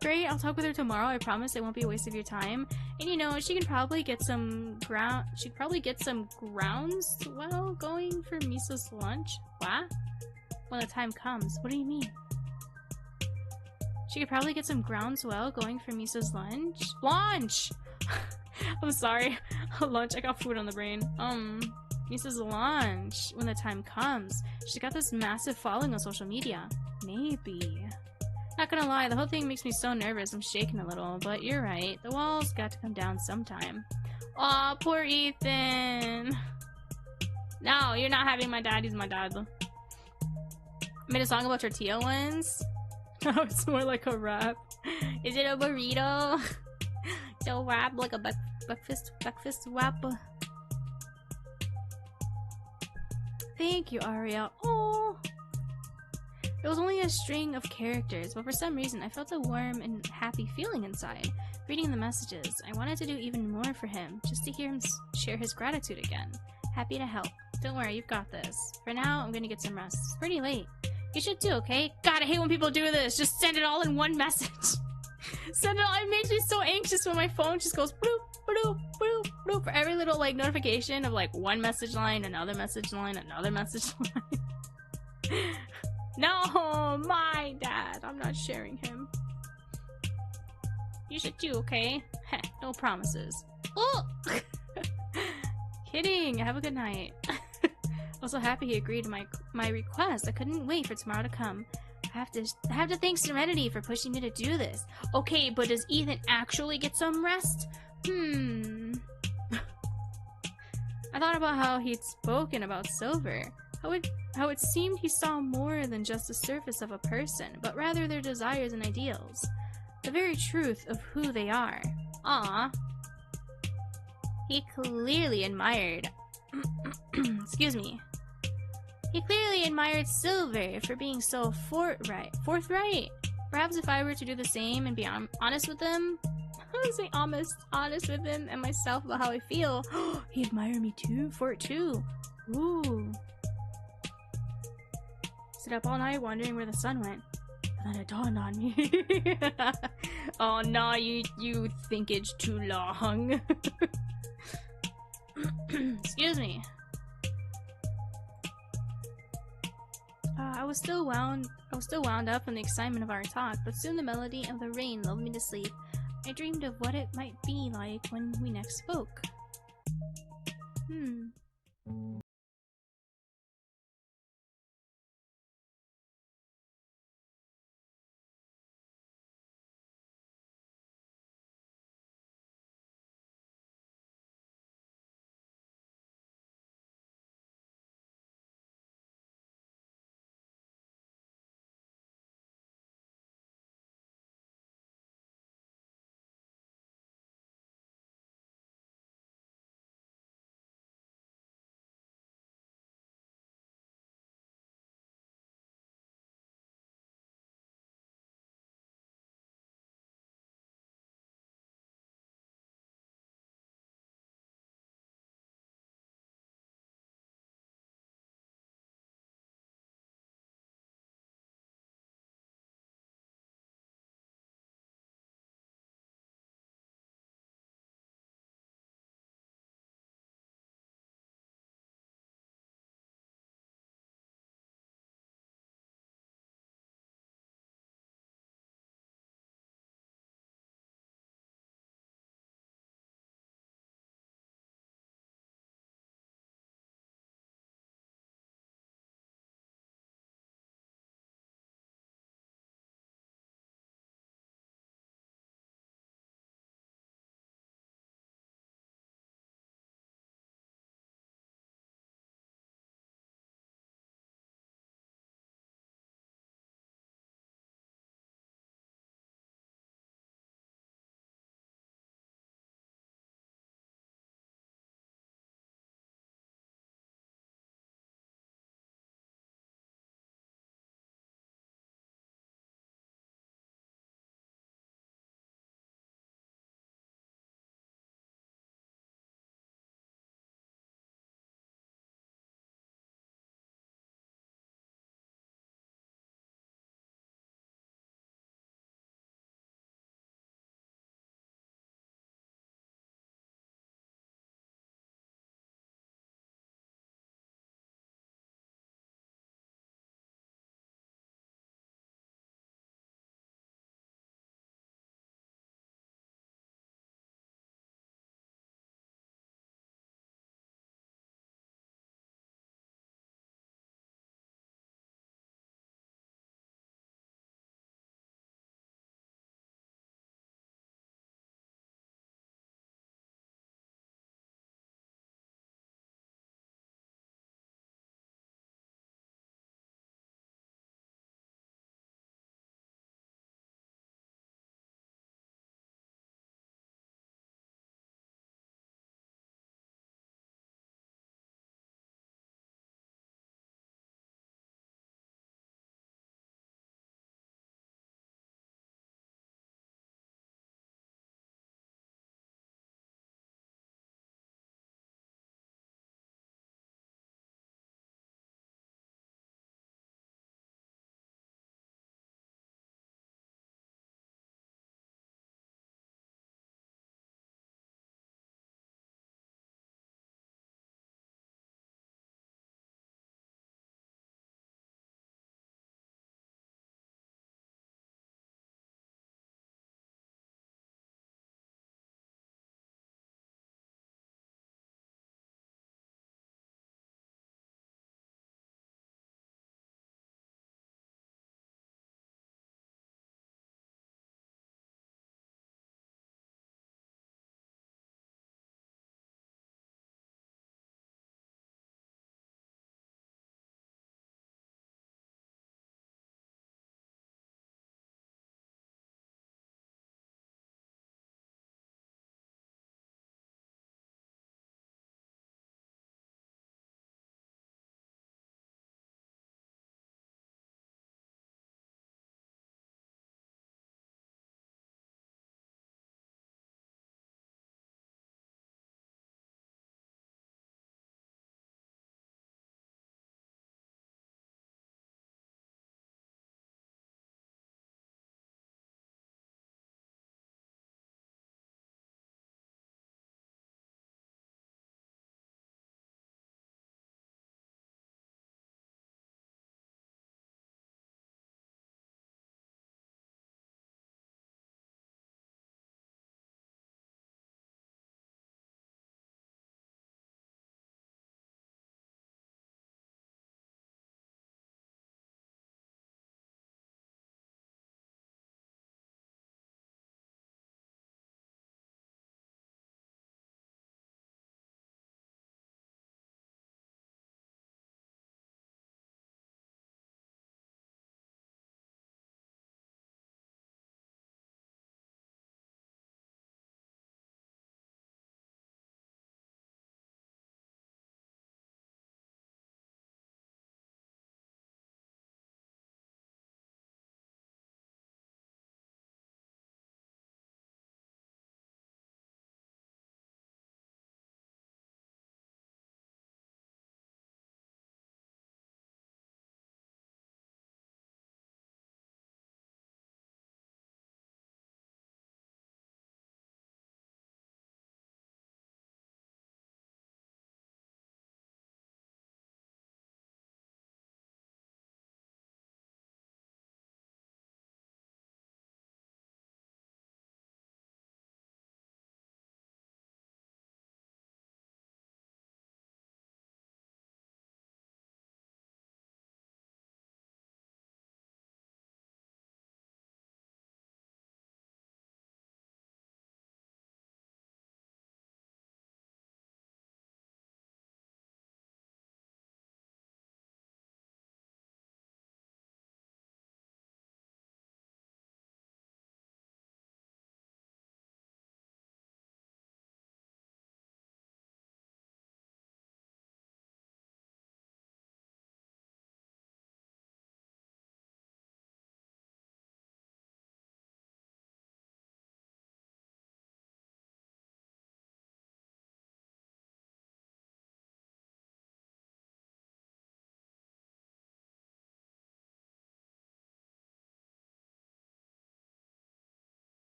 Great, I'll talk with her tomorrow. I promise it won't be a waste of your time. And you know, she can probably get some groundswell going for Misa's lunch. What? When the time comes. What do you mean? She could probably get some groundswell going for Misa's lunch. Lunch! I'm sorry. Lunch. I got food on the brain. Misa's lunch. When the time comes. She's got this massive following on social media. Maybe. Not gonna lie, the whole thing makes me so nervous. I'm shaking a little, but you're right. The walls got to come down sometime. Aw, poor Ethan. No, you're not having my dad. He's my dad. I made a song about tortilla ones. No, it's more like a rap. Is it a burrito? It's a rap, like a breakfast rap. Thank you, Aria. Oh, it was only a string of characters, but for some reason I felt a warm and happy feeling inside. Reading the messages, I wanted to do even more for him, just to hear him share his gratitude again. Happy to help. Don't worry, you've got this. For now, I'm gonna get some rest. It's pretty late. You should too, okay? God, I hate when people do this. Just send it all in one message. Send it all. It makes me so anxious when my phone just goes bloop, bloop, bloop, bloop for every little like notification of like one message line, another message line, another message line. No, my dad. I'm not sharing him. You should too, okay? Heh, no promises. Oh! Kidding. Have a good night. I'm so happy he agreed to my request. I couldn't wait for tomorrow to come. I have to thank Serenity for pushing me to do this. Okay, but does Ethan actually get some rest? I thought about how he'd spoken about Silver. How it seemed he saw more than just the surface of a person, but rather their desires and ideals. The very truth of who they are. Ah, he clearly admired... Excuse me. He clearly admired Silver for being so forthright. Perhaps if I were to do the same and be honest with him, I would say honest with him and myself about how I feel. He admired me too, for it too. Ooh. Sit up all night wondering where the sun went. And then it dawned on me. Oh no, you think it's too long. Excuse me. I was still wound up from the excitement of our talk, but soon the melody of the rain lulled me to sleep. I dreamed of what it might be like when we next spoke.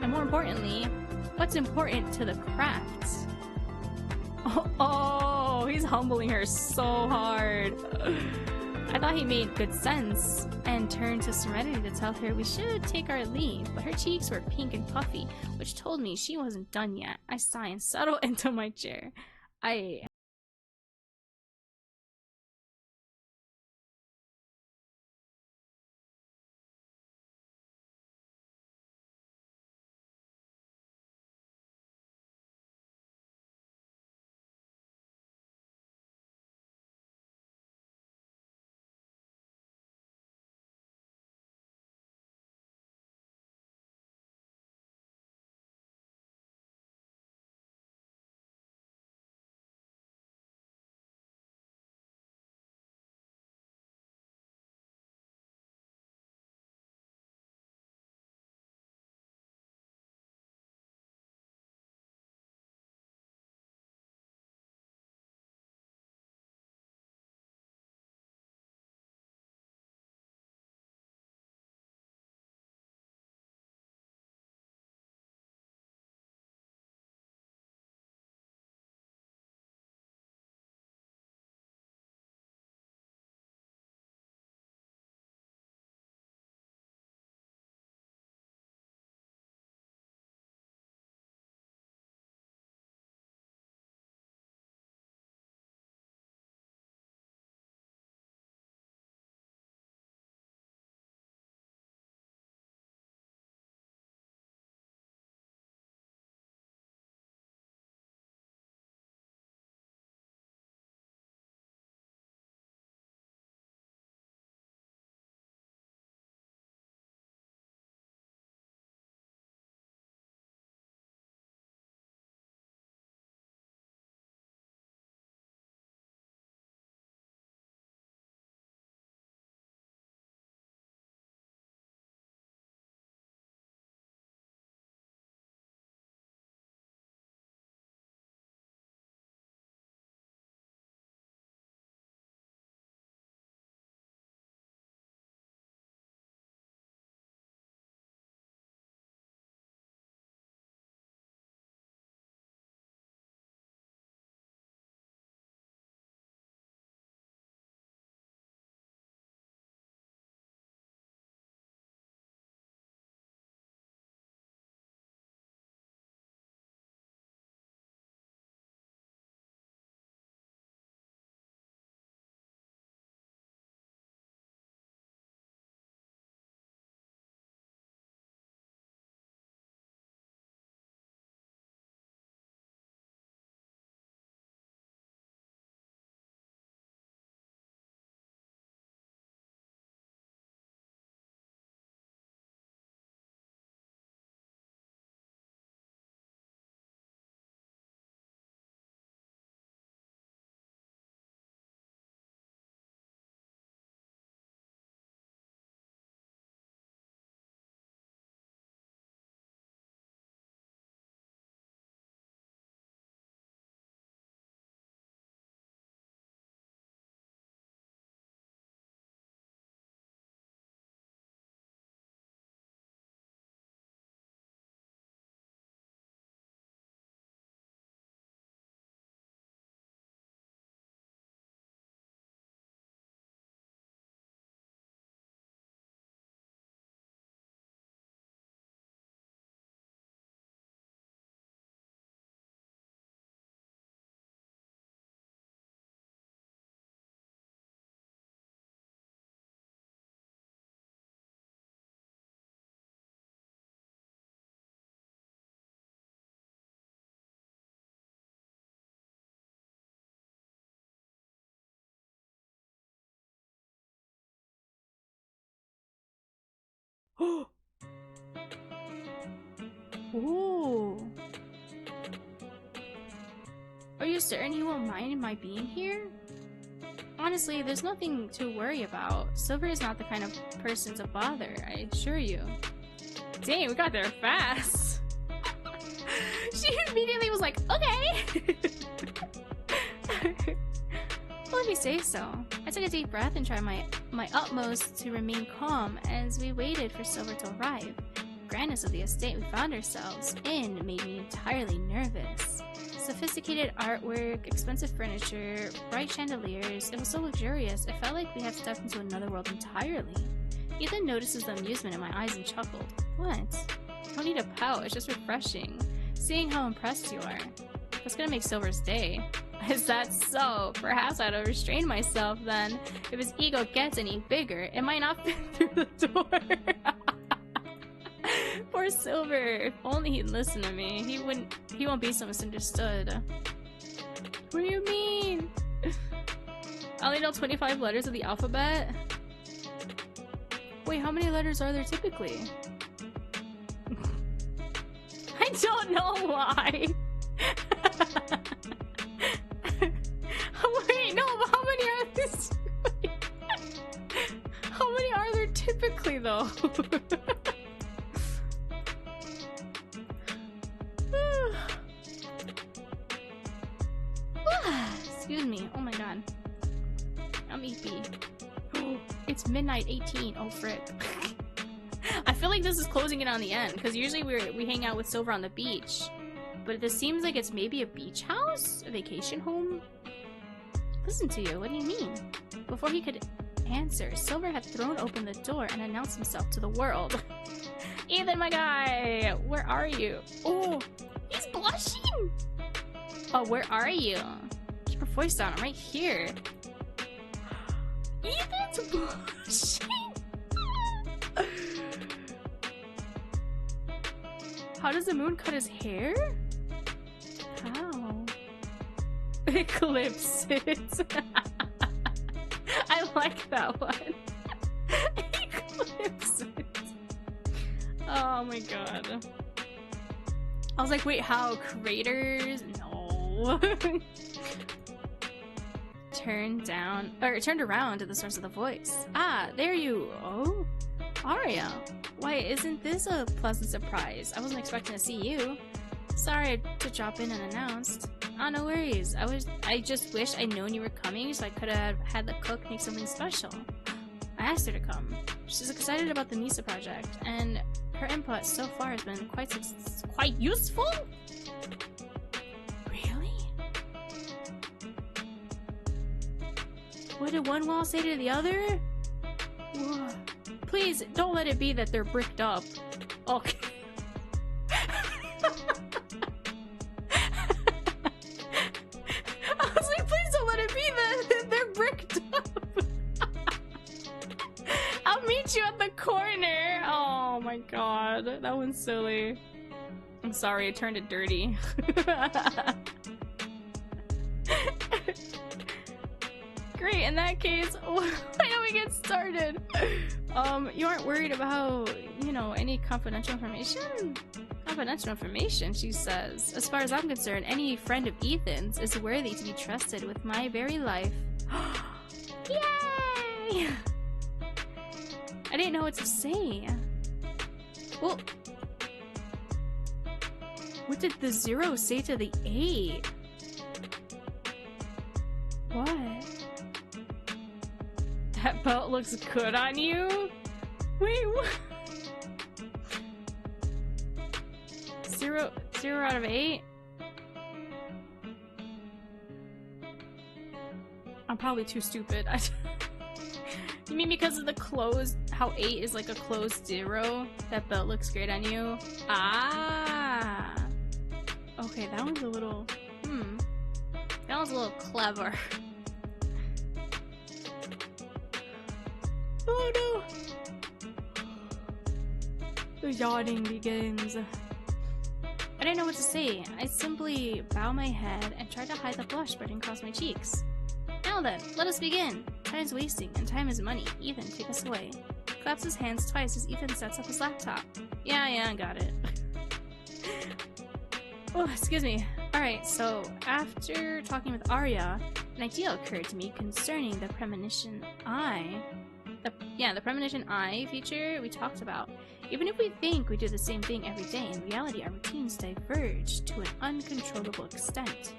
And more importantly, what's important to the crafts? Oh, he's humbling her so hard. I thought he made good sense and turned to Serenity to tell her we should take our leave, but her cheeks were pink and puffy, which told me she wasn't done yet. I sigh and settle into my chair. Ooh. Are you certain he won't mind my being here? Honestly, there's nothing to worry about. Silver is not the kind of person to bother, I assure you. Dang, we got there fast. She immediately was like, okay. Well, let me say so. I took a deep breath and tried my utmost to remain calm as we waited for Silver to arrive. grandness of the estate we found ourselves in made me entirely nervous. Sophisticated artwork, expensive furniture, bright chandeliers. It was so luxurious, it felt like we had stepped into another world entirely. Ethan notices the amusement in my eyes and chuckled. What? Don't need a pout, it's just refreshing. Seeing how impressed you are. That's gonna make Silver's day. Is that so? Perhaps I'd have restrained myself then. If his ego gets any bigger, it might not fit through the door. Poor Silver. If only he'd listen to me. He won't be so misunderstood. What do you mean? I only know 25 letters of the alphabet? Wait, how many letters are there typically? I don't know why. Wait, no, but how many are this? How many are there typically though? Excuse me. Oh my god. I'm EP. It's midnight 18. Oh frick. I feel like this is closing it on the end because usually we hang out with Silver on the beach, but this seems like it's maybe a beach house, a vacation home. Listen to you. What do you mean? Before he could answer, Silver had thrown open the door and announced himself to the world. Ethan, my guy, where are you? Oh, he's blushing. Oh, where are you? Keep your voice down. I'm right here. Ethan's blushing. How does the moon cut his hair? How? Eclipse it. I like that one. Eclipse it. Oh my god. I was like, wait, how? Craters? No. Turned around to the source of the voice. Ah, there you. Oh, Aria. Why, isn't this a pleasant surprise? I wasn't expecting to see you. Sorry to drop in unannounced. Oh, no worries. I just wish I'd known you were coming so I could have had the cook make something special. I asked her to come. She's excited about the Misa project, and her input so far has been quite useful? Really? What did one wall say to the other? Whoa. Please, don't let it be that they're bricked up. Okay. I was like, please don't let it be that they're bricked up. I'll meet you at the corner. Oh my god, that one's silly. I'm sorry, I turned it dirty. Great, in that case, why don't we get started? You aren't worried about, you know, any confidential information? Confidential information, she says. As far as I'm concerned, any friend of Ethan's is worthy to be trusted with my very life. Yay! I didn't know what to say. Well, what did the 0 say to the 8? What? That belt looks good on you? Wait, what? 0 out of 8? I'm probably too stupid. You mean because of the closed, how 8 is like a closed 0? That belt looks great on you? Ah! Okay, that one's a little, that was a little clever. Oh no! The yawning begins. I didn't know what to say. I simply bow my head and tried to hide the blush spreading across my cheeks. Now then, let us begin. Time's wasting, and time is money. Ethan, take us away. Claps his hands twice as Ethan sets up his laptop. Yeah, got it. Oh, excuse me. Alright, so after talking with Aria, an idea occurred to me concerning the premonition eye. The premonition eye feature we talked about. Even if we think we do the same thing every day, in reality our routines diverge to an uncontrollable extent.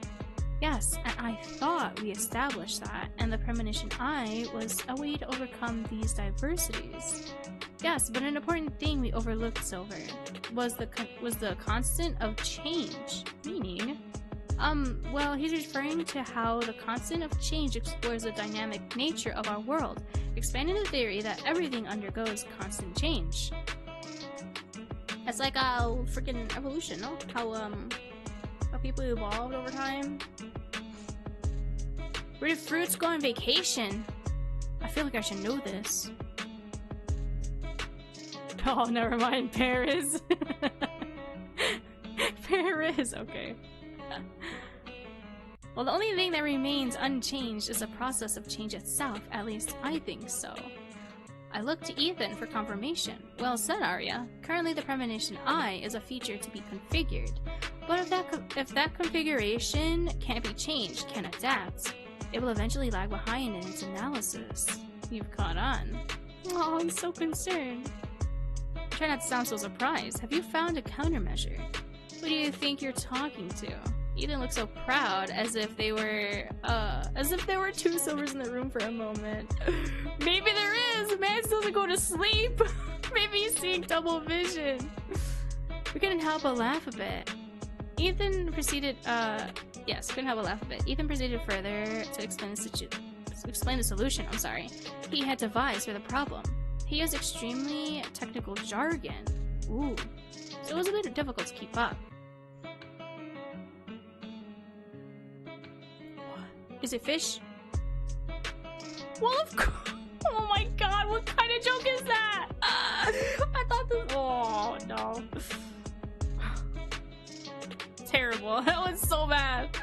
Yes, and I thought we established that, and the premonition eye was a way to overcome these diversities. Yes, but an important thing we overlooked, Silver, was the constant of change. Meaning, well, he's referring to how the constant of change explores the dynamic nature of our world, expanding the theory that everything undergoes constant change. It's like a freaking evolution, no? How people evolved over time. Where did fruits go on vacation? I feel like I should know this. Oh, never mind. Paris. Paris. Okay. Well, the only thing that remains unchanged is the process of change itself. At least I think so. I looked to Ethan for confirmation. Well said, Aria. Currently, the premonition eye is a feature to be configured. But if that configuration can't be changed, can adapt, it will eventually lag behind in its analysis. You've caught on. Oh, I'm so concerned. Try not to sound so surprised. Have you found a countermeasure? Who do you think you're talking to? Ethan looked so proud, as if there were two Silvers in the room for a moment. Maybe there is! Man still doesn't go to sleep! Maybe he's seeing double vision. We couldn't help but laugh a bit. Ethan proceeded, couldn't help but laugh a bit. Ethan proceeded further to explain the solution, he had devised for the problem. He used extremely technical jargon. Ooh. So it was a bit difficult to keep up. Is it fish? Well, of course. Oh my god, what kind of joke is that? I thought this. Oh no. Terrible. That was so bad.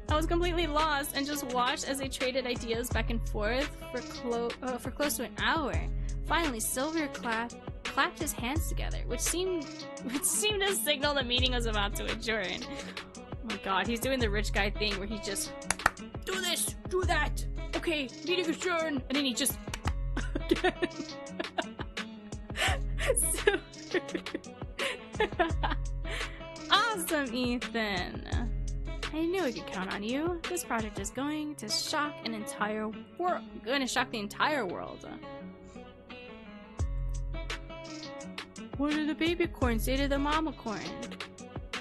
I was completely lost and just watched as they traded ideas back and forth for close to an hour. Finally, Silver clapped his hands together, which seemed to signal the meeting was about to adjourn. Oh my god, he's doing the rich guy thing where he just do this, do that. Okay, meeting adjourned, and then he just Awesome, Ethan. I knew I could count on you. This project is going to shock the entire world. What did the baby corn say to the mama corn?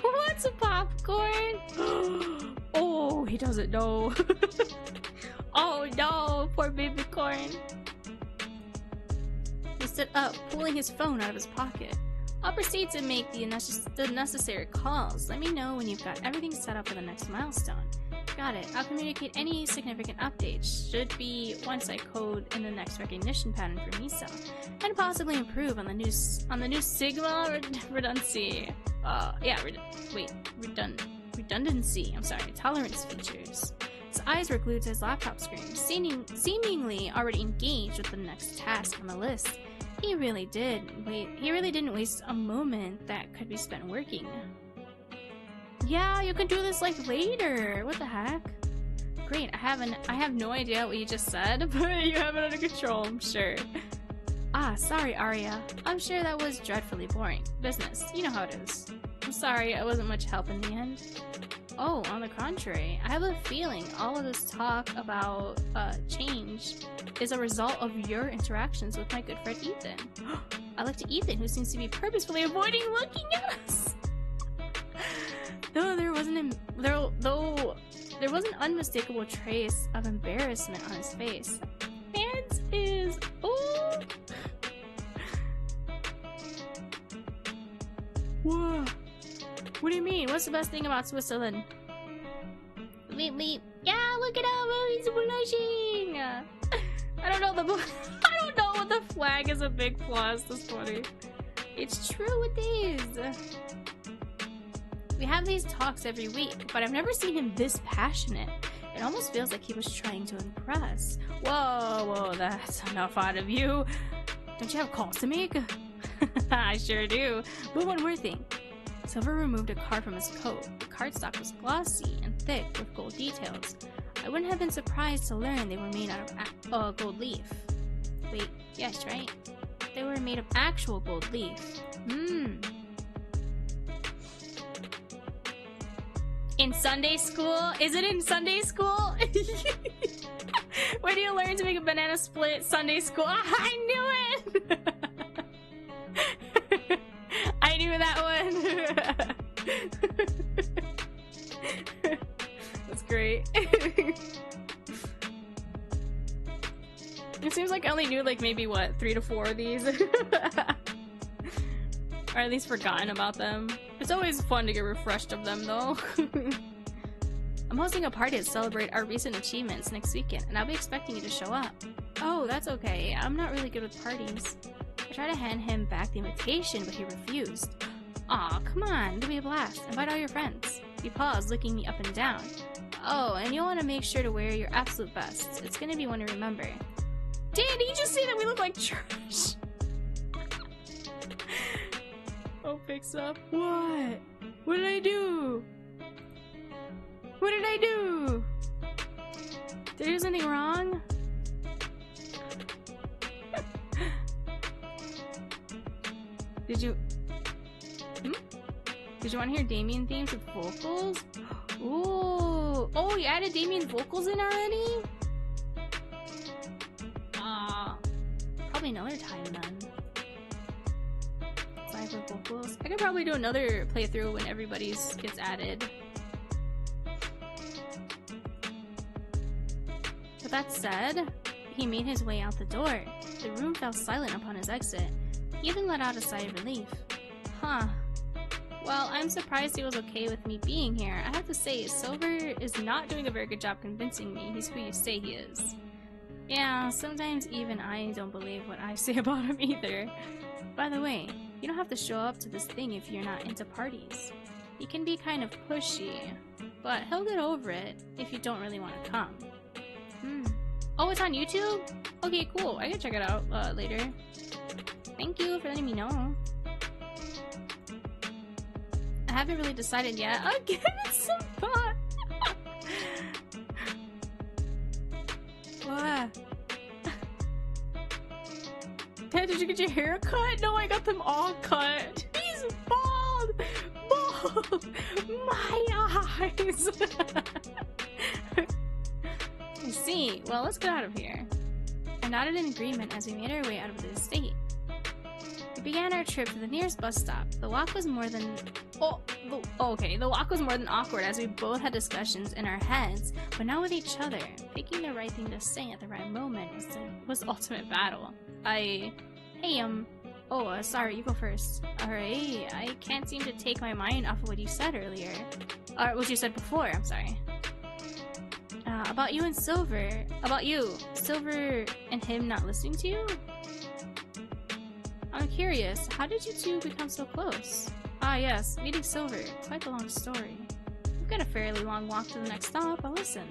What's a popcorn? Oh, he doesn't know. Oh no, poor baby corn. He stood up, pulling his phone out of his pocket. I'll proceed to make the necessary calls. Let me know when you've got everything set up for the next milestone. Got it. I'll communicate any significant updates. Should be once I code in the next recognition pattern for Misa, and possibly improve on the new Sigma redundancy. Redundancy. I'm sorry. Tolerance features. His eyes were glued to his laptop screen, seemingly already engaged with the next task on the list. He really didn't waste a moment that could be spent working. Yeah, you can do this like later. What the heck? Great, I have no idea what you just said, but you have it under control, I'm sure. Ah, sorry, Aria. I'm sure that was dreadfully boring. Business, you know how it is. I'm sorry, I wasn't much help in the end. Oh, on the contrary, I have a feeling all of this talk about change is a result of your interactions with my good friend Ethan. I look to Ethan, who seems to be purposefully avoiding looking at us. Though there was an unmistakable trace of embarrassment on his face. Mans is Whoa. What do you mean? What's the best thing about Switzerland? Yeah, look at him, he's blushing. I don't know what the flag is a big plus. That's funny. It's true, it is. We have these talks every week, but I've never seen him this passionate. It almost feels like he was trying to impress. Whoa, that's enough out of you. Don't you have calls to make? I sure do. But one more thing. Silver removed a card from his coat. The cardstock was glossy and thick with gold details. I wouldn't have been surprised to learn they were made out of gold leaf. Wait, yes, right? They were made of actual gold leaf. In Sunday school? Is it in Sunday school? Where do you learn to make a banana split? Sunday school. I knew it! I knew that one. That's great. It seems like I only knew like maybe what, 3 to 4 of these. Or at least forgotten about them. It's always fun to get refreshed of them though. I'm hosting a party to celebrate our recent achievements next weekend, and I'll be expecting you to show up. Oh, that's okay. I'm not really good with parties. I tried to hand him back the invitation, but he refused. Aw, come on, it'll be a blast. Invite all your friends. He paused, looking me up and down. Oh, and you'll want to make sure to wear your absolute best. It's gonna be one to remember. Dan, did you just say that we look like trash? Oh, fix up. What? What did I do? What did I do? Did I do something wrong? Did you... Did you want to hear Damien themes with vocals? Ooh! Oh, you added Damien's vocals in already? Probably another time then. Sorry for vocals. I could probably do another playthrough when everybody's gets added. With that said, he made his way out the door. The room fell silent upon his exit. He even let out a sigh of relief. Huh. Well, I'm surprised he was okay with me being here. I have to say, Silver is not doing a very good job convincing me he's who you say he is. Yeah, sometimes even I don't believe what I say about him either. By the way, you don't have to show up to this thing if you're not into parties. He can be kind of pushy, but he'll get over it if you don't really want to come. Oh, it's on YouTube? Okay, cool. I can check it out later. Thank you for letting me know. I haven't really decided yet. I'll give it some thought. What? Dad, did you get your hair cut? No, I got them all cut. He's bald! Bald! My eyes! I see. Well, let's get out of here. I nodded in agreement as we made our way out of the estate. We began our trip to the nearest bus stop. The walk was more than... the walk was more than awkward as we both had discussions in our heads, but not with each other. Picking the right thing to say at the right moment was the ultimate battle. Sorry, you go first. Alright, I can't seem to take my mind off of what you said earlier. Or what you said before, I'm sorry. About you and Silver. About you. Silver and him not listening to you? I'm curious, how did you two become so close? Ah yes, meeting Silver. Quite a long story. We've got a fairly long walk to the next stop, but listen.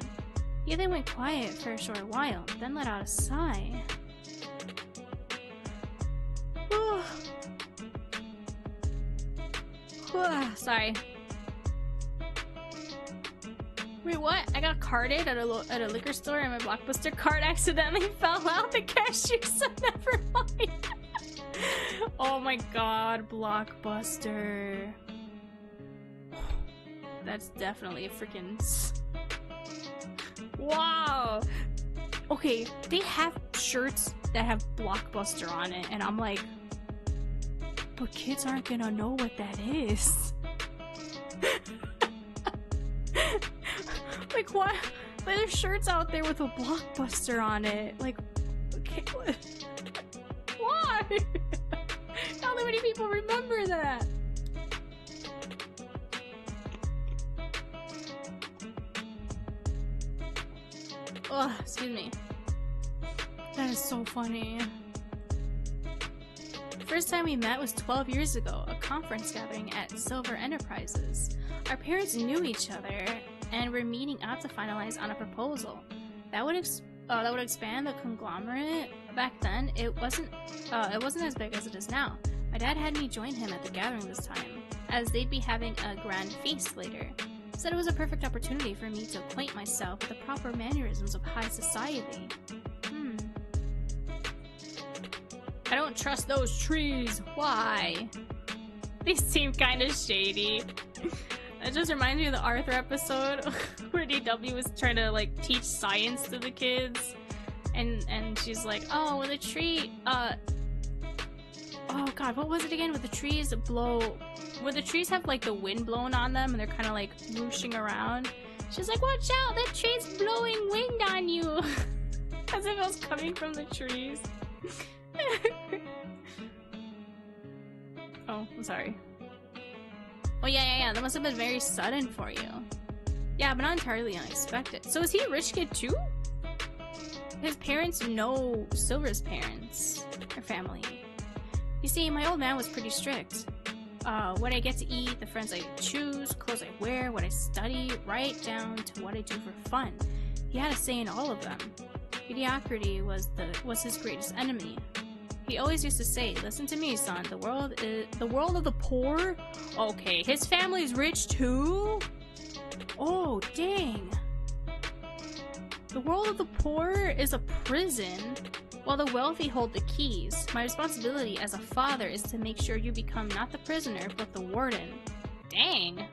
Yeah, they went quiet for a short while, then let out a sigh. Sorry. Wait, what? I got carded at a liquor store and my Blockbuster card accidentally fell out. The cashier said never mind. Oh my god, Blockbuster. That's definitely a freaking... Wow! Okay, they have shirts that have Blockbuster on it, and I'm like... But kids aren't gonna know what that is. Like, what? There's shirts out there with a Blockbuster on it. Like, okay, what? Why? Not that many people remember that. Oh, excuse me. That is so funny. The first time we met was 12 years ago, a conference gathering at Silver Enterprises. Our parents knew each other and were meeting up to finalize on a proposal that would expand the conglomerate. Back then, it wasn't as big as it is now. My dad had me join him at the gathering this time, as they'd be having a grand feast later. Said it was a perfect opportunity for me to acquaint myself with the proper mannerisms of high society. I don't trust those trees. Why? They seem kind of shady. That just reminds me of the Arthur episode where DW was trying to like teach science to the kids. And she's like, oh, when the tree, oh god, what was it again? When the trees when the trees have like the wind blowing on them and they're kind of like whooshing around. She's like, watch out, that tree's blowing wind on you. As if it was coming from the trees. Oh, I'm sorry. Oh yeah, that must have been very sudden for you. Yeah, but not entirely unexpected. So is he a rich kid too? His parents know Silver's parents, her family. You see, my old man was pretty strict. What I get to eat, the friends I choose, clothes I wear, what I study, right down to what I do for fun. He had a say in all of them. Mediocrity was his greatest enemy. He always used to say, listen to me, son, the world of the poor? Okay, his family's rich too? Oh, dang. The world of the poor is a prison, while the wealthy hold the keys. My responsibility as a father is to make sure you become not the prisoner, but the warden. Dang.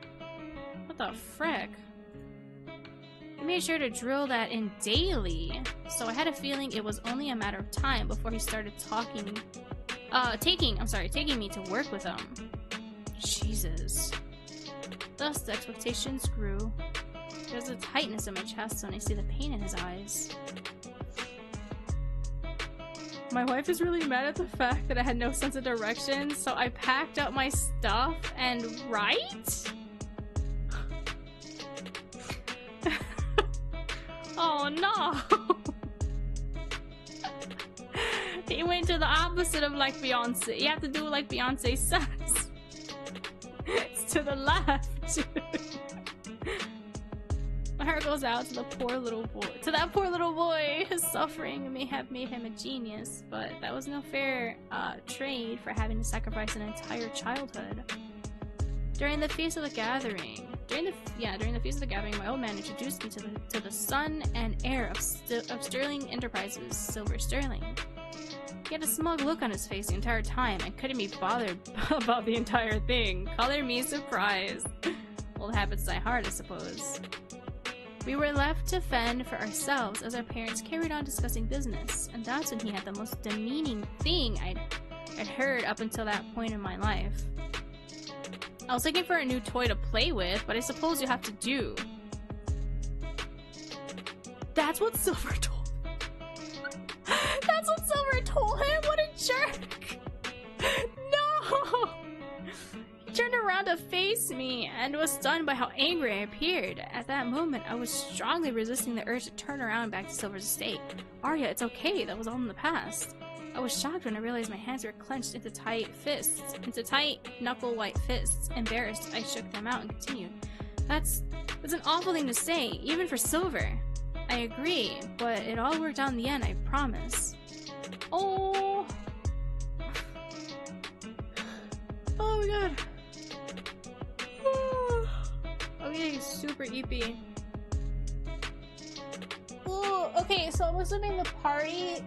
What the frick? He made sure to drill that in daily, so I had a feeling it was only a matter of time before he started taking me to work with him. Jesus. Thus, the expectations grew. There's a tightness in my chest when I see the pain in his eyes. My wife is really mad at the fact that I had no sense of direction, so I packed up my stuff and Oh no! He went to the opposite of like Beyonce. You have to do like Beyonce says. It's to the left. My heart goes out to the poor little boy. To that poor little boy. His suffering may have made him a genius, but that was no fair trade for having to sacrifice an entire childhood. During the Feast of the Gathering, my old man introduced me to the son and heir of Sterling Enterprises, Silver Sterling. He had a smug look on his face the entire time and couldn't be bothered about the entire thing. Color me surprised. Old habits die hard, I suppose. We were left to fend for ourselves as our parents carried on discussing business, and that's when he had the most demeaning thing I'd heard up until that point in my life. I was looking for a new toy to play with, but I suppose you have to do. That's what Silver told him. That's what Silver told him? What a jerk! No! He turned around to face me and was stunned by how angry I appeared. At that moment, I was strongly resisting the urge to turn around back to Silver's estate. Aria, it's okay. That was all in the past. I was shocked when I realized my hands were clenched into tight knuckle-white fists. Embarrassed, I shook them out and continued. That's an awful thing to say, even for Silver. I agree, but it all worked out in the end, I promise. Oh! Oh my god. I'm getting super eepy. Oh, okay, so I'm assuming the party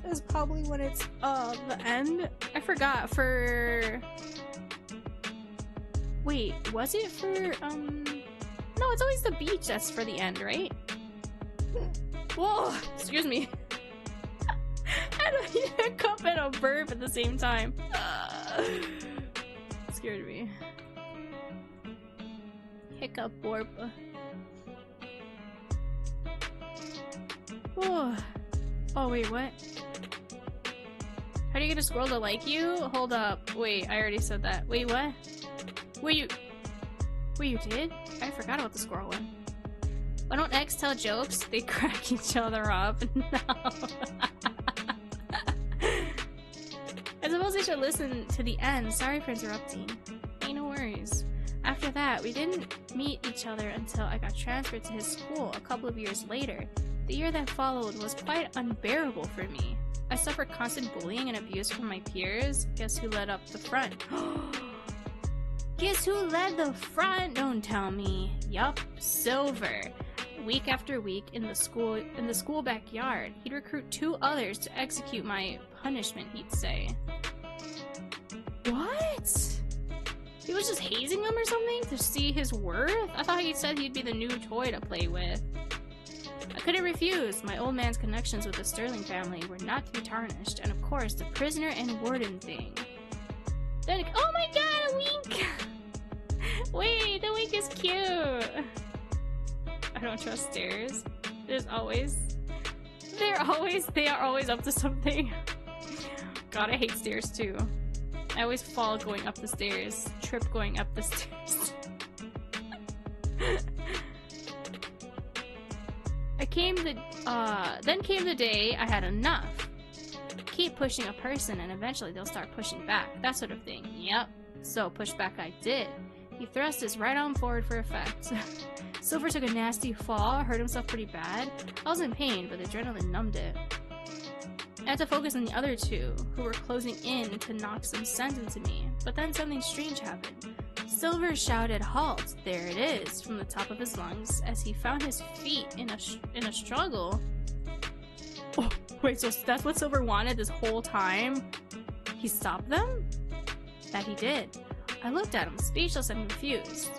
is probably when it's the end. I forgot for wait, was it for no, it's always the beach that's for the end, right? Whoa, excuse me. I had a hiccup and a burp at the same time. Scared me. Hiccup warp. Oh. Oh wait, what? How do you get a squirrel to like you? Hold up. Wait, I already said that. Wait, what? Wait, you did? I forgot about the squirrel one. Why don't X tell jokes? They crack each other up. No. I suppose I should listen to the end. Sorry for interrupting. Hey, no worries. After that, we didn't meet each other until I got transferred to his school a couple of years later. The year that followed was quite unbearable for me. I suffered constant bullying and abuse from my peers. Guess who led up the front? Guess who led the front? Don't tell me. Yup, Silver. Week after week in the school backyard, he'd recruit 2 others to execute my punishment, he'd say. What? He was just hazing them or something to see his worth? I thought he said he'd be the new toy to play with. I couldn't refuse. My old man's connections with the Sterling family were not to be tarnished, and of course, the prisoner and warden thing. Then, oh my god, a wink! Wait, the wink is cute! I don't trust stairs. They are always up to something. God, I hate stairs too. I always fall going up the stairs. Trip going up the stairs. Then came the day I had enough. Keep pushing a person and eventually they'll start pushing back. That sort of thing. Yep. So push back I did. He thrust his right arm forward for effect. Silver took a nasty fall, hurt himself pretty bad. I was in pain, but the adrenaline numbed it. I had to focus on the other two, who were closing in to knock some sense into me. But then something strange happened. Silver shouted, "Halt! There it is!" from the top of his lungs as he found his feet in a struggle. Oh, wait, so that's what Silver wanted this whole time? He stopped them? That he did. I looked at him, speechless and confused.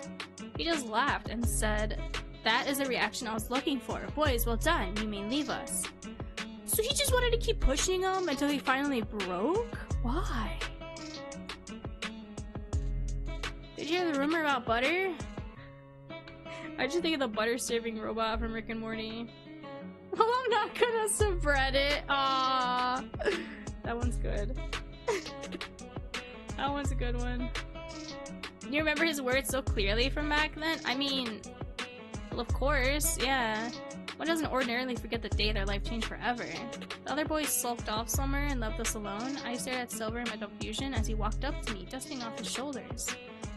He just laughed and said, "That is the reaction I was looking for. Boys, well done. You may leave us." So he just wanted to keep pushing him until he finally broke? Why? Did you hear the rumor about butter? I just think of the butter serving robot from Rick and Morty. Well, I'm not gonna subreddit it. Aww. That one's good. That one's a good one. You remember his words so clearly from back then? I mean, well, of course, yeah. One doesn't ordinarily forget the day their life changed forever. The other boys sulked off somewhere and left us alone. I stared at Silver in my confusion as he walked up to me, dusting off his shoulders.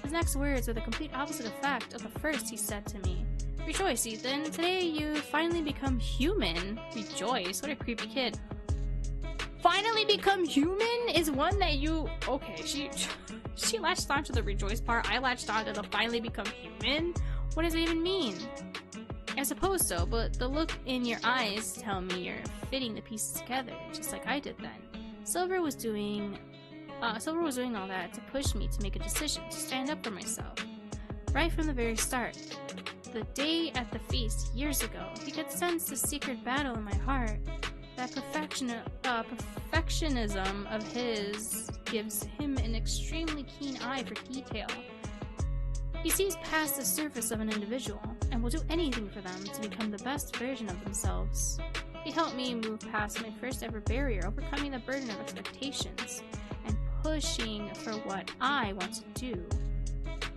His next words were the complete opposite effect of the first he said to me. "Rejoice, Ethan. Today you finally become human." Rejoice? What a creepy kid. Finally become human is one that you... Okay, she latched onto the rejoice part. I latched onto the finally become human? What does it even mean? I suppose so, but the look in your eyes tell me you're fitting the pieces together, just like I did then. Silver was doing all that to push me to make a decision, to stand up for myself. Right from the very start. The day at the feast, years ago, he could sense the secret battle in my heart. That perfectionism of his gives him an extremely keen eye for detail. He sees past the surface of an individual, and will do anything for them to become the best version of themselves. He helped me move past my first ever barrier, overcoming the burden of expectations, and pushing for what I want to do.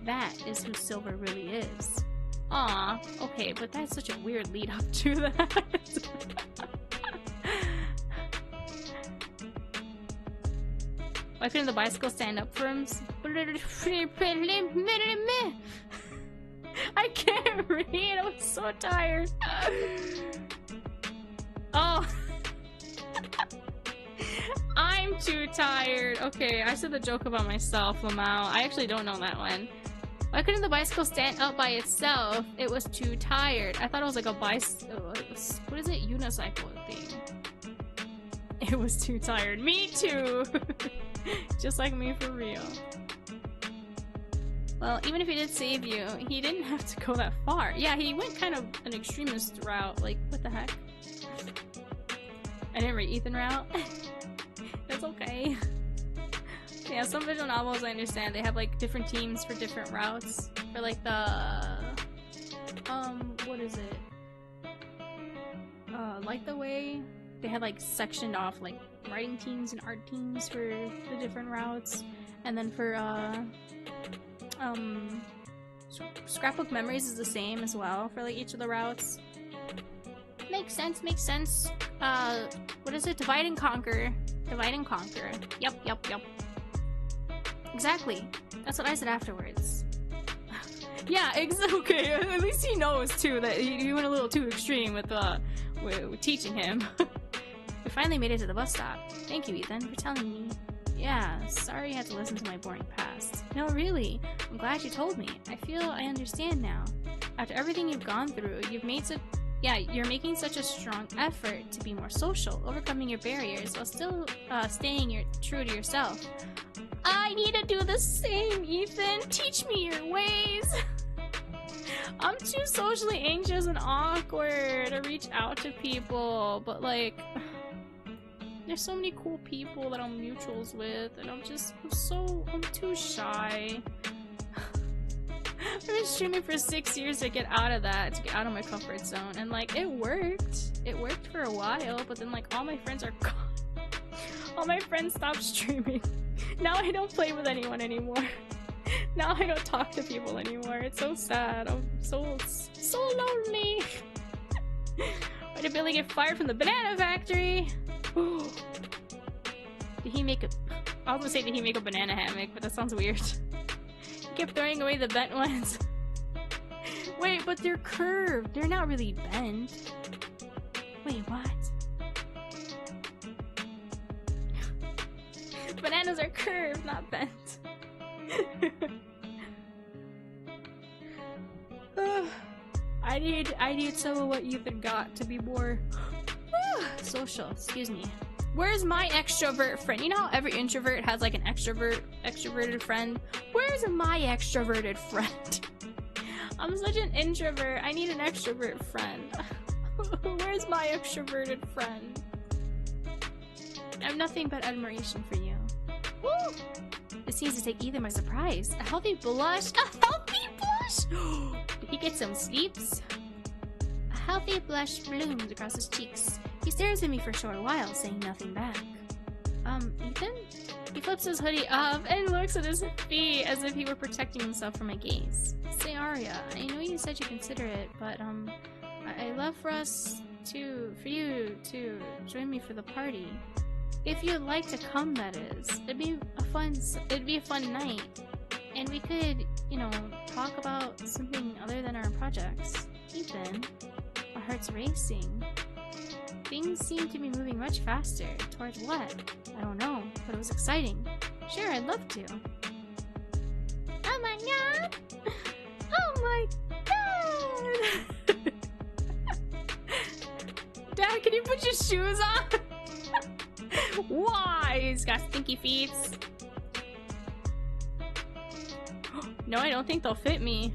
That is who Silver really is. Aw, okay, but that's such a weird lead up to that. Why couldn't the bicycle stand up for him? I can't read, I'm so tired. Oh. I'm too tired. Okay, I said the joke about myself, Lamau. I actually don't know that one. Why couldn't the bicycle stand up by itself? It was too tired. I thought it was like a bicycle. What is it? Unicycle thing. It was too tired. Me too! Just like me for real. Well, even if he did save you, he didn't have to go that far. Yeah, he went kind of an extremist route. Like, what the heck? I didn't read Ethan route. That's okay. Yeah, some visual novels, I understand, they have like different teams for different routes. For like the... what is it? Like the Way? They had like sectioned off like writing teams and art teams for the different routes. And then for, Scrapbook Memories is the same as well for like each of the routes. Makes sense, makes sense. What is it? Divide and Conquer. Divide and Conquer. Yep. Exactly. That's what I said afterwards. Yeah, okay. At least he knows too that you went a little too extreme with teaching him. We finally made it to the bus stop. Thank you, Ethan, for telling me. Yeah, sorry you had to listen to my boring past. No, really. I'm glad you told me. I feel I understand now. After everything you've gone through, you're making such a strong effort to be more social, overcoming your barriers while still staying true to yourself. I need to do the same, Ethan. Teach me your ways. I'm too socially anxious and awkward to reach out to people, but like, there's so many cool people that I'm mutuals with, and I'm too shy. I've been streaming for 6 years to get out of that, to get out of my comfort zone, and like, it worked. It worked for a while, but then like, all my friends are gone. All my friends stopped streaming. Now I don't play with anyone anymore. Now I don't talk to people anymore. It's so sad. I'm so lonely. Why did Billy get fired from the banana factory? Did he make a... I was gonna say, did he make a banana hammock? But that sounds weird. He kept throwing away the bent ones. Wait, but they're curved. They're not really bent. Wait, what? Bananas are curved, not bent. I need some of what Ethan got to be more social. Excuse me. Where's my extrovert friend? You know how every introvert has like an extroverted friend? Where's my extroverted friend? I'm such an introvert. I need an extrovert friend. Where's my extroverted friend? I have nothing but admiration for you. Woo! This seems to take Ethan by surprise. A healthy blush? A healthy blush? Did he get some sleeps? A healthy blush blooms across his cheeks. He stares at me for a short while, saying nothing back. Ethan? He flips his hoodie up and looks at his feet as if he were protecting himself from my gaze. Say, Aria, I know you said you consider it, but, I'd love for you to join me for the party. If you'd like to come, that is. It'd be a fun night. And we could, you know, talk about something other than our projects. Ethan, my heart's racing. Things seem to be moving much faster. Towards what? I don't know, but it was exciting. Sure, I'd love to. Oh my god! Oh my god! Dad, can you put your shoes on? Why? He's got stinky feet. No, I don't think they'll fit me.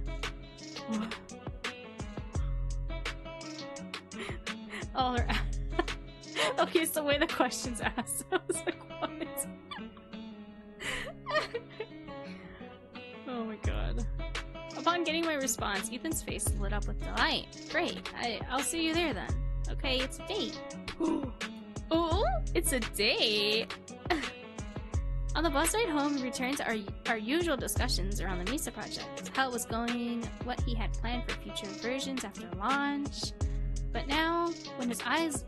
Oh, they're okay, it's the way the question's asked. I was like, what? Oh my god. Upon getting my response, Ethan's face lit up with delight. Great. I'll see you there then. Okay, it's a date. Oh, it's a date. On the bus ride home, we returned to our usual discussions around the Misa project, how it was going, what he had planned for future versions after launch. But now, when his eyes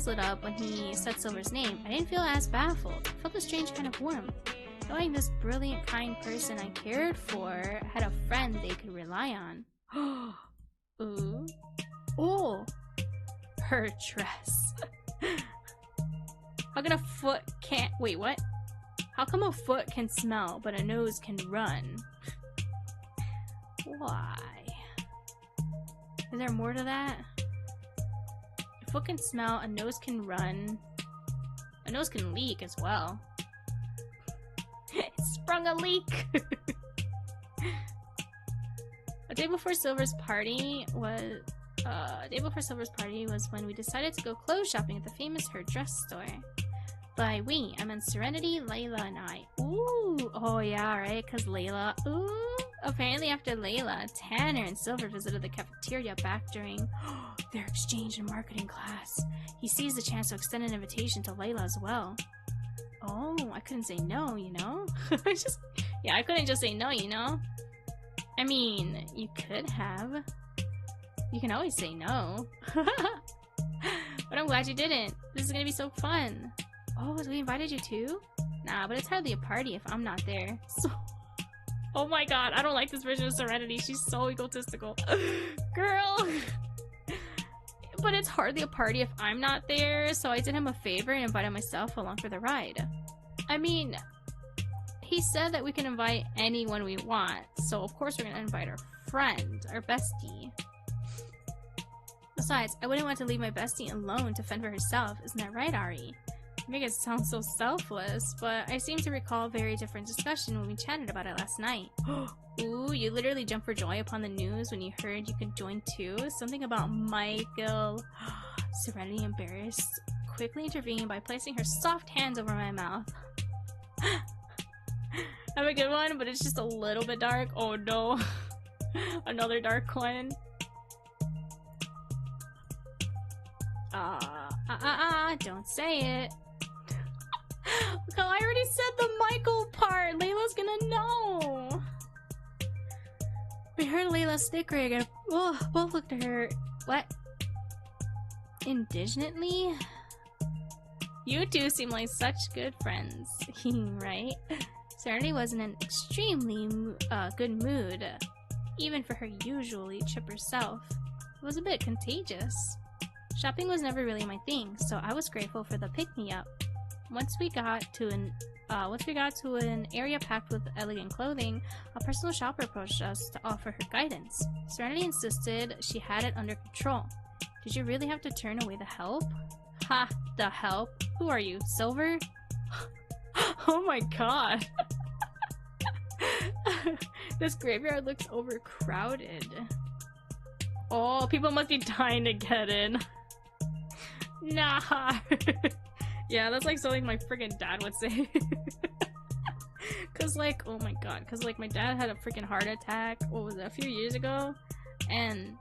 lit up when he said Silver's name, I didn't feel as baffled. I felt a strange kind of warmth, knowing this brilliant, kind person I cared for had a friend they could rely on. Ooh, oh, her dress. How come a foot can't... Wait, what? How come a foot can smell, but a nose can run? Why? Is there more to that? A foot can smell, a nose can run. A nose can leak as well. It sprung a leak! A day before Silver's party was when we decided to go clothes shopping at the famous Her Dress store. By we, I meant Serenity, Layla, and I. Ooh! Oh yeah, right? Cause Layla. Ooh! Apparently after Layla, Tanner and Silver visited the cafeteria back during their exchange and marketing class. He seized the chance to extend an invitation to Layla as well. Oh, I couldn't say no, you know? I couldn't just say no, you know? I mean, you could have. You can always say no. But I'm glad you didn't. This is gonna be so fun. Oh, we invited you too? Nah, but it's hardly a party if I'm not there. So... Oh my god, I don't like this version of Serenity. She's so egotistical. Girl! But it's hardly a party if I'm not there, so I did him a favor and invited myself along for the ride. I mean, he said that we can invite anyone we want, so of course we're gonna invite our friend, our bestie. Besides, I wouldn't want to leave my bestie alone to fend for herself, isn't that right, Ari? Make it sound so selfless, but I seem to recall a very different discussion when we chatted about it last night. Ooh, you literally jumped for joy upon the news when you heard you could join too? Something about Michael. Serenity, embarrassed, quickly intervened by placing her soft hands over my mouth. I have a good one, but it's just a little bit dark. Oh no. Another dark one. Don't say it. Look, I already said the Michael part. Layla's gonna know. We heard Layla snickering and both looked at her. What? Indignantly? You two seem like such good friends, right? Serenity was in an extremely good mood, even for her usually chipper self. It was a bit contagious. Shopping was never really my thing, so I was grateful for the pick-me-up. Once we got to an area packed with elegant clothing, a personal shopper approached us to offer her guidance. Serenity insisted she had it under control. Did you really have to turn away the help? Ha! The help? Who are you, Silver? Oh my god! This graveyard looks overcrowded. Oh, people must be dying to get in. Nah. Yeah, that's like something my freaking dad would say. Cause like, oh my god, cause like my dad had a freaking heart attack, what was it, a few years ago? And,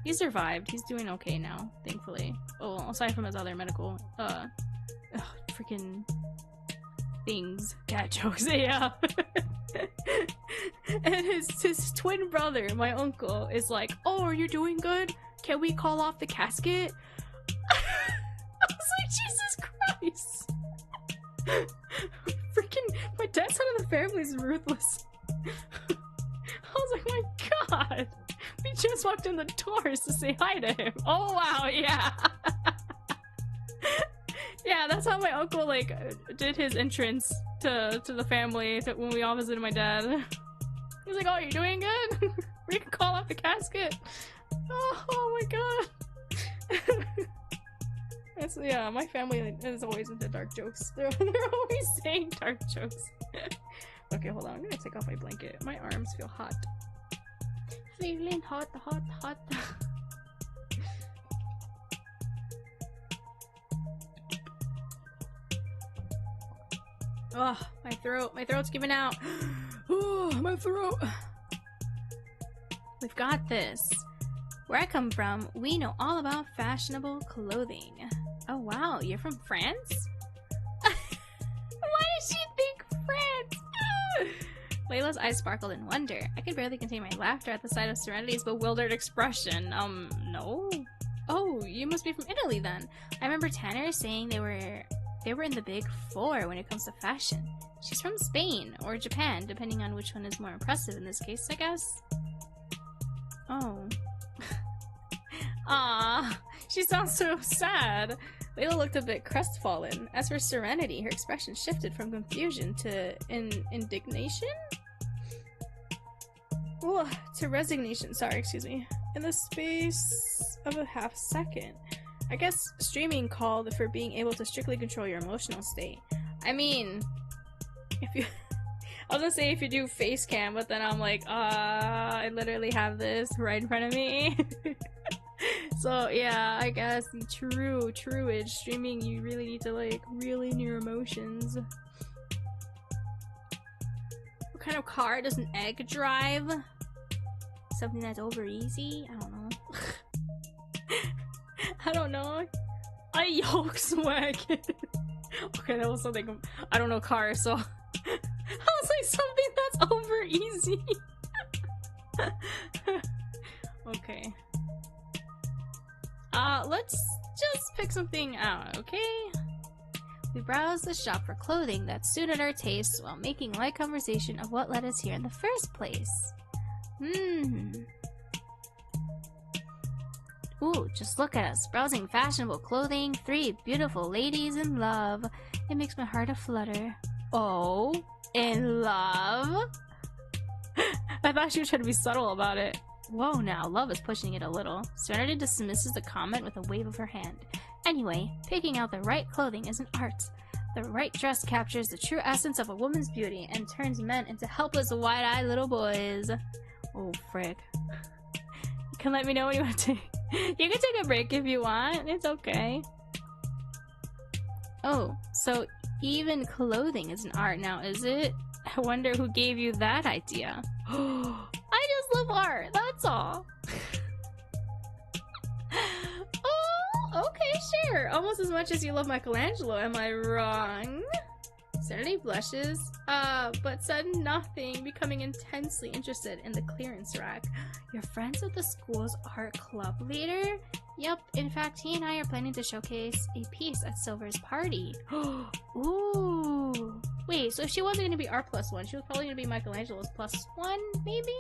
he survived. He's doing okay now, thankfully. Oh, aside from his other medical, freaking things. Dad jokes, yeah. And his twin brother, my uncle, is like, oh, are you doing good? Can we call off the casket? I was like, Jesus Christ. Freaking, my dad's side of the family is ruthless. I was like, my god. We just walked in the doors to say hi to him. Oh wow, yeah. Yeah, that's how my uncle like did his entrance to the family when we all visited my dad. He's like, oh, you're doing good? We can call off the casket. Oh my god. That's, yeah, my family is always into dark jokes. They're always saying dark jokes. Okay, hold on. I'm gonna take off my blanket. My arms feel hot. Feeling hot. Oh, my throat's giving out. Oh, my throat. We've got this. Where I come from, we know all about fashionable clothing. Oh wow, you're from France? Why does she think France? Layla's eyes sparkled in wonder. I could barely contain my laughter at the sight of Serenity's bewildered expression. No? Oh, you must be from Italy then. I remember Tanner saying they were in the big four when it comes to fashion. She's from Spain or Japan, depending on which one is more impressive in this case, I guess. Oh. Ah, she sounds so sad. Layla looked a bit crestfallen. As for Serenity, her expression shifted from confusion to indignation? Ooh, to resignation, sorry, excuse me. In the space of a half second. I guess streaming called for being able to strictly control your emotional state. I mean, if you... I was gonna say if you do face cam, but then I'm like, I literally have this right in front of me. So yeah, I guess the true streaming, you really need to like reel in your emotions. What kind of car does an egg drive? Something that's over easy? I don't know. I don't know. A Volkswagen. Okay, that was something. I don't know cars, so I was like something that's over easy. Okay. Let's just pick something out, okay? We browsed the shop for clothing that suited our tastes while making light conversation of what led us here in the first place. Ooh, just look at us, browsing fashionable clothing, 3 beautiful ladies in love. It makes my heart a-flutter. Oh, in love? I thought she was trying to be subtle about it. Whoa now, love is pushing it a little. Serenity dismisses the comment with a wave of her hand. Anyway, picking out the right clothing is an art. The right dress captures the true essence of a woman's beauty and turns men into helpless, wide-eyed little boys. Oh, frick. You can let me know when you want to take... You can take a break if you want. It's okay. Oh, so even clothing is an art now, is it? I wonder who gave you that idea. I just love art, that's all. Oh, okay, sure. Almost as much as you love Michelangelo, am I wrong? Serenity blushes, but said nothing, becoming intensely interested in the clearance rack. You're friends with the school's art club leader? Yep, in fact, he and I are planning to showcase a piece at Silver's party. Ooh. Wait, so if she wasn't going to be our +1, she was probably going to be Michelangelo's +1, maybe?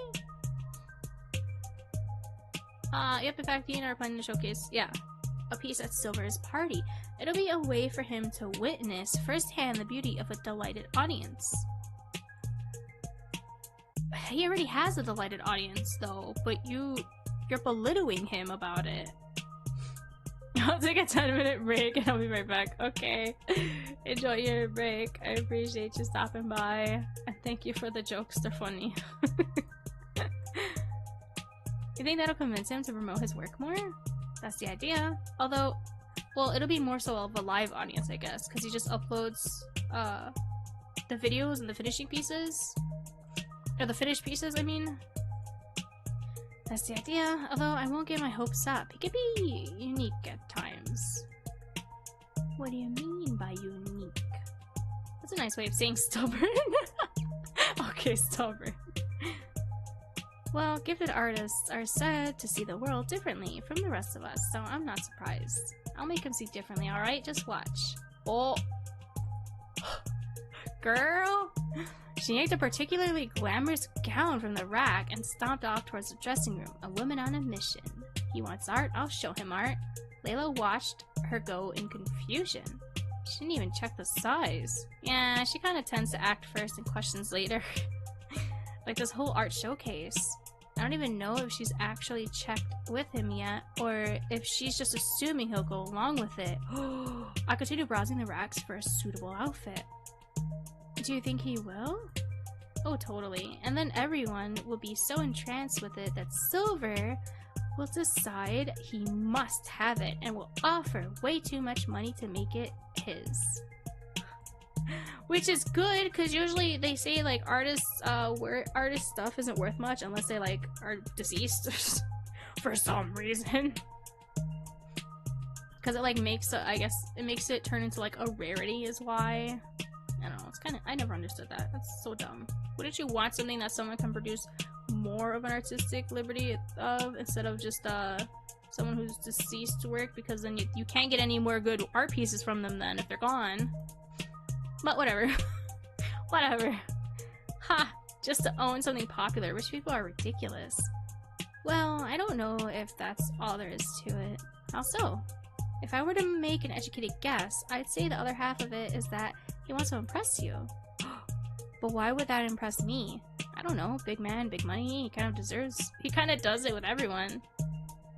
Yep, in fact, he and I are planning to showcase, yeah, a piece at Silver's party. It'll be a way for him to witness firsthand the beauty of a delighted audience. He already has a delighted audience, though, but you're belittling him about it. I'll take a 10-minute break and I'll be right back. Okay. Enjoy your break. I appreciate you stopping by. And thank you for the jokes. They're funny. You think that'll convince him to promote his work more? That's the idea. Although, well, it'll be more so of a live audience, I guess, because he just uploads the videos and the finishing pieces. Or the finished pieces, I mean. That's the idea, although I won't get my hopes up. He could be unique at times. What do you mean by unique? That's a nice way of saying stubborn. Okay, stubborn. Well, gifted artists are said to see the world differently from the rest of us, so I'm not surprised. I'll make him see differently, alright? Just watch. Oh. Girl! She yanked a particularly glamorous gown from the rack and stomped off towards the dressing room, a woman on a mission. He wants art? I'll show him art. Layla watched her go in confusion. She didn't even check the size. Yeah, she kind of tends to act first and questions later. Like this whole art showcase. I don't even know if she's actually checked with him yet, or if she's just assuming he'll go along with it. I continue browsing the racks for a suitable outfit. Do you think he will? Oh, totally. And then everyone will be so entranced with it that Silver will decide he must have it and will offer way too much money to make it his. Which is good, because usually they say like artist stuff isn't worth much unless they like are deceased for some reason. Because it like makes I guess it makes it turn into like a rarity is why. I don't know, it's kind of, I never understood that. That's so dumb. Wouldn't you want something that someone can produce more of an artistic liberty of, instead of just someone who's deceased work, because then you can't get any more good art pieces from them then if they're gone. But whatever. Whatever. Ha! Just to own something popular. Rich people are ridiculous. Well, I don't know if that's all there is to it. How so? If I were to make an educated guess, I'd say the other half of it is that he wants to impress you. But why would that impress me? I don't know, big man, big money, he kind of does it with everyone.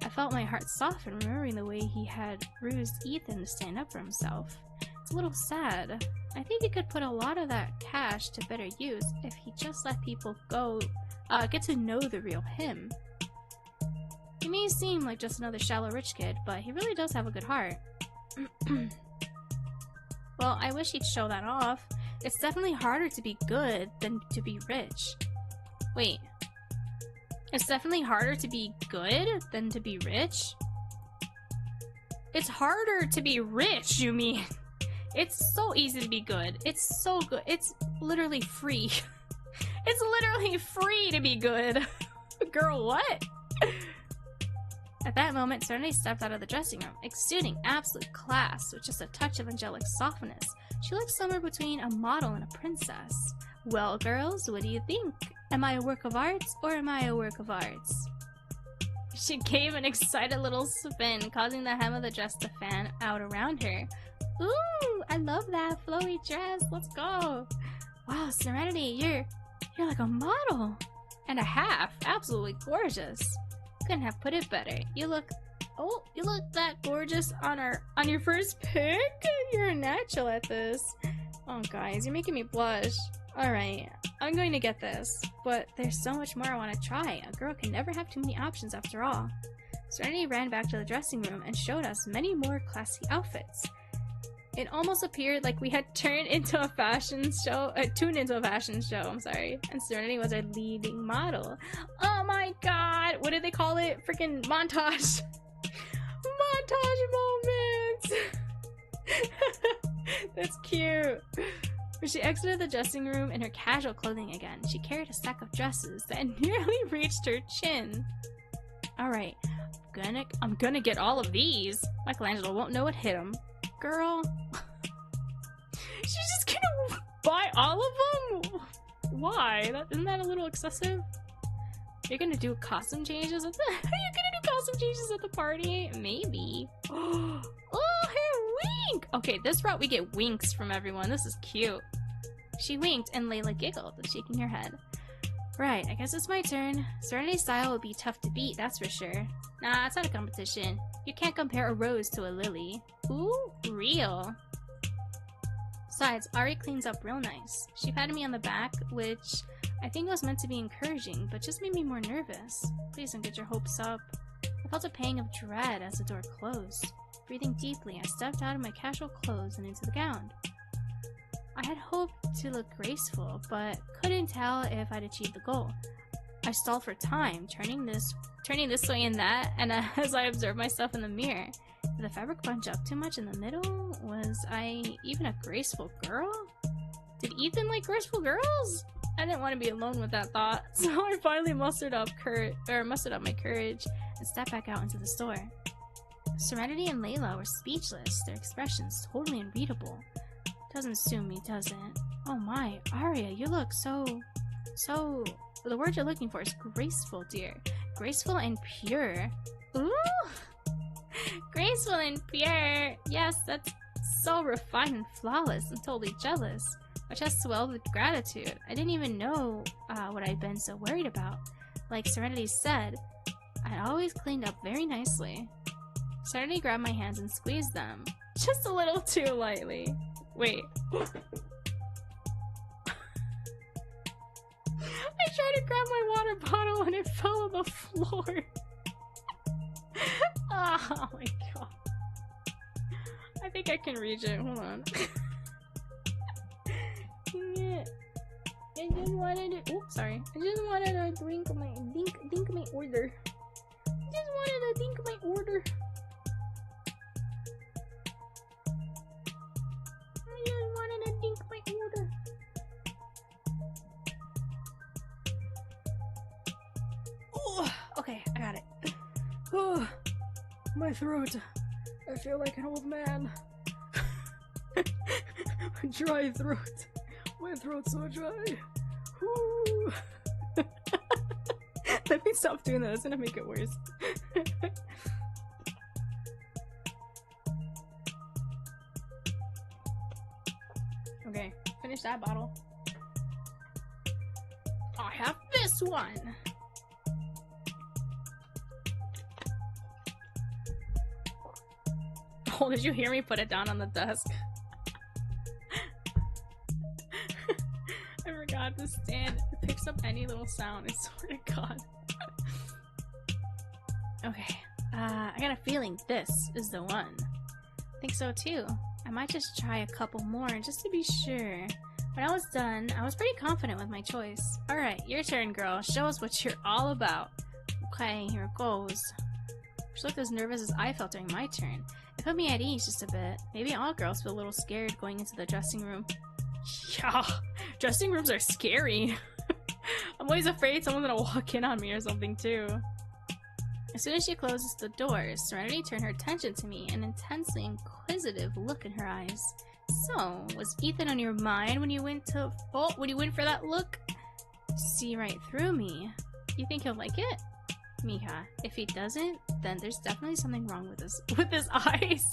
I felt my heart soften remembering the way he had bruised Ethan to stand up for himself. It's a little sad. I think he could put a lot of that cash to better use if he just let people get to know the real him. He may seem like just another shallow rich kid, but he really does have a good heart. Well, I wish he'd show that off. It's definitely harder to be good than to be rich. Wait. It's definitely harder to be good than to be rich? It's harder to be rich, you mean? It's so easy to be good. It's so good. It's literally free. It's literally free to be good. Girl, what? At that moment, Serenity stepped out of the dressing room, exuding absolute class with just a touch of angelic softness. She looked somewhere between a model and a princess. Well, girls, what do you think? Am I a work of art, or am I a work of arts? She gave an excited little spin, causing the hem of the dress to fan out around her. Ooh, I love that flowy dress. Let's go. Wow, Serenity, you're like a model and a half. Absolutely gorgeous. Couldn't have put it better. You look Oh, you look that gorgeous on your first pic? You're a natural at this. Oh, guys, you're making me blush. Alright, I'm going to get this. But there's so much more I want to try. A girl can never have too many options after all. Serenity ran back to the dressing room and showed us many more classy outfits. It almost appeared like we had tuned into a fashion show, I'm sorry, and Serenity was our leading model. Oh my god, what did they call it? Freaking montage. Montage moments! That's cute. When she exited the dressing room in her casual clothing again, she carried a stack of dresses that nearly reached her chin. Alright, I'm gonna get all of these. Michelangelo won't know what hit him. Girl. She's just gonna buy all of them? Why? Isn't that a little excessive? You're gonna do costume changes at the- Are you gonna do costume changes at the party? Maybe. Oh, her wink! Okay, this route we get winks from everyone. This is cute. She winked and Layla giggled, shaking her head. Right, I guess it's my turn. Serenity's style would be tough to beat, that's for sure. Nah, it's not a competition. You can't compare a rose to a lily. Ooh, real. Besides, Aria cleans up real nice. She patted me on the back, which I think was meant to be encouraging, but just made me more nervous. Please don't get your hopes up. I felt a pang of dread as the door closed. Breathing deeply, I stepped out of my casual clothes and into the gown. I had hoped to look graceful, but couldn't tell if I'd achieved the goal. I stalled for time, turning this way and that, and as I observed myself in the mirror. Did the fabric bunch up too much in the middle? Was I even a graceful girl? Did Ethan like graceful girls? I didn't want to be alone with that thought, so I finally mustered up my courage and stepped back out into the store. Serenity and Layla were speechless, their expressions totally unreadable. Doesn't suit me, does it? Oh my, Aria, you look so... The word you're looking for is graceful, dear. Graceful and pure. Ooh! Graceful and pure! Yes, that's so refined and flawless. I'm totally jealous. My chest swelled with gratitude. I didn't even know what I'd been so worried about. Like Serenity said, I'd always cleaned up very nicely. Serenity grabbed my hands and squeezed them. Just a little too lightly. Wait. I tried to grab my water bottle and it fell on the floor. Oh my god. I think I can reach it. Hold on. Yeah. I just wanted to. Oops, sorry. I just wanted to drink my dink my order. I just wanted to dink my order. I just wanted to dink my order. Oh, okay, I got it. Oh, my throat. I feel like an old man. Dry throat. My throat's so dry. Ooh. Let me stop doing that. It's gonna make it worse. Okay, finish that bottle. I have this one. Oh, did you hear me put it down on the desk? I forgot the stand. It picks up any little sound, I swear to God. Okay, I got a feeling this is the one. I think so too. I might just try a couple more just to be sure. When I was done, I was pretty confident with my choice. Alright, your turn, girl. Show us what you're all about. Okay, here it goes. She looked as nervous as I felt during my turn. It put me at ease just a bit. Maybe all girls feel a little scared going into the dressing room. Yeah, dressing rooms are scary. I'm always afraid someone's gonna walk in on me or something too. As soon as she closes the door, Serenity turned her attention to me, an intensely inquisitive look in her eyes. So, was Ethan on your mind when you went for that look? See right through me. You think he'll like it? Mija, if he doesn't, then there's definitely something wrong with his eyes.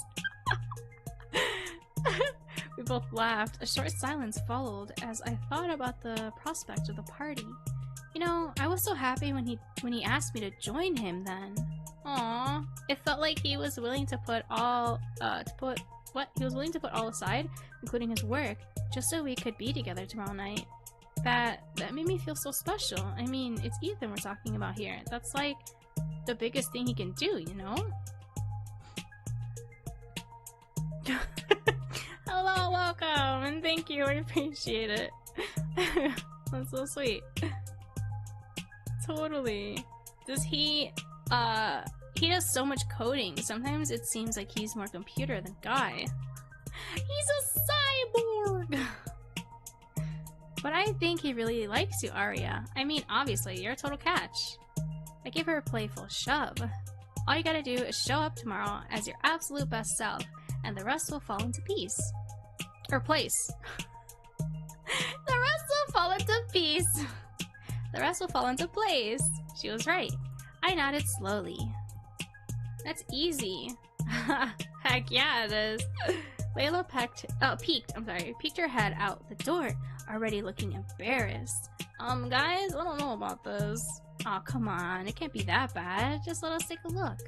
We both laughed. A short silence followed as I thought about the prospect of the party. You know, I was so happy when he asked me to join him then. Aww, It felt like he was willing to put all he was willing to put all aside, including his work, just so we could be together tomorrow night. That made me feel so special. I mean, it's Ethan we're talking about here. That's like the biggest thing he can do, you know? Hello, welcome, and thank you. I appreciate it. That's so sweet. Totally. Does he does so much coding. Sometimes it seems like he's more computer than guy. He's a cyborg! But I think he really likes you, Aria. I mean, obviously, you're a total catch. I gave her a playful shove. All you gotta do is show up tomorrow as your absolute best self, and the rest will fall into peace. Or place. The rest will fall into peace. The rest will fall into place. She was right. I nodded slowly. That's easy. Heck yeah, it is. Layla peeked her head out the door, already looking embarrassed. Guys, I don't know about this. Aw, come on, it can't be that bad. Just let us take a look.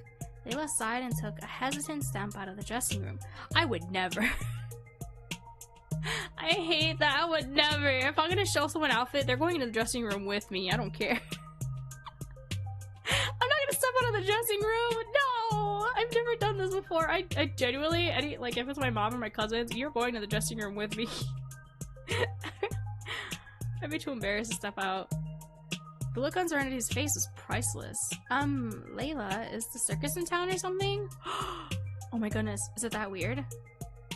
Layla sighed and took a hesitant step out of the dressing room. I would never. I hate that. I would never. If I'm gonna show someone an outfit, they're going into the dressing room with me. I don't care. I'm not gonna step out of the dressing room. No, I've never done this before. I genuinely, like, if it's my mom or my cousins, you're going to the dressing room with me. I'd be too embarrassed to step out. The look on Serenity's face was priceless. Layla, is the circus in town or something? Oh my goodness, is it that weird?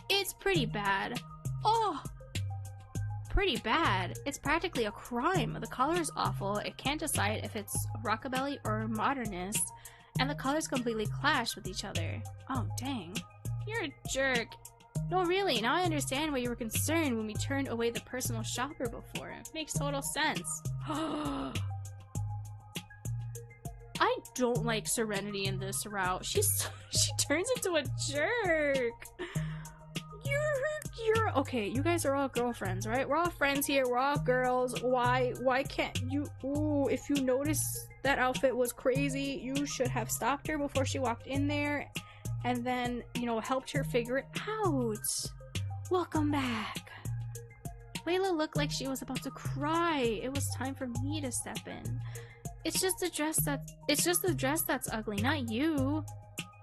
It's pretty bad. Oh! Pretty bad. It's practically a crime. The color is awful. It can't decide if it's rockabilly or modernist. And the colors completely clash with each other. Oh, dang. You're a jerk. No, really, now I understand why you were concerned when we turned away the personal shopper before. It makes total sense. I don't like Serenity in this route. She turns into a jerk. You're okay, you guys are all girlfriends, right? We're all friends here, we're all girls. Why can't you? Ooh, if you notice that outfit was crazy, you should have stopped her before she walked in there and then, you know, helped her figure it out. Welcome back. Layla looked like she was about to cry. It was time for me to step in. It's just the dress that's ugly, not you.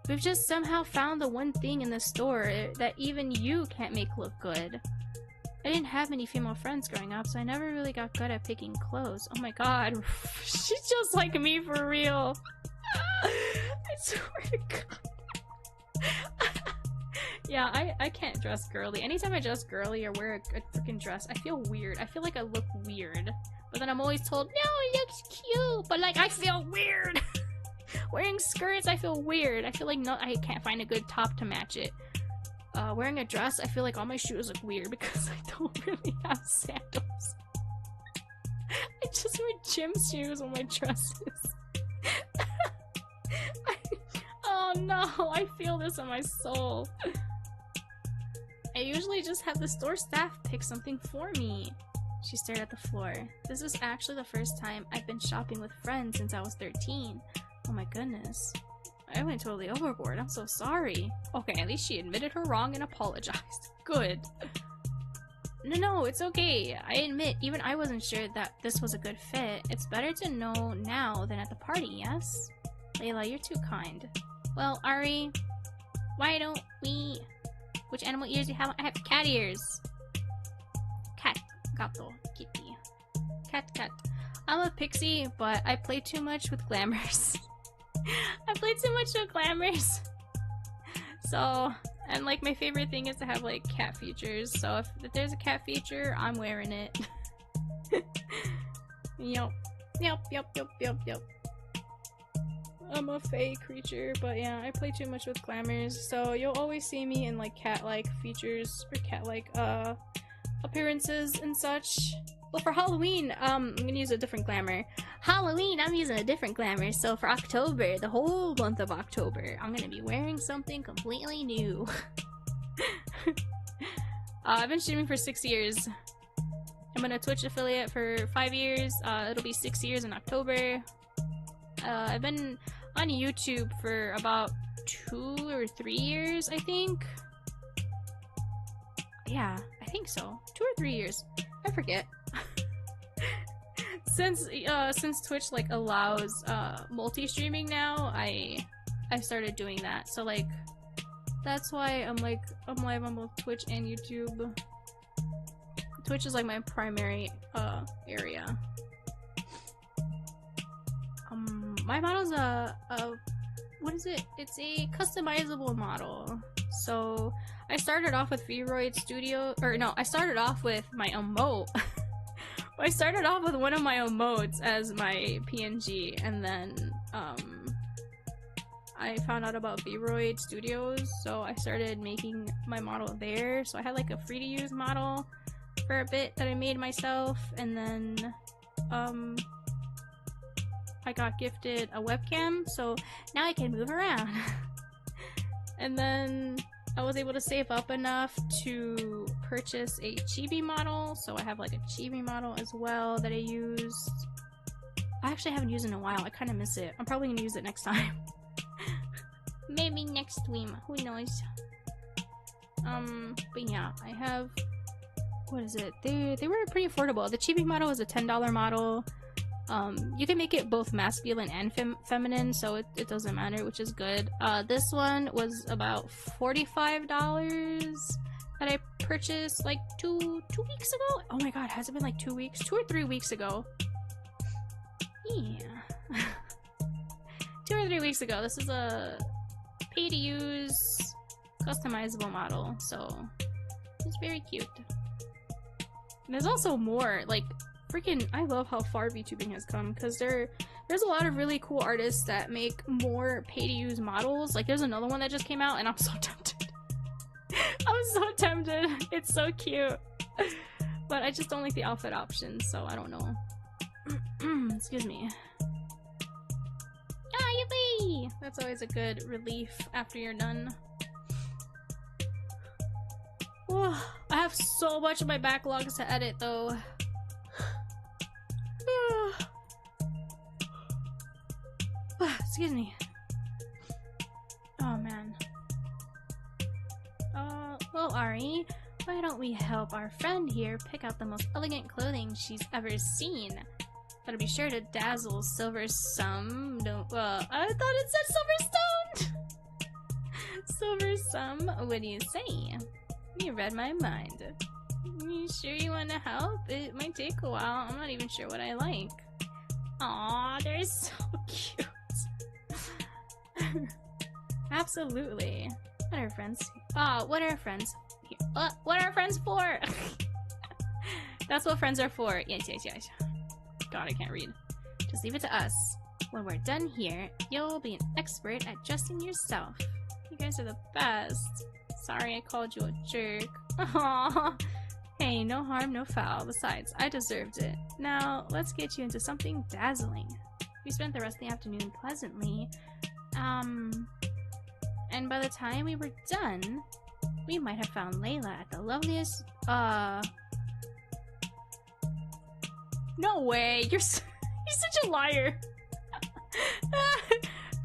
We've just somehow found the one thing in the store that even you can't make look good. I didn't have many female friends growing up, so I never really got good at picking clothes. Oh my god, she's just like me for real. I swear to god. Yeah, I can't dress girly. Anytime I dress girly or wear a freaking dress, I feel weird. I feel like I look weird. But then I'm always told, no, it looks cute. But like, I feel weird. Wearing skirts, I feel weird. I feel like I can't find a good top to match it. Wearing a dress, I feel like all my shoes look weird because I don't really have sandals. I just wear gym shoes on my dresses. Oh no, I feel this in my soul. I usually just have the store staff pick something for me. She stared at the floor. This is actually the first time I've been shopping with friends since I was 13. Oh my goodness. I went totally overboard. I'm so sorry. Okay, at least she admitted her wrong and apologized. Good. No, it's okay. I admit, even I wasn't sure that this was a good fit. It's better to know now than at the party, yes? Layla, you're too kind. Well, Ari, why don't we... Which animal ears do you have? I have cat ears. Cat. Gato. Kitty. Cat. I'm a pixie, but I play too much with glamours. I play too much with glamours. So, and like my favorite thing is to have like cat features. So if there's a cat feature, I'm wearing it. Yep. I'm a fae creature, but yeah, I play too much with glamours. So you'll always see me in like cat-like features or cat-like appearances and such. Well, for Halloween, I'm gonna use a different glamour. Halloween, I'm using a different glamour. So for October, the whole month of October, I'm gonna be wearing something completely new. I've been streaming for 6 years. I'm gonna Twitch affiliate for 5 years. It'll be 6 years in October. I've been on YouTube for about 2 or 3 years, I think. Yeah, I think so. 2 or 3 years. I forget. Since Twitch like allows multi-streaming now, I started doing that. So like that's why I'm live on both Twitch and YouTube. Twitch is like my primary area. My model's a what is it? It's a customizable model. So I started off with Vroid Studio, or no, I started off with my emote. I started off with one of my emotes as my PNG, and then I found out about Vroid Studios, so I started making my model there. So I had like a free to use model for a bit that I made myself, and then I got gifted a webcam, so now I can move around. And then I was able to save up enough to purchase a chibi model, so I have like a chibi model as well that I use. I actually haven't used it in a while. I kind of miss it. I'm probably gonna use it next time. Maybe next stream, who knows. But yeah, I have, what is it? They were pretty affordable. The chibi model was a $10 model. You can make it both masculine and feminine, so it doesn't matter, which is good. This one was about $45 that I purchased like two weeks ago. Oh my god, has it been like 2 weeks? 2 or 3 weeks ago. Yeah. 2 or 3 weeks ago. This is a pay-to-use customizable model, so it's very cute. And there's also more, like, freaking, I love how far VTubing has come, because there's a lot of really cool artists that make more pay-to-use models. Like, there's another one that just came out, and I'm so tempted. I'm so tempted. It's so cute. But I just don't like the outfit options, so I don't know. Excuse me. Ah, yippee! That's always a good relief after you're done. Whew, I have so much of my backlogs to edit, though. Excuse me. Oh man. Well, Ari, why don't we help our friend here pick out the most elegant clothing she's ever seen? That'll be sure to dazzle Silver Sum. I thought it said Silver Stone! Silver Sum, what do you say? You read my mind. You sure you want to help? It might take a while. I'm not even sure what I like. Aw, they're so cute. Absolutely. What are friends? What are friends? What are friends for? That's what friends are for. Yes. God, I can't read. Just leave it to us. When we're done here, you'll be an expert at dressing yourself. You guys are the best. Sorry I called you a jerk. Aww. Hey, no harm, no foul. Besides, I deserved it. Now, let's get you into something dazzling. We spent the rest of the afternoon pleasantly. And by the time we were done, we might have found Layla at the loveliest, No way! You're such a liar!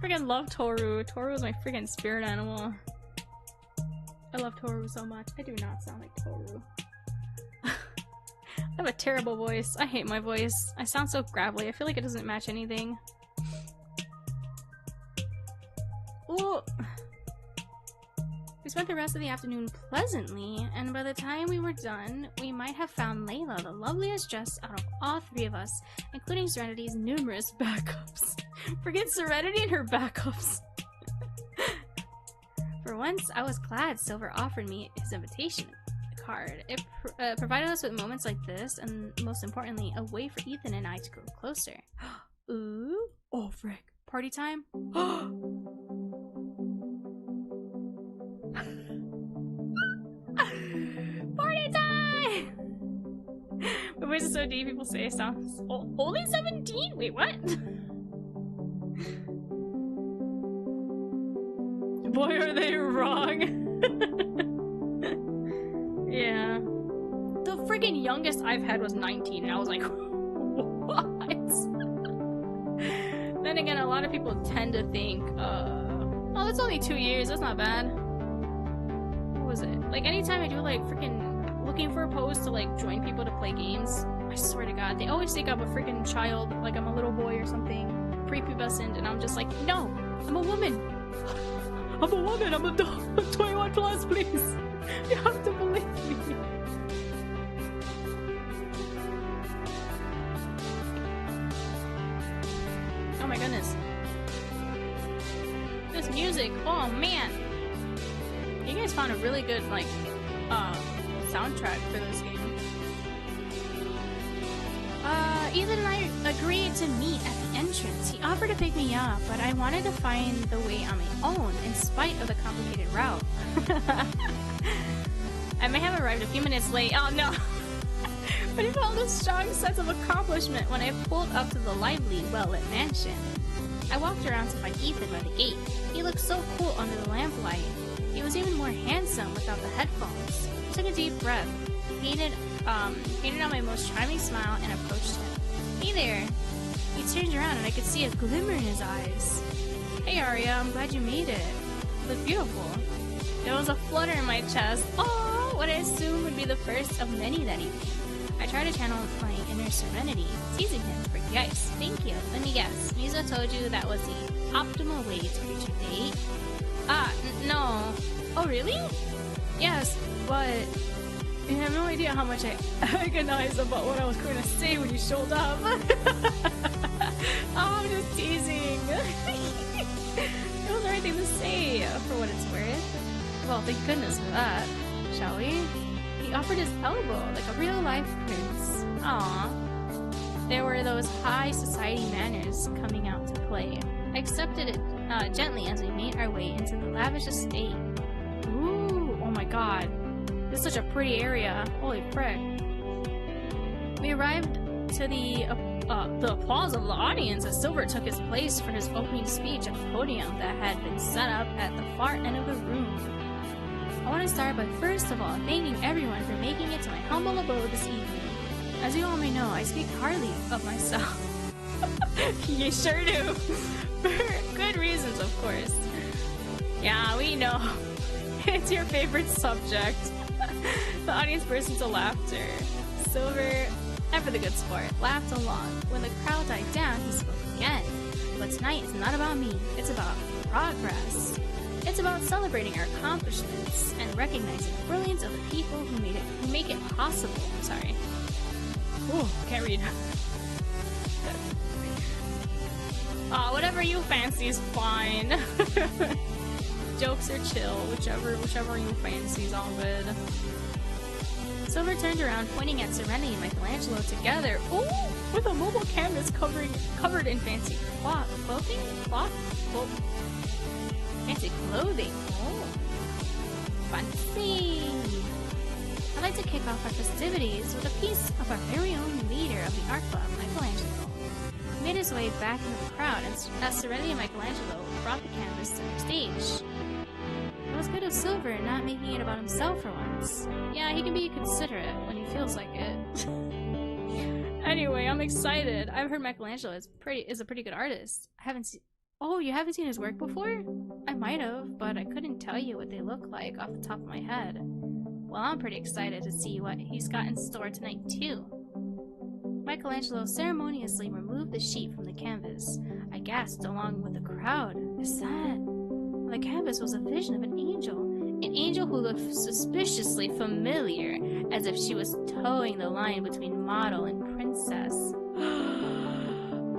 Friggin' love Toru. Toru is my friggin' spirit animal. I love Toru so much. I do not sound like Toru. I have a terrible voice. I hate my voice. I sound so gravelly. I feel like it doesn't match anything. Ooh. We spent the rest of the afternoon pleasantly, and by the time we were done, we might have found Layla the loveliest dress out of all three of us, including Serenity's numerous backups. Forget Serenity and her backups. For once, I was glad Silver offered me his invitation card. It provided us with moments like this, and most importantly, a way for Ethan and I to grow closer. Ooh. Oh, frick. Party time? Party time! My voice is so deep, people say it sounds only 17? Wait, what? Boy, are they wrong. Yeah. The freaking youngest I've had was 19, and I was like, what? Then then again, a lot of people tend to think, oh, that's only 2 years, that's not bad. What was it? Like, anytime I do, like, freaking looking for a post to, like, join people to play games, I swear to God, they always think I'm a freaking child, like I'm a little boy or something, prepubescent, and I'm just like, no, I'm a woman. I'm a woman, I'm 21 plus, please. You have to believe me. Oh my goodness. This music, oh man. You guys found a really good, like, soundtrack for this game. Ethan and I agreed to meet at the entrance. He offered to pick me up, but I wanted to find the way on my own, in spite of the complicated route. I may have arrived a few minutes late. Oh no! But he felt a strong sense of accomplishment when I pulled up to the lively, well-lit mansion. I walked around to find Ethan by the gate. He looked so cool under the lamplight. He was even more handsome without the headphones. I took a deep breath, painted on my most charming smile, and approached him. Hey there! He turned around and I could see a glimmer in his eyes. Hey Aria, I'm glad you made it. You look beautiful. There was a flutter in my chest. Oh, what I assumed would be the first of many that evening. I tried to channel my inner serenity, teasing him for yikes. Thank you. Let me guess. Miso told you that was the optimal way to reach a date? No. Oh, really? Yes, but you have no idea how much I agonized about what I was going to say when you showed up. Oh, I'm just teasing. It was the right thing to say, for what it's worth. Well, thank goodness for that, shall we? He offered his elbow like a real-life prince. Aww. There were those high society manners coming out to play. I accepted it gently as we made our way into the lavish estate. Ooh, oh my god. This is such a pretty area. Holy frick. We arrived to the applause of the audience as Silver took his place for his opening speech at the podium that had been set up at the far end of the room. I want to start by first of all thanking everyone for making it to my humble abode this evening. As you all may know, I speak hardly of myself. You sure do. For good reasons, of course. Yeah, we know. It's your favorite subject. The audience burst into laughter. Silver, ever the good sport, laughed along. When the crowd died down, he spoke again. But tonight is not about me. It's about progress. It's about celebrating our accomplishments and recognizing the brilliance of the people who make it possible. I'm sorry. Ooh, can't read. Whatever you fancy is fine. Jokes are chill, whichever you fancy is all good. Silver turned around, pointing at Serenity and Michelangelo together. Ooh, with a mobile canvas covered in fancy clothing. Fancy clothing. Oh, fancy. I'd like to kick off our festivities with a piece of our very own leader of the art club, Michelangelo. He made his way back into the crowd as Serenity and Michelangelo brought the canvas to their stage. It was good of Silver not making it about himself for once. Yeah, he can be considerate when he feels like it. Anyway, I'm excited. I've heard Michelangelo is a pretty good artist. Oh, you haven't seen his work before? I might have, but I couldn't tell you what they look like off the top of my head. Well, I'm pretty excited to see what he's got in store tonight, too. Michelangelo ceremoniously removed the sheet from the canvas. I gasped along with the crowd. Is that... The canvas was a vision of an angel who looked suspiciously familiar, as if she was towing the line between model and princess.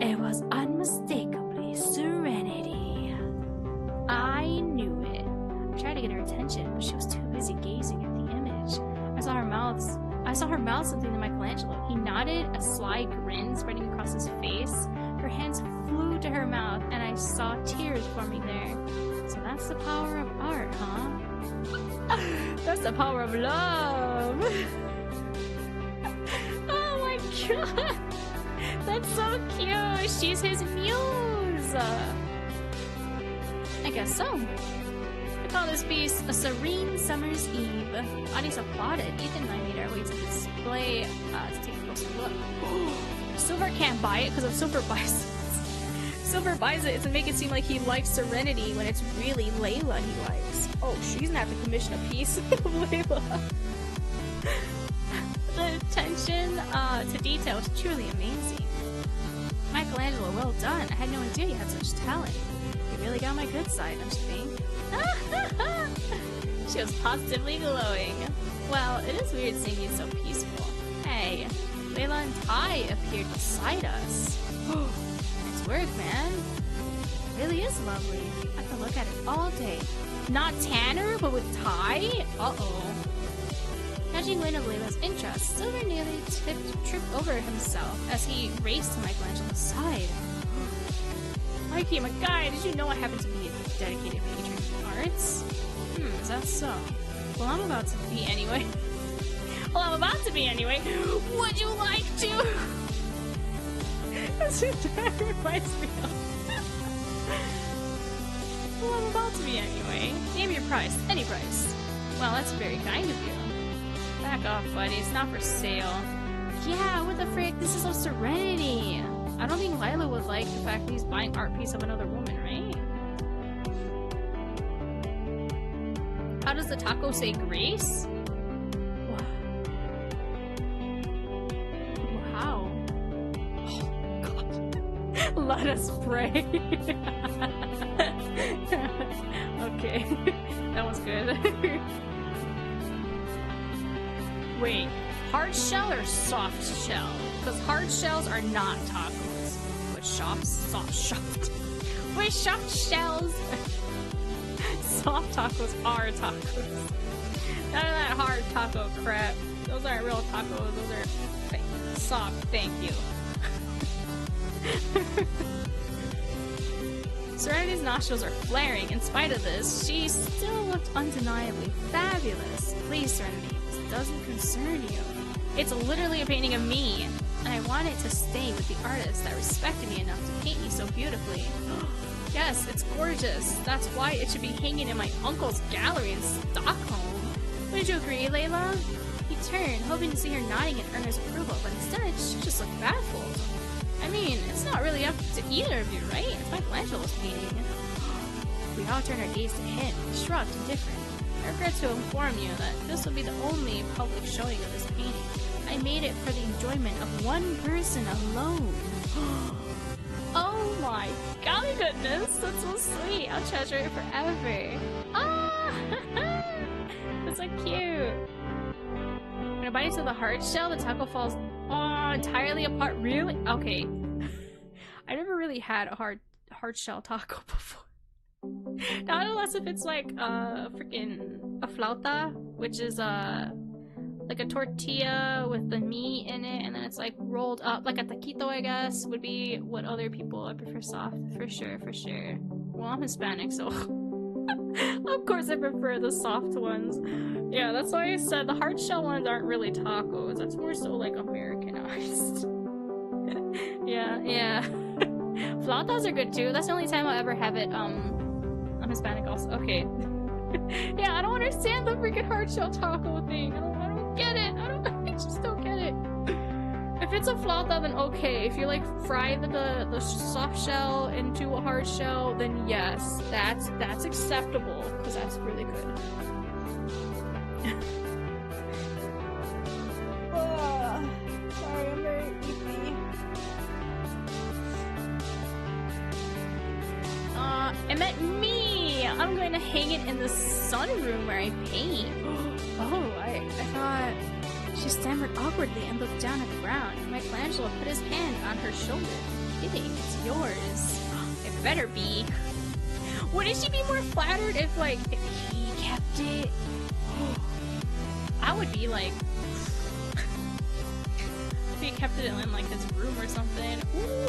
It was unmistakably Serenity. I knew it. I tried to get her attention, but she was too busy gazing at the image. I saw her mouth something to Michelangelo. He nodded, a sly grin spreading across his face. Her hands flew to her mouth, and I saw tears forming there. So that's the power of art, huh? That's the power of love! Oh my god! That's so cute! She's his muse! I guess so. I call this piece A Serene Summer's Eve. The audience applauded. Ethan and I made our way to the display to take a closer look. Silver can't buy it because of silver bicycles. Silver buys it to make it seem like he likes Serenity when it's really Layla he likes. Oh, she's gonna have to commission a piece of Layla. The attention to detail is truly amazing. Michelangelo, well done. I had no idea you had such talent. You really got my good side, don't you think? She was positively glowing. Well, it is weird seeing you so peaceful. Hey, Layla and Ty appeared beside us. Nice work, man. It really is lovely. I can look at it all day. Not Tanner, but with Ty? Uh-oh. Catching wind of Layla's interest, Silver nearly tripped over himself as he raced to Michelangelo's side. Mikey, my guy, did you know I happen to be a dedicated patron of arts? Is that so? Well, I'm about to be anyway. Would you like to? That's what that reminds me of. Well, I'm about to be anyway. Name your price. Any price. Well, that's very kind of you. Back off, buddy. It's not for sale. Yeah, what the frick? This is of Serenity. I don't think Lila would like the fact that he's buying art piece of another woman, right? How does the taco say grace? Wow. Oh, God. Let us pray. Okay. That was good. Wait, hard shell or soft shell? Because hard shells are not tacos. But soft. Wait, soft shells. Soft tacos are tacos. None of that hard taco crap. Those aren't real tacos. Those are fake. Soft. Thank you. Serenity's nostrils are flaring. In spite of this, she still looked undeniably fabulous. Please, Serenity, this doesn't concern you. It's literally a painting of me, and I want it to stay with the artist that respected me enough to paint me so beautifully. Yes, it's gorgeous. That's why it should be hanging in my uncle's gallery in Stockholm. Would you agree, Layla? He turned, hoping to see her nodding in earnest approval, but instead she just looked baffled. I mean, it's not really up to either of you, right? It's Michelangelo's painting. We all turned our gaze to him. He shrugged, indifferent. I regret to inform you that this will be the only public showing of this painting. I made it for the enjoyment of one person alone. Oh my golly goodness, that's so sweet. I'll treasure it forever. Ah! That's so cute. When I bite into the hard shell, the taco falls entirely apart. Really? Okay. I never really had a hard shell taco before. Not unless if it's like freaking a flauta, which is like a tortilla with the meat in it, and then it's like rolled up like a taquito, I guess, would be what other people. I prefer soft, for sure. Well, I'm Hispanic, so of course I prefer the soft ones. Yeah, that's why I said the hard shell ones aren't really tacos. That's more so like Americanized. yeah. Flautas are good too. That's the only time I'll ever have it. I'm Hispanic also. Okay. Yeah, I don't understand the freaking hard shell taco thing. I don't get it. I just don't get it. If it's a flauta, then okay. If you like fry the soft shell into a hard shell, then yes, that's acceptable because that's really good. Sorry, I'm very sleepy. It meant me! I'm going to hang it in the sunroom where I paint. Oh, I thought... She stammered awkwardly and looked down at the ground. Michelangelo put his hand on her shoulder. Kidding, it's yours. It better be. Wouldn't she be more flattered if he kept it? I would be like... if he kept it in like his room or something. Ooh.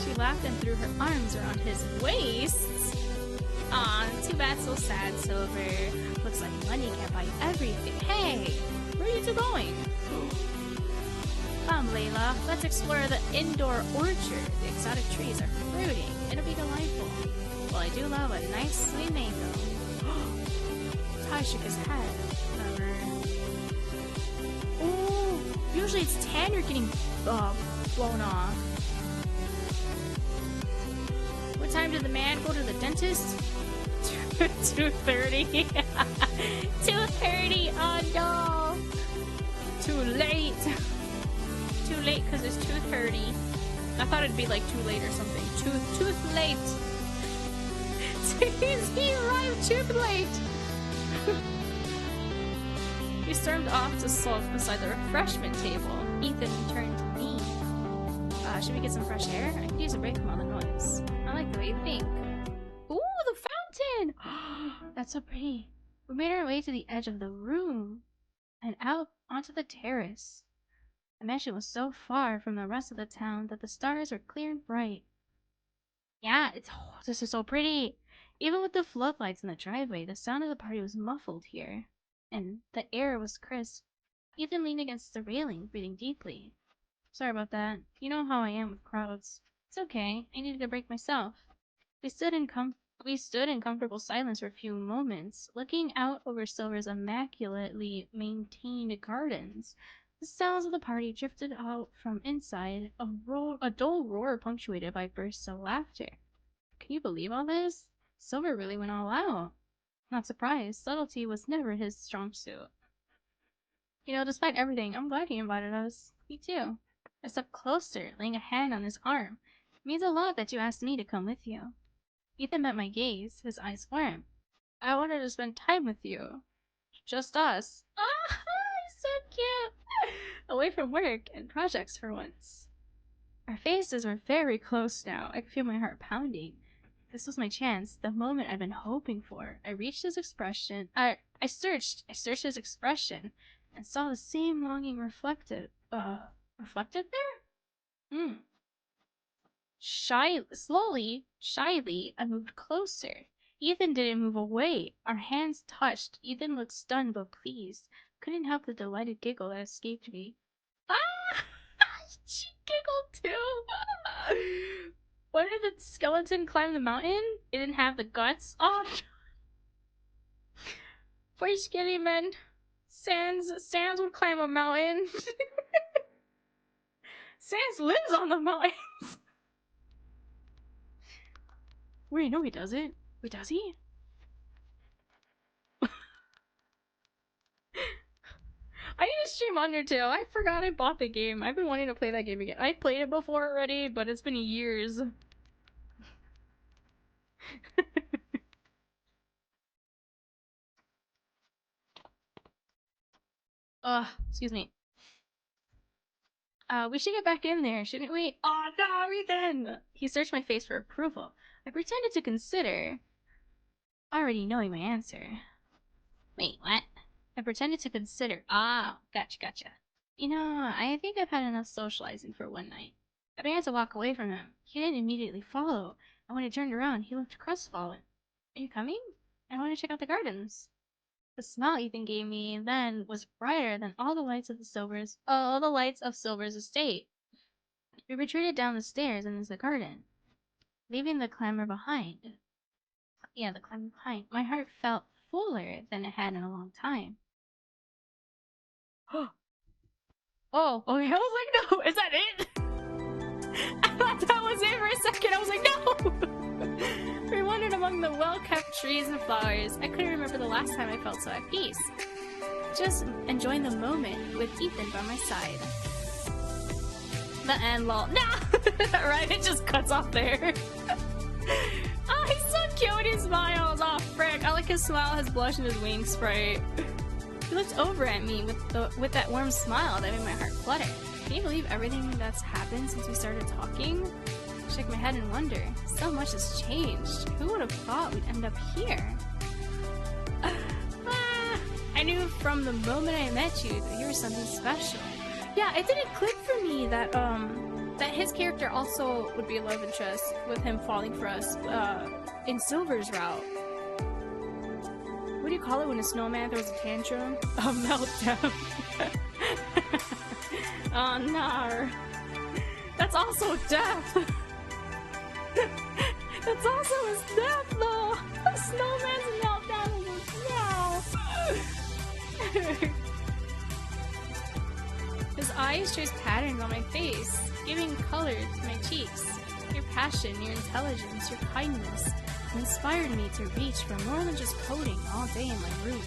She laughed and threw her arms around his waist. Aw, too bad, so sad, Silver. Looks like money can't buy everything. Hey, where are you two going? Come, Layla, let's explore the indoor orchard. The exotic trees are fruiting. It'll be delightful. Well, I do love a nice sweet mango. Ty shook his head. Whatever. Ooh, usually it's Tanner getting blown off. What time did the man go to the dentist? 2:30. 2:30. Oh no. Too late. Too late because it's 2:30. I thought it'd be like too late or something. Too late. He arrived too late. He stormed off to sulk beside the refreshment table. Ethan turned to me. Should we get some fresh air? I could use a break from all the noise. I like the way you think. Ooh, the fountain! That's so pretty. We made our way to the edge of the room and out onto the terrace. The mansion was so far from the rest of the town that the stars were clear and bright. Yeah, this is so pretty. Even with the floodlights in the driveway, the sound of the party was muffled here, and the air was crisp. Ethan leaned against the railing, breathing deeply. Sorry about that. You know how I am with crowds. It's okay. I needed a break myself. We stood in comfortable silence for a few moments, looking out over Silver's immaculately maintained gardens. The sounds of the party drifted out from inside, a dull roar punctuated by bursts of laughter. Can you believe all this? Silver really went all out. Not surprised. Subtlety was never his strong suit. You know, despite everything, I'm glad he invited us. Me too. I stepped closer, laying a hand on his arm. It means a lot that you asked me to come with you. Ethan met my gaze, his eyes warm. I wanted to spend time with you. Just us. Ah, so cute. Away from work and projects for once. Our faces were very close now. I could feel my heart pounding. This was my chance, the moment I'd been hoping for. I reached his expression. I searched his expression and saw the same longing reflected there? Shyly, I moved closer. Ethan didn't move away. Our hands touched. Ethan looked stunned but pleased. Couldn't help the delighted giggle that escaped me. Ah! She giggled too! Why did the skeleton climb the mountain? It didn't have the guts? Oh! Poor skinny man. Sans would climb a mountain. Sans lives on the mountains! Wait, no he doesn't. Wait, does he? I need to stream Undertale. I forgot I bought the game. I've been wanting to play that game again. I played it before already, but it's been years. Excuse me. We should get back in there, shouldn't we? Oh no, Ethan! He searched my face for approval. I pretended to consider, already knowing my answer. Wait, what? I pretended to consider. Ah, gotcha. You know, I think I've had enough socializing for one night. I began to walk away from him. He didn't immediately follow, and when I turned around, he looked crestfallen. Are you coming? I want to check out the gardens. The smile Ethan gave me then was brighter than all the lights of Silver's estate. We retreated down the stairs and into the garden, leaving the clamor behind. Yeah, the clamor behind. My heart felt fuller than it had in a long time. Oh, okay. I was like, no, is that it? I thought that was it for a second. I was like, no! We wandered among the well-kept trees and flowers. I couldn't remember the last time I felt so at peace. Just enjoying the moment with Ethan by my side. The end, lol. No! Right? It just cuts off there. Oh, he's so cute when he smiles. Oh, frick. I like his smile, his blush, and his wing sprite. He looked over at me with that warm smile that made my heart flutter. Can you believe everything that's happened since we started talking? I shake my head in wonder. So much has changed. Who would have thought we'd end up here? I knew from the moment I met you that you were something special. Yeah, it didn't click for me that that his character also would be a love interest with him falling for us in Silver's route. What do you call it when a snowman throws a tantrum? A meltdown. Oh no. That's also death. That's also his death though. A snowman's meltdown is no. His eyes traced patterns on my face, giving color to my cheeks. Your passion, your intelligence, your kindness inspired me to reach for more than just coding all day in my room.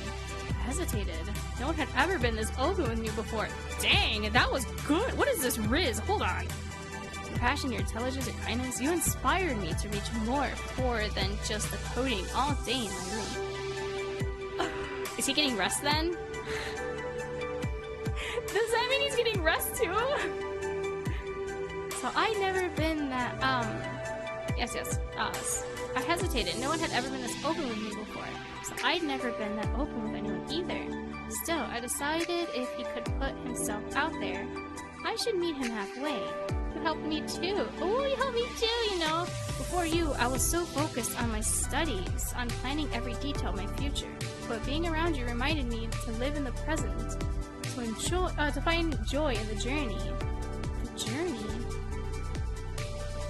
I hesitated. No one had ever been this open with me before. Dang, that was good. What is this Riz? Hold on. Your passion, your intelligence, your kindness, you inspired me to reach more than just the coding all day in my room. Is he getting rest then? Does that mean he's getting rest too? So I'd never been that, I hesitated. No one had ever been this open with me before. So I'd never been that open with anyone either. Still, I decided if he could put himself out there, I should meet him halfway. He helped me too. Oh, he helped me too, you know. Before you, I was so focused on my studies, on planning every detail of my future. But being around you reminded me to live in the present, to enjoy, to find joy in the journey. The journey?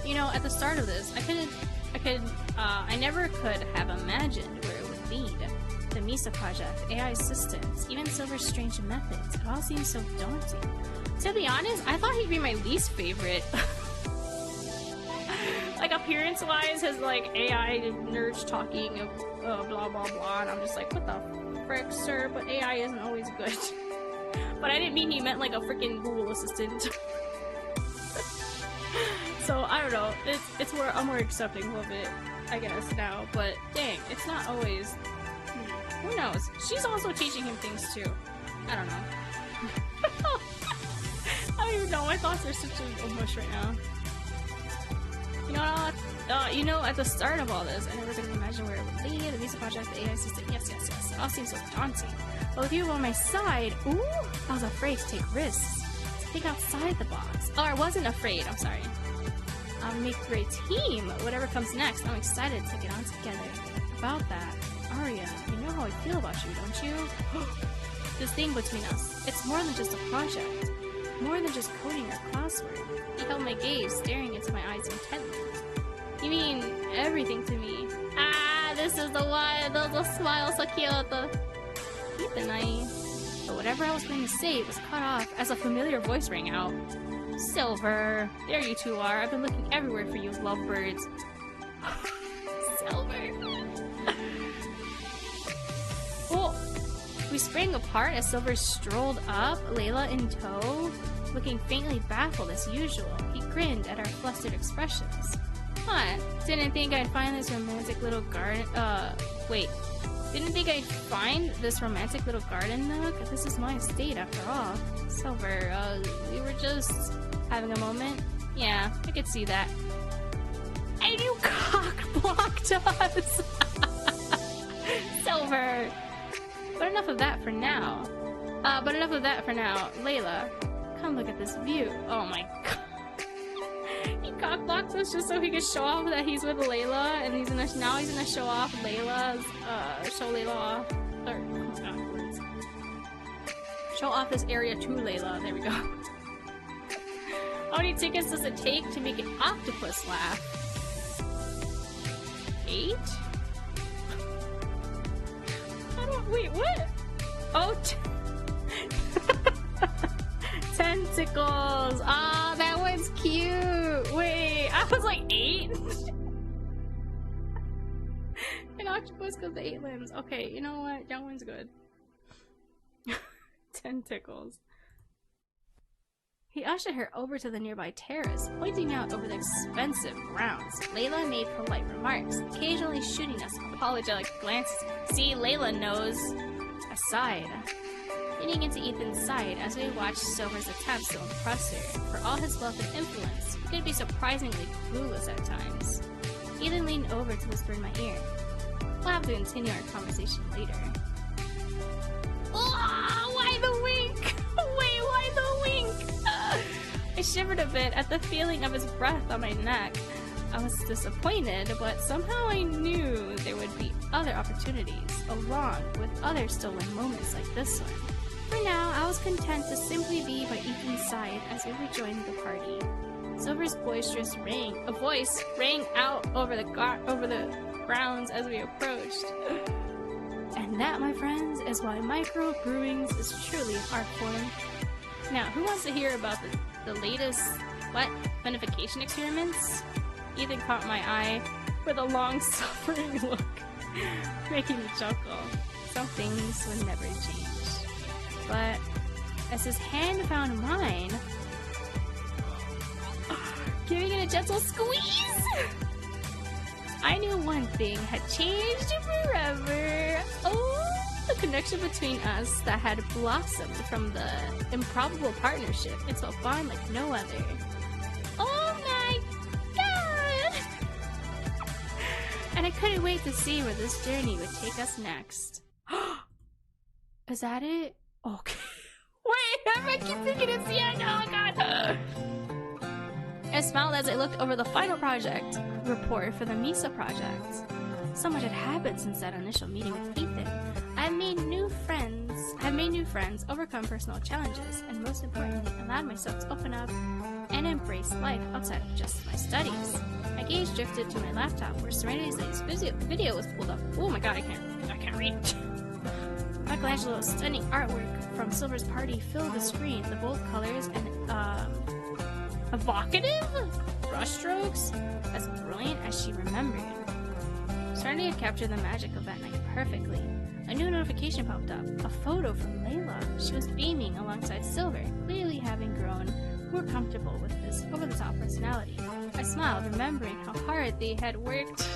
You know, at the start of this, I never could have imagined where it would lead. The MISA project, AI assistants, even Silver's strange methods, it all seems so daunting. To be honest, I thought he'd be my least favorite. Like, appearance-wise, his, like, AI nerds talking of blah blah blah, and I'm just like, what the frick, sir? But AI isn't always good. But I didn't mean he meant, like, a freaking Google assistant. So, I don't know, it's more, I'm more accepting of it, I guess, now, but dang, it's not always, who knows? She's also teaching him things, too. I don't know. I don't even know, my thoughts are such a mush right now. You know, at the start of all this, I never could imagine where it would lead, the MISA project, the AI system, yes, it all seems so daunting. But with you on my side, ooh, I was afraid to take risks, to think outside the box. Oh, I wasn't afraid, I'm sorry. I'll make a great team. Whatever comes next, I'm excited to get on together. About that, Aria, you know how I feel about you, don't you? This thing between us, it's more than just a project. More than just coding or classwork. He held my gaze, staring into my eyes intently. You mean everything to me. Ah, this is the one. The smile so cute. Keep the night. But whatever I was going to say was cut off as a familiar voice rang out. Silver, there you two are. I've been looking everywhere for you, lovebirds. Silver. Oh, we sprang apart as Silver strolled up, Layla in tow, looking faintly baffled as usual. He grinned at our flustered expressions. Huh, didn't think I'd find this romantic little garden, didn't think I'd find this romantic little garden nook? This is my estate after all. Silver, we were just having a moment. Yeah, I could see that. And you cock-blocked us! Silver! But enough of that for now. Layla, come look at this view. Oh my god. He cock-blocked us just so he could show off that he's with Layla, and now he's gonna show off Layla's, show Layla off. Or, show off this area to Layla. There we go. How many tickets does it take to make an octopus laugh? 8? Wait, what? Oh, tentacles. Ah, that one's cute. Wait, I was like 8? An octopus got the 8 limbs. Okay, you know what? That one's good. Tentacles. He ushered her over to the nearby terrace, pointing out over the expensive grounds. Layla made polite remarks, occasionally shooting us apologetic glances. See, Layla knows. I sighed, leaning into Ethan's side as we watched Silver's attempts to impress her. For all his wealth and influence, he could be surprisingly clueless at times. Ethan leaned over to whisper in my ear. We'll have to continue our conversation later. Oh, why the wink? Wait, why the wink? I shivered a bit at the feeling of his breath on my neck. I was disappointed, but somehow I knew there would be other opportunities, along with other stolen moments like this one. For now, I was content to simply be by Ethan's side as we rejoined the party. Silver's boisterous voice rang out over the grounds as we approached. And that, my friends, is why micro-brewings is truly an art form. Now, who wants to hear about the latest, benefication experiments? Ethan caught my eye with a long, suffering look, making me chuckle. Some things would never change. But as his hand found mine, giving it a gentle squeeze, I knew one thing had changed forever. Oh, the connection between us that had blossomed from the improbable partnership into a bond like no other. Oh my god! And I couldn't wait to see where this journey would take us next. Is that it? Okay. Wait, I keep thinking it's the end. Oh god! I smiled as I looked over the final project report for the MISA project. So much had happened since that initial meeting with Ethan. I've made new friends, overcome personal challenges, and most importantly, allowed myself to open up and embrace life outside of just my studies. My gaze drifted to my laptop where Serenity's latest video was pulled up. Oh my god, I can't read. Michelangelo's stunning artwork from Silver's party filled the screen. The bold colors and evocative brushstrokes, as brilliant as she remembered. Serenity had captured the magic of that night perfectly. A new notification popped up, a photo from Layla. She was beaming alongside Silver, clearly having grown more comfortable with this over-the-top personality. I smiled, remembering how hard they had worked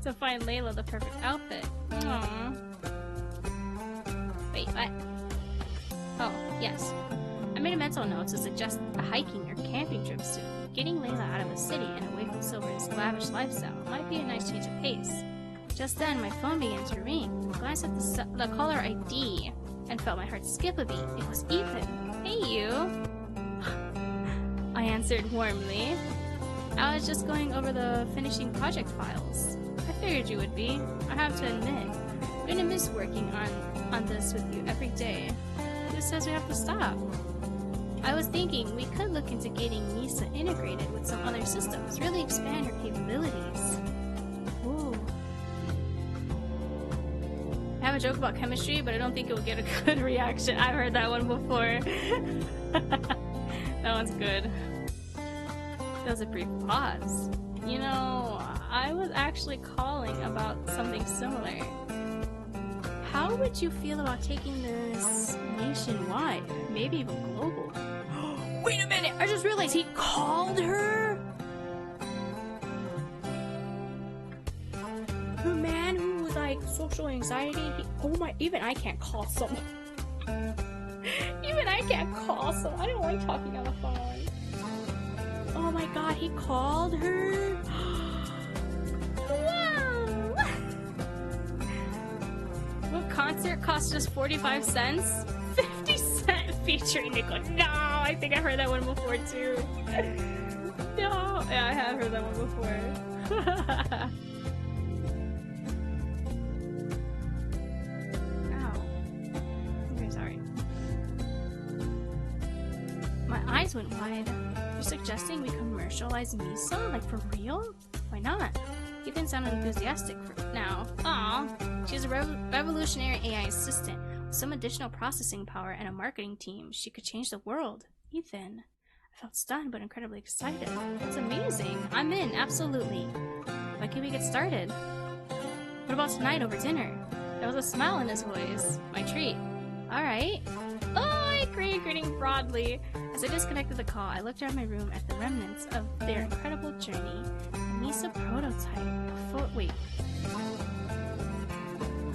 to find Layla the perfect outfit. Aww. Wait, what? Oh, yes. I made a mental note to suggest a hiking or camping trip soon. Getting Layla out of the city and away from Silver's lavish lifestyle might be a nice change of pace. Just then, my phone began to ring. I glanced at the caller ID and felt my heart skip a beat. It was Ethan. Hey, you. I answered warmly. I was just going over the finishing project files. I figured you would be. I have to admit, I'm gonna miss working on this with you every day. Who says we have to stop? I was thinking we could look into getting MISA integrated with some other systems, really expand her capabilities. Ooh. I have a joke about chemistry, but I don't think it will get a good reaction. I've heard that one before. That one's good. That was a brief pause. You know, I was actually calling about something similar. How would you feel about taking this nationwide, maybe even global? Wait a minute! I just realized he called her? The man who was like social anxiety, even I can't call someone. Even I can't call someone. I don't like talking on the phone. Oh my god, he called her? Wow! What concert cost just 45 cents? 50 cents featuring Nicole. No, I think I heard that one before too. No, yeah, I have heard that one before. Ow. I'm sorry. My eyes went wide. You're suggesting we commercialize MISA? Like for real? Why not? Ethan sounded enthusiastic for now. Aw, she's a revolutionary AI assistant. With some additional processing power and a marketing team, she could change the world. Ethan. I felt stunned but incredibly excited. That's amazing. I'm in, absolutely. When can we get started? What about tonight over dinner? There was a smile in his voice. My treat. Alright. Oh, I agree, grinning broadly. As I disconnected the call, I looked around my room at the remnants of their incredible journey. A MISA prototype. Wait.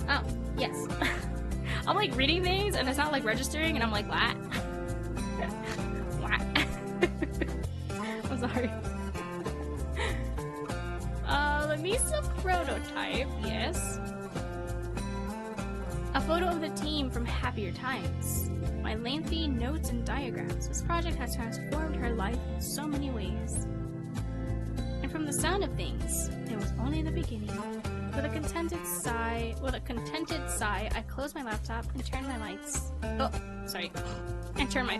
Oh, yes. I'm like reading things and it's not like registering and I'm like, what? What? I'm sorry. The MISA prototype, yes. A photo of the team from happier times. My lengthy notes and diagrams. This project has transformed her life in so many ways. And from the sound of things, it was only the beginning. With a contented sigh, I closed my laptop and turned my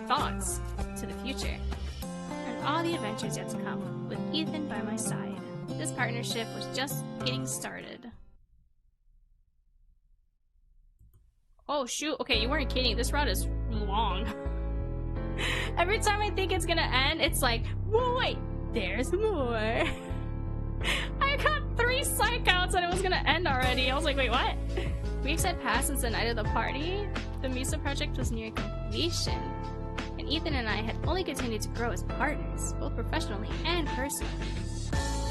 thoughts to the future. And all the adventures yet to come, with Ethan by my side. This partnership was just getting started. Oh shoot, okay, you weren't kidding. This route is long. Every time I think it's gonna end, it's like, whoa, wait, there's more. psych out said it was gonna end already. I was like, wait, what? Weeks had passed since the night of the party. The Misa project was near completion, and Ethan and I had only continued to grow as partners, both professionally and personally.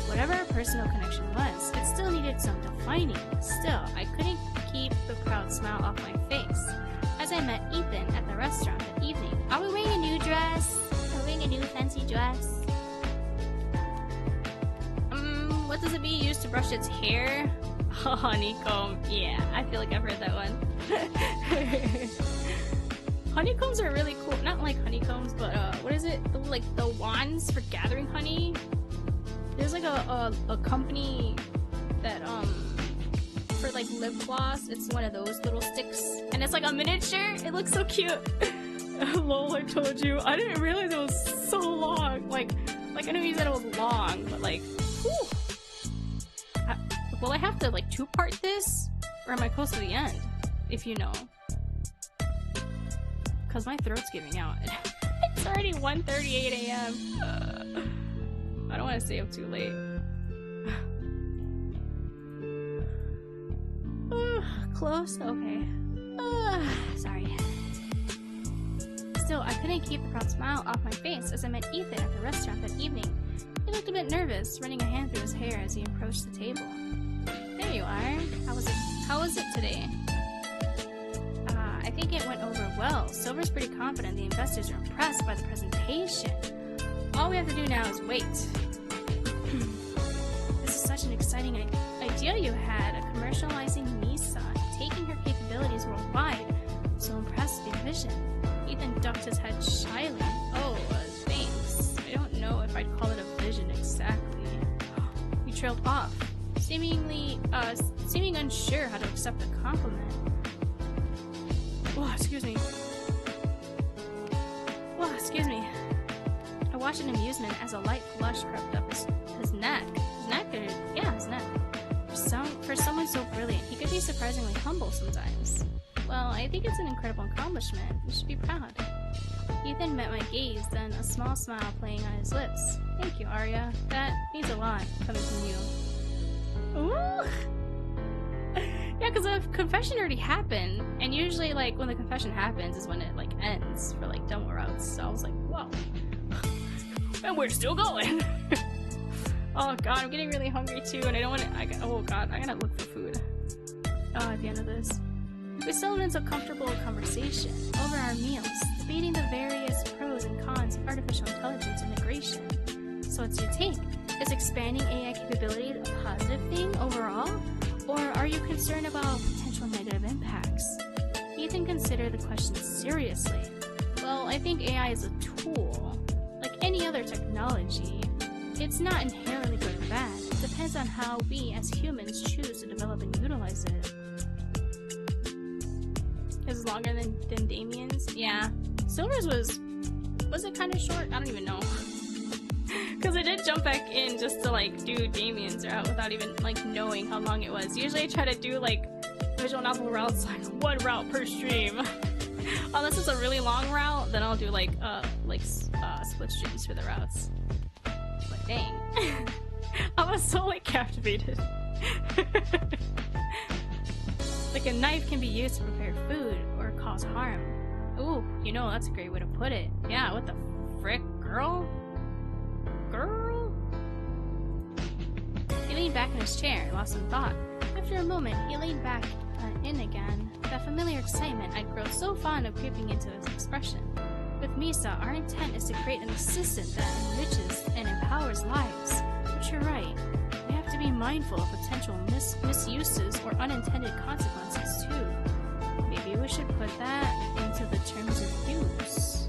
Whatever our personal connection was, it still needed some defining. Still, I couldn't keep the proud smile off my face as I met Ethan at the restaurant that evening. Are we wearing a new dress? Are we wearing a new fancy dress? What does it be used to brush its hair? Oh, honeycomb. Yeah, I feel like I've heard that one. Honeycombs are really cool. Not like honeycombs, but what is it? Like the wands for gathering honey. There's like a company that for like lip gloss. It's one of those little sticks, and it's like a miniature. It looks so cute. Lol, I told you. I didn't realize it was so long. Like I knew you said it was long, but like, whew. Will I have to like two-part this, or am I close to the end? If you know, cause my throat's giving out. It's already 1:38 a.m. I don't want to stay up too late. Close? Okay. Sorry. Still, I couldn't keep the proud smile off my face as I met Ethan at the restaurant that evening. He looked a bit nervous, running a hand through his hair as he approached the table. There you are. How was it today? I think it went over well. Silver's pretty confident the investors are impressed by the presentation. All we have to do now is wait. This is such an exciting idea you had, commercializing Misa, taking her capabilities worldwide. I'm so impressed with your vision. Ethan ducked his head shyly. Oh, thanks. I don't know if I'd call it a vision exactly. He trailed off, seeming unsure how to accept the compliment. Oh, excuse me. Oh, excuse me. I watched in amusement as a light flush crept up his neck. His neck? Yeah, his neck. For someone so brilliant, he could be surprisingly humble sometimes. Well, I think it's an incredible accomplishment. You should be proud. Ethan met my gaze, then a small smile playing on his lips. Thank you, Aria. That means a lot coming from you. Ooh! Yeah, because the confession already happened, and usually, like, when the confession happens is when it, like, ends for, like, demo routes. So I was like, whoa. And we're still going! Oh god, I'm getting really hungry too, and I don't want to. Oh god, I gotta look for food. Oh, at the end of this. We settled into a comfortable conversation over our meals, debating the various pros and cons of artificial intelligence integration. So what's your take? Is expanding AI capability a positive thing overall? Or are you concerned about potential negative impacts? Ethan considered the question seriously. Well, I think AI is a tool. Like any other technology, it's not inherently good or bad. It depends on how we as humans choose to develop and utilize it. It's longer than Damien's? Yeah. Silver's was it kind of short? I don't even know. Because I did jump back in just to like do Damien's route without even like knowing how long it was. Usually I try to do like visual novel routes, like one route per stream. Unless it's a really long route, then I'll do like split streams for the routes. But dang. I was so like captivated. Like a knife can be used to prepare food or cause harm. Ooh, you know, that's a great way to put it. Yeah, what the frick, girl? Girl? He leaned back in his chair, lost in thought. After a moment, he leaned back in again. That familiar excitement I'd grown so fond of creeping into his expression. With Misa, our intent is to create an assistant that enriches and empowers lives. But you're right. We have to be mindful of potential misuses or unintended consequences too. Maybe we should put that into the terms of use.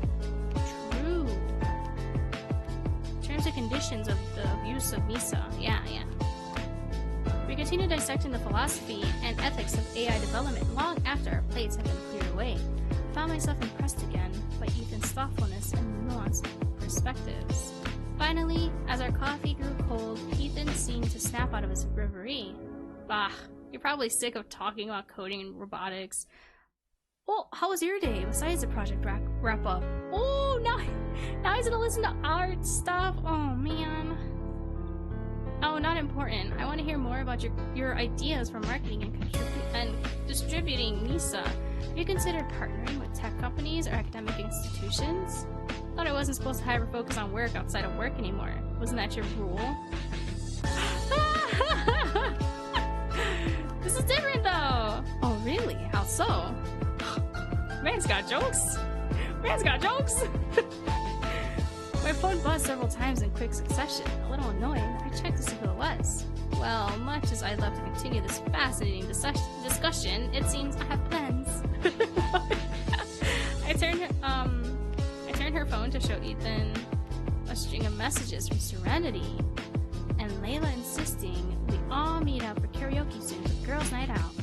True. Terms and conditions of the use of Misa. Yeah. We continue dissecting the philosophy and ethics of AI development long after our plates have been cleared away. I found myself impressed again by Ethan's thoughtfulness and nuanced perspectives. Finally, as our coffee grew cold, Ethan seemed to snap out of his reverie. Bah, you're probably sick of talking about coding and robotics. Well, how was your day besides the project wrap up? Oh, now he's gonna listen to art stuff. Oh man. Oh, not important. I want to hear more about your ideas for marketing and distributing NISA. Have you considered partnering with tech companies or academic institutions? Thought I wasn't supposed to have her focus on work outside of work anymore. Wasn't that your rule? This is different though! Oh really? How so? Man's got jokes! Man's got jokes! My phone buzzed several times in quick succession. A little annoyed, I checked to see who it was. Well, much as I'd love to continue this fascinating discussion, it seems I have plans. I turned her phone to show Ethan a string of messages from Serenity, and Layla insisting we all meet up for karaoke soon for girls' night out.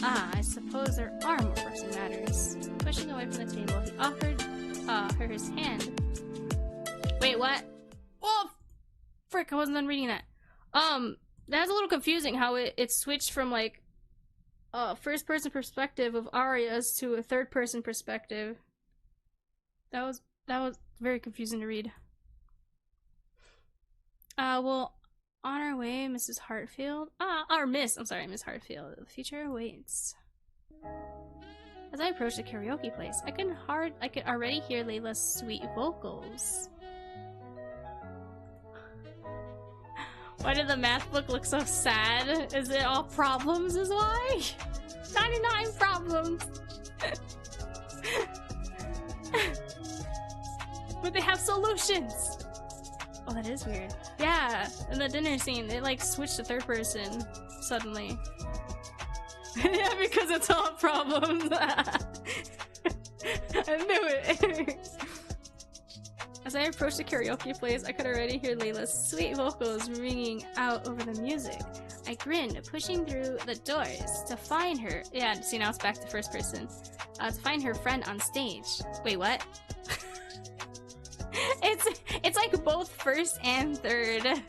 Ah, I suppose there are more pressing matters. Pushing away from the table, he offered her his hand. Wait, what? Oh, frick! I wasn't done reading that. That's a little confusing how it switched from like first-person perspective of Aria's to a third-person perspective. That was very confusing to read. Well, on our way, Mrs. Hartfield. Miss Hartfield. The future awaits. As I approached the karaoke place, I could already hear Layla's sweet vocals. Why did the math book look so sad? Is it all problems is why? 99 problems! But they have solutions! Oh, that is weird. Yeah, in the dinner scene, they like switched to third person suddenly. Yeah, because it's all problems. I knew it! As I approached the karaoke place, I could already hear Layla's sweet vocals ringing out over the music. I grinned, pushing through the doors to find her. Yeah, see, now it's back to first person. To find her friend on stage. Wait, what? It's like both first and third.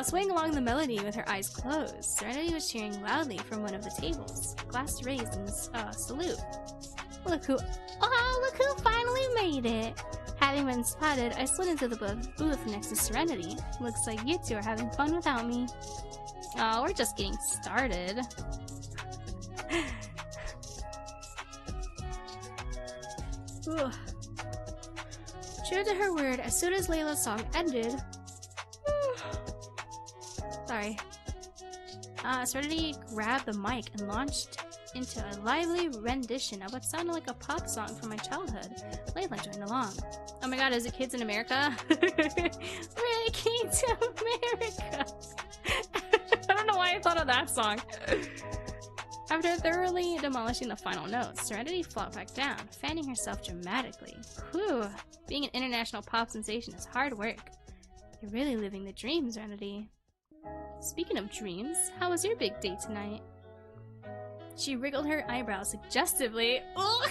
Swaying along the melody with her eyes closed, Serenity was cheering loudly from one of the tables. Glass raised in salute. Look who finally made it! Having been spotted, I slid into the booth next to Serenity. Looks like you two are having fun without me. Oh, we're just getting started. True to her word, as soon as Layla's song ended... Sorry. Serenity grabbed the mic and launched into a lively rendition of what sounded like a pop song from my childhood. Layla joined along. Oh my god, is it Kids in America? Really, Kids in America! I don't know why I thought of that song. After thoroughly demolishing the final notes, Serenity flopped back down, fanning herself dramatically. Whew, being an international pop sensation is hard work. You're really living the dream, Serenity. Speaking of dreams, how was your big date tonight? She wriggled her eyebrows suggestively. Ugh!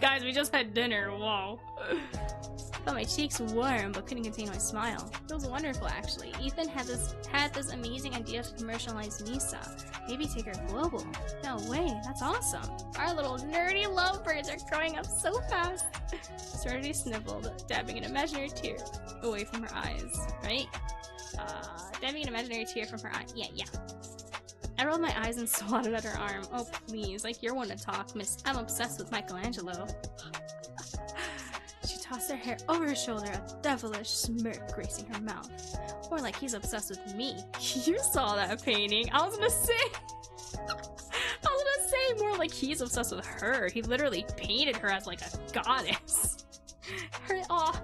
Guys, we just had dinner. Whoa. Felt my cheeks warm, but couldn't contain my smile. It was wonderful, actually. Ethan had this amazing idea to commercialize NISA. Maybe take her global. No way, that's awesome. Our little nerdy lovebirds are growing up so fast. Serenity sniffled, dabbing an imaginary tear away from her eyes. Right? Dabbing an imaginary tear from her eye. Yeah. I rolled my eyes and swatted at her arm. Oh, please. Like, you're one to talk, miss. I'm obsessed with Michelangelo. She tossed her hair over her shoulder, a devilish smirk gracing her mouth. Or like he's obsessed with me. You saw that painting. I was gonna say more like he's obsessed with her. He literally painted her as like a goddess.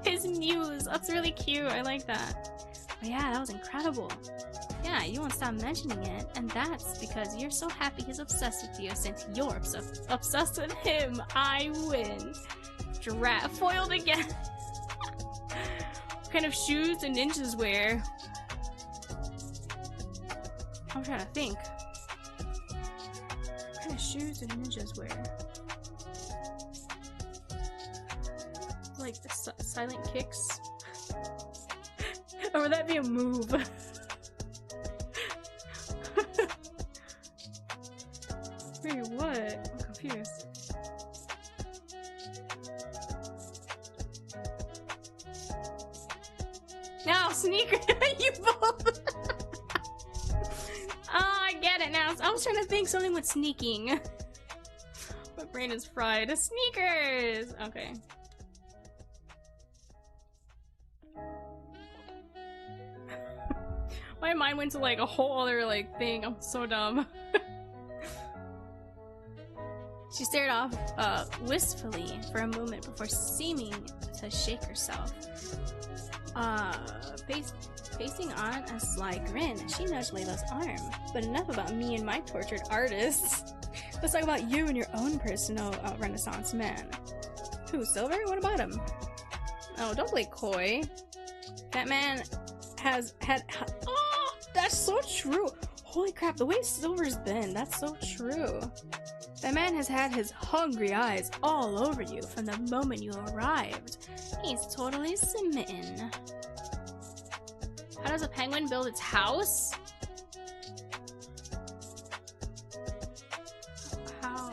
His muse. That's really cute. I like that. But yeah, that was incredible. Yeah, you won't stop mentioning it, and that's because you're so happy he's obsessed with you since you're obsessed with him. I win. Giraffe foiled again. What kind of shoes do ninjas wear? I'm trying to think. What kind of shoes do ninjas wear? Like the silent kicks? Or would that be a move? Wait, what? I'm confused. hell, sneaker! You both! Oh, I get it now. I was trying to think something with sneaking. My brain is fried. Sneakers! Okay. My mind went to like a whole other like thing. I'm so dumb. She stared off wistfully for a moment before seeming to shake herself. Facing on a sly grin, she nudged Layla's arm. But enough about me and my tortured artists. Let's talk about you and your own personal Renaissance man. Who, Silver? What about him? Oh, don't play coy. That man has had... Oh, that's so true! Holy crap, the way Silver's been, that's so true. That man has had his hungry eyes all over you from the moment you arrived. He's totally smitten. How does a penguin build its house? How?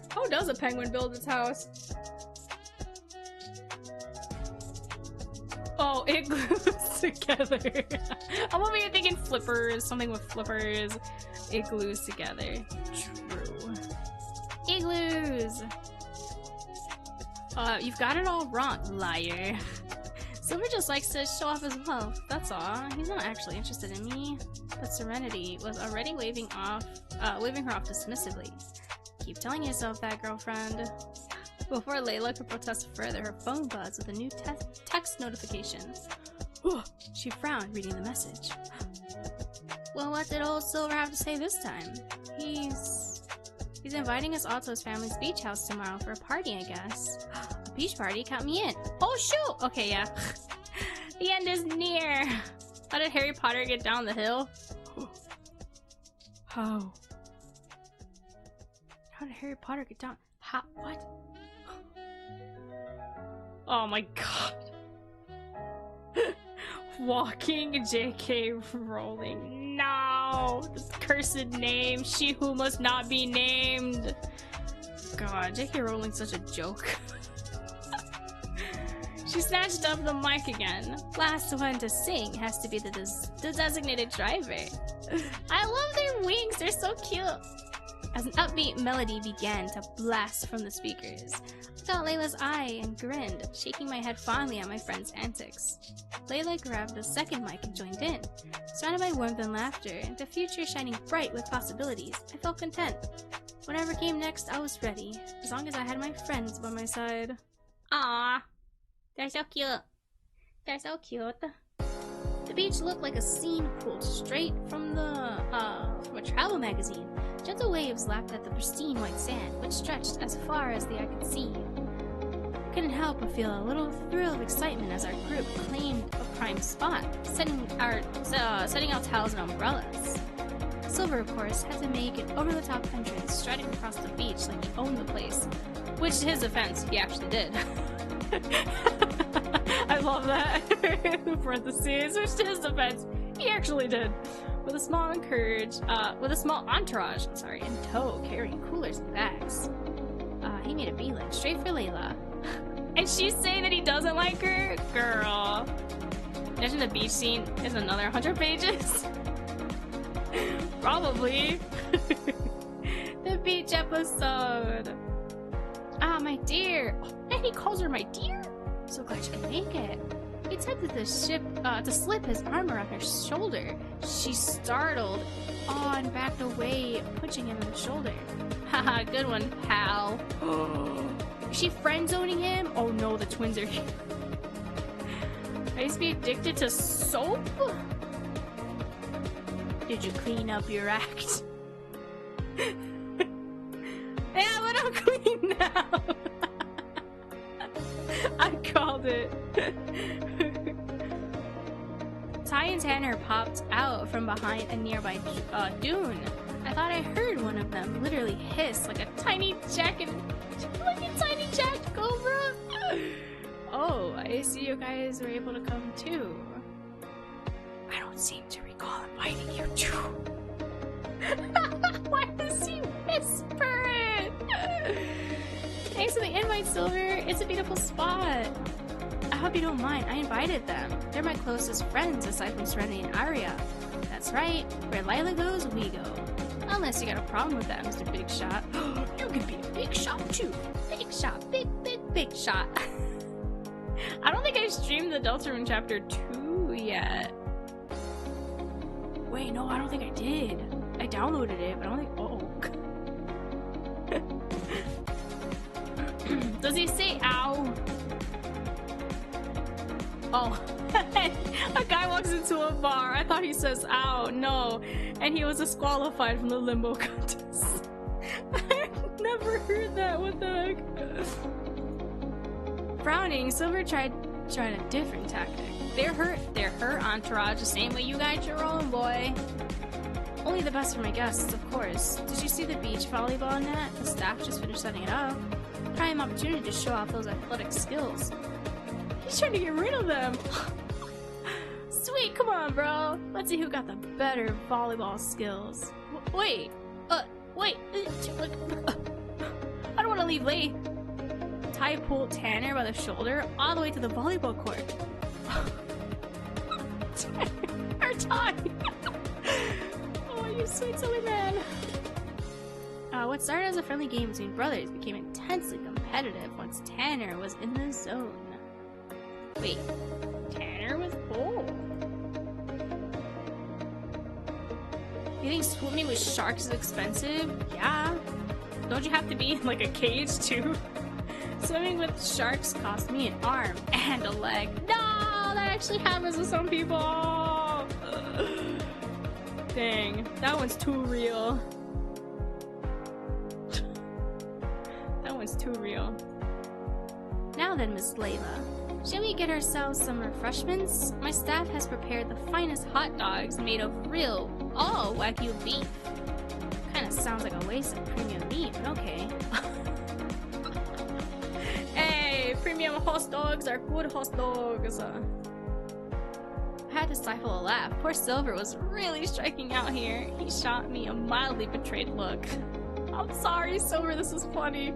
How does a penguin build its house? Oh, it glues together. I'm over here thinking flippers, something with flippers. It glues together. True. Igloos! You've got it all wrong, liar. Silver just likes to show off his wealth, that's all. He's not actually interested in me. But Serenity was already waving her off dismissively. Keep telling yourself that, girlfriend. Before Layla could protest further, her phone buzzed with a new text notification. She frowned, reading the message. Well, what did old Silver have to say this time? He's inviting us all to his family's beach house tomorrow for a party, I guess. A beach party? Count me in. Oh, shoot! Okay, yeah. The end is near. How did Harry Potter get down the hill? How? How did Harry Potter get down? How? What? Oh my god. Walking JK Rowling. No! This cursed name. She who must not be named. God, JK Rowling's such a joke. She snatched up the mic again. Last one to sing has to be the designated driver. I love their wings. They're so cute. As an upbeat melody began to blast from the speakers, I caught Layla's eye and grinned, shaking my head fondly at my friend's antics. Layla grabbed the second mic and joined in. Surrounded by warmth and laughter, and the future shining bright with possibilities, I felt content. Whatever came next, I was ready, as long as I had my friends by my side. Ah, they're so cute. They're so cute. The beach looked like a scene pulled straight from a travel magazine. Gentle waves lapped at the pristine white sand, which stretched as far as the eye could see. I couldn't help but feel a little thrill of excitement as our group claimed a prime spot, setting out towels and umbrellas. Silver, of course, had to make an over-the-top entrance, striding across the beach like he owned the place, which, to his defense, he actually did. I love that. Parentheses, which, to his defense, he actually did. With a small entourage, in tow, carrying coolers and bags. He made a beeline straight for Layla. And she's saying that he doesn't like her? Girl. Imagine the beach scene is another 100 pages. Probably. The beach episode. Ah, my dear. Oh, and he calls her my dear? So glad you can make it. He attempted to slip his arm around her shoulder. She startled and backed away, punching him in the shoulder. Haha, good one, pal. Is she friend-zoning him? Oh no, the twins are here. I used to be addicted to soap? Did you clean up your act? Yeah, but I'm clean now. I called it. Ty and Tanner popped out from behind a nearby dune. I thought I heard one of them literally hiss like a tiny jacket cobra. Oh, I see you guys were able to come too. I don't seem to recall inviting you to. Why does he whisper it? Thanks for the invite, Silver. It's a beautiful spot. hope you don't mind. I invited them. They're my closest friends aside from Serenity and Aria. That's right. Where Lila goes, we go. Unless you got a problem with that, Mr. Big Shot. You can be a big shot too. Big shot. Big shot. I don't think I streamed the Deltarune Chapter 2 yet. Wait, no, I don't think I did. I downloaded it, but I don't think... Does he say ow? Oh. A guy walks into a bar. I thought he says ow. No. And he was disqualified from the limbo contest. I've never heard that. What the heck? Frowning, Silver tried a different tactic. They're her entourage the same way you guide your own, boy. Only the best for my guests, of course. Did you see the beach volleyball net? The staff just finished setting it up. Prime opportunity to show off those athletic skills. He's trying to get rid of them. Sweet, come on, bro. Let's see who got the better volleyball skills. Wait. I don't want to leave late. Ty pulled Tanner by the shoulder all the way to the volleyball court. Or Ty. Oh, you sweet silly man. What started as a friendly game between brothers became intensely competitive once Tanner was in the zone. Wait, Tanner was bold. You think swimming with sharks is expensive? Yeah. Don't you have to be in like a cage too? Swimming with sharks cost me an arm and a leg. No, that actually happens to some people. Dang, that one's too real. That one's too real. Now then, Miss Layla, shall we get ourselves some refreshments? My staff has prepared the finest hot dogs made of real, all Wagyu beef. Kinda sounds like a waste of premium meat, but okay. Hey, premium hot dogs are good hot dogs. I had to stifle a laugh. Poor Silver was really striking out here. He shot me a mildly betrayed look. I'm sorry, Silver, this is funny.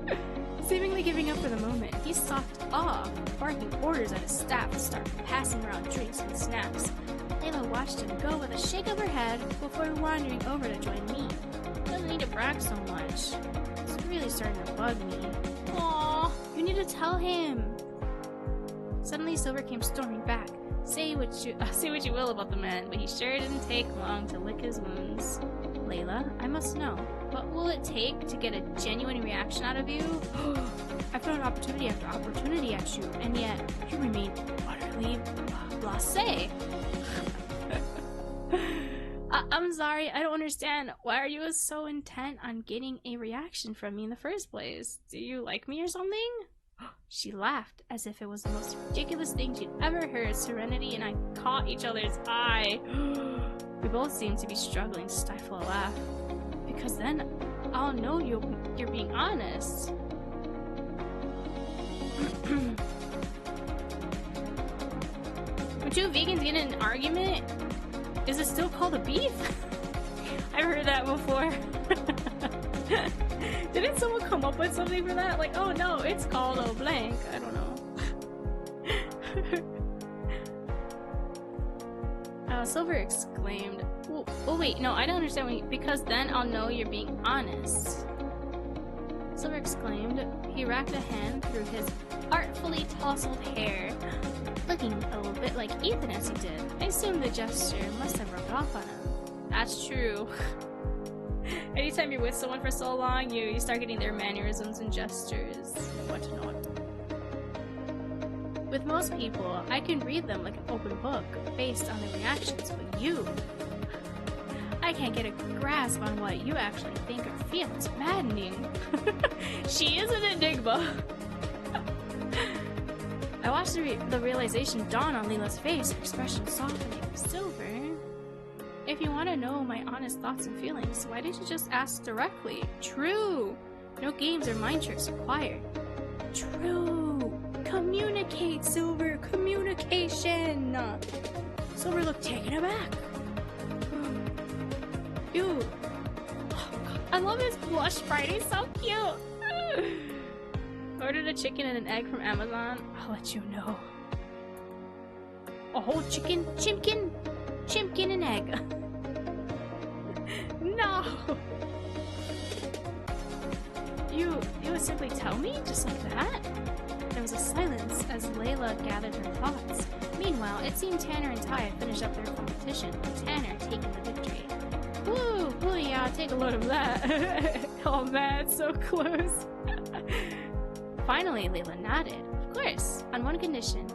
Seemingly giving up for the moment, he stalked off, barking orders at his staff to start passing around drinks and snacks. Layla watched him go with a shake of her head before wandering over to join me. Doesn't need to brag so much. It's really starting to bug me. Aww, you need to tell him. Suddenly, Silver came storming back. Say what you will about the man, but he sure didn't take long to lick his wounds. Layla, I must know, what will it take to get a genuine reaction out of you? I've thrown opportunity after opportunity at you, and yet you remain utterly blasé. I'm sorry, I don't understand. Why are you so intent on getting a reaction from me in the first place? Do you like me or something? She laughed as if it was the most ridiculous thing she'd ever heard. Serenity and I caught each other's eye. We both seemed to be struggling to stifle a laugh. Because then I'll know you're being honest. When two vegans get in an argument, is it still called a beef? I've heard that before. Didn't someone come up with something for that? Like, oh no, it's called a blank. I don't know. Silver exclaimed. Oh wait, no, I don't understand. Because then I'll know you're being honest. Silver exclaimed. He racked a hand through his artfully tousled hair, looking a little bit like Ethan as he did. I assume the gesture must have rubbed off on him. That's true. Anytime you're with someone for so long, you start getting their mannerisms and gestures, whatnot. With most people, I can read them like an open book, based on their reactions, but you... I can't get a grasp on what you actually think or feel. It's maddening. She is an enigma. I watched the realization dawn on Leela's face, her expression softening. Silver, if you want to know my honest thoughts and feelings, why didn't you just ask directly? True. No games or mind tricks required. True. Communicate, Silver. Communication. Silver looked taken aback. Ew. Oh, God. I love his blush sprite. He's so cute. Ordered a chicken and an egg from Amazon. I'll let you know. A whole chicken? Chimkin? Chimkin and egg. No! You would simply tell me? Just like that? There was a silence as Layla gathered her thoughts. Meanwhile, it seemed Tanner and Ty had finished up their competition, with Tanner taking the victory. Woo! Woo, yeah, take a load of that. Oh man, so close. Finally, Layla nodded. Of course, on one condition.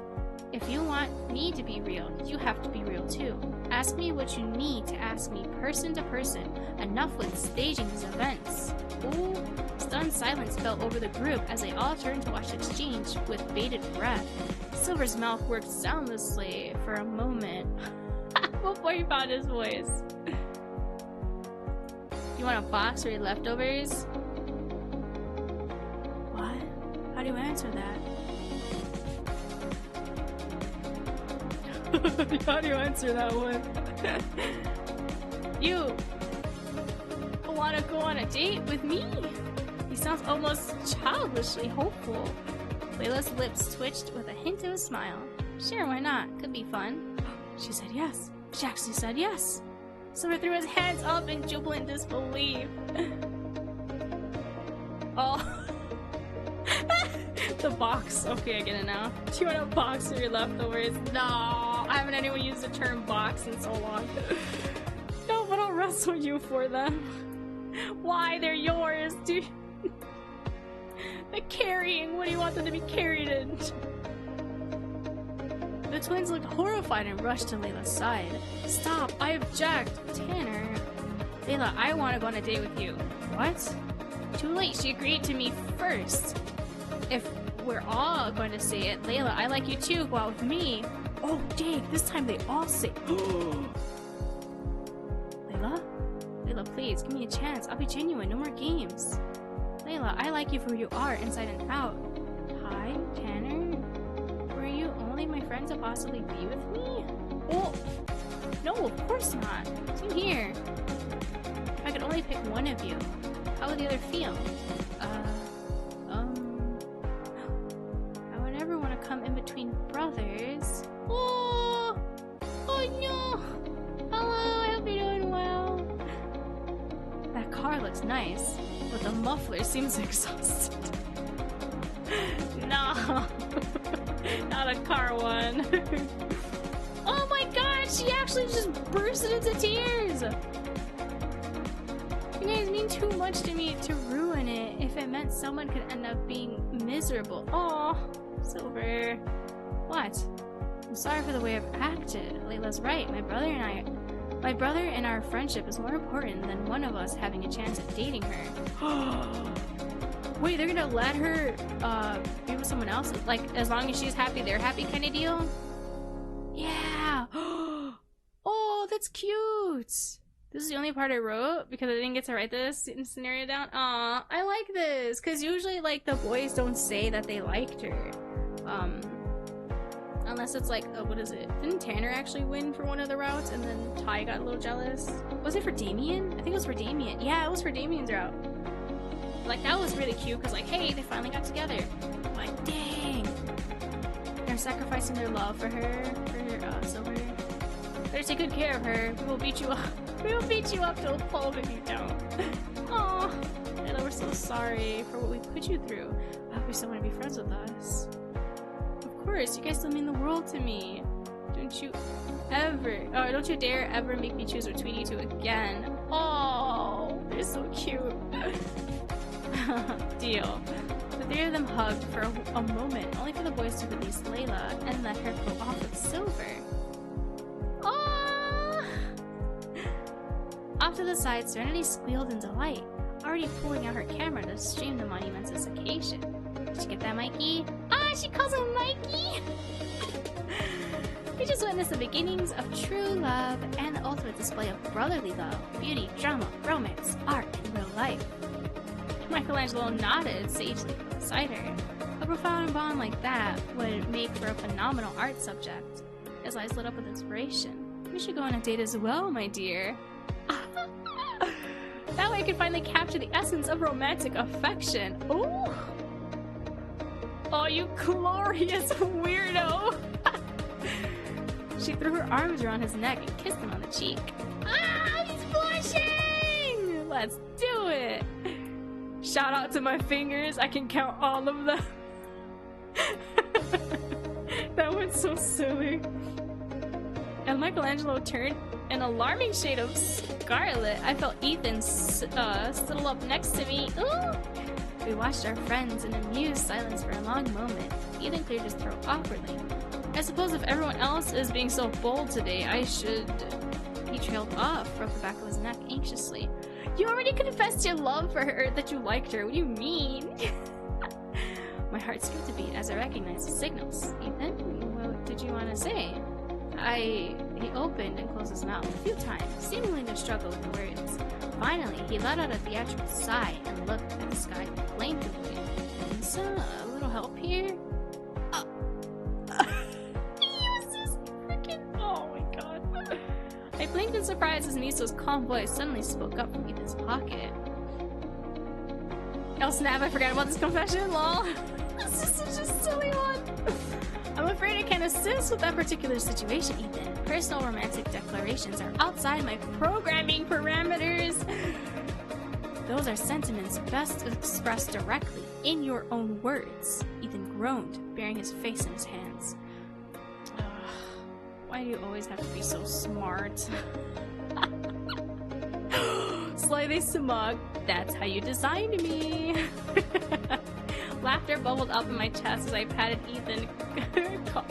If you want me to be real, you have to be real too. Ask me what you need to ask me person to person. Enough with staging these events. Ooh. Stunned silence fell over the group as they all turned to watch the exchange with bated breath. Silver's mouth worked soundlessly for a moment before he found his voice. You want a box for your leftovers? What? How do you answer that? How do you answer that one? You want to go on a date with me? He sounds almost childishly hopeful. Layla's lips twitched with a hint of a smile. Sure, why not? Could be fun. She said yes. She actually said yes. Silver threw his hands up in jubilant disbelief. Oh. The box. Okay, I get it now. Do you want a box for your leftovers? No, I haven't anyone used the term box in so long. No, but I'll wrestle you for them. Why? They're yours, dude. The carrying. What do you want them to be carried in? The twins looked horrified and rushed to Layla's side. Stop! I object! Tanner. Layla, I want to go on a date with you. What? Too late. She agreed to me first. If we're all going to say it, Layla, I like you too. Go out with me. Oh, dang. This time they all say. Layla? Layla, please, give me a chance. I'll be genuine. No more games. Layla, I like you for who you are, inside and out. Hi, Tanner? Were you only my friend to possibly be with me? Oh, no, of course not. Same here. If I could only pick one of you, how would the other feel? I would never want to come in between brothers. Oh, oh no. Hello, I hope you're doing well. That car looks nice, but the muffler seems exhausted. No, not a car one. Oh my god, she actually just bursted into tears. You guys mean too much to me to ruin it if it meant someone could end up being miserable. Aw, Silver. What? I'm sorry for the way I've acted. Layla's right. My brother and our friendship is more important than one of us having a chance at dating her. Wait, they're gonna let her be with someone else? Like, as long as she's happy, they're happy kind of deal? Yeah. Oh, that's cute. This is the only part I wrote because I didn't get to write this scenario down. Aw, I like this because usually, like, the boys don't say that they liked her. Unless it's like, what is it? Didn't Tanner actually win for one of the routes and then Ty got a little jealous? Was it for Damien? I think it was for Damien. Yeah, it was for Damien's route. Like, that was really cute because, like, hey, they finally got together. Like, dang. They're sacrificing their love for her, Silver. Better take good care of her. We will beat you up. We will beat you up till the pulp if you don't. Aw. Layla, we're so sorry for what we put you through. I hope you still want to be friends with us. Of course, you guys still mean the world to me. Don't you dare ever make me choose between you two again. Oh, they're so cute. Deal. The three of them hugged for a moment, only for the boys to release Layla and let her go off with Silver. Oh! Off to the side, Serenity squealed in delight, already pulling out her camera to stream the monumentous occasion. Did you get that, Mikey? Ah, she calls him Mikey! We just witnessed the beginnings of true love and the ultimate display of brotherly love, beauty, drama, romance, art, and real life. Michelangelo nodded sagely beside her. A profound bond like that would make for a phenomenal art subject. His eyes lit up with inspiration. We should go on a date as well, my dear. That way I can finally capture the essence of romantic affection. Ooh! Oh, you glorious weirdo! She threw her arms around his neck and kissed him on the cheek. Ah, he's blushing! Let's do it! Shout out to my fingers, I can count all of them. That went so silly. And Michelangelo turned an alarming shade of scarlet. I felt Ethan settle up next to me. Ooh! We watched our friends in amused silence for a long moment. Ethan cleared his throat awkwardly. I suppose if everyone else is being so bold today, I should... He trailed off, rubbed the back of his neck anxiously. You already confessed your love for her, that you liked her. What do you mean? My heart skipped a beat as I recognized the signals. Ethan, what did you want to say? He opened and closed his mouth a few times, seemingly to struggle with words. Finally, he let out a theatrical sigh and looked at the sky blankly. Buncha, a little help here? Oh my god. I blinked in surprise as Niso's calm voice suddenly spoke up from Ethan's pocket. Oh snap, I forgot about this confession, lol. This is such a silly one. I'm afraid I can't assist with that particular situation, Ethan. Personal romantic declarations are outside my programming parameters. Those are sentiments best expressed directly in your own words. Ethan groaned, burying his face in his hands. Why do you always have to be so smart? Slightly smug. That's how you designed me. Laughter bubbled up in my chest as I patted Ethan.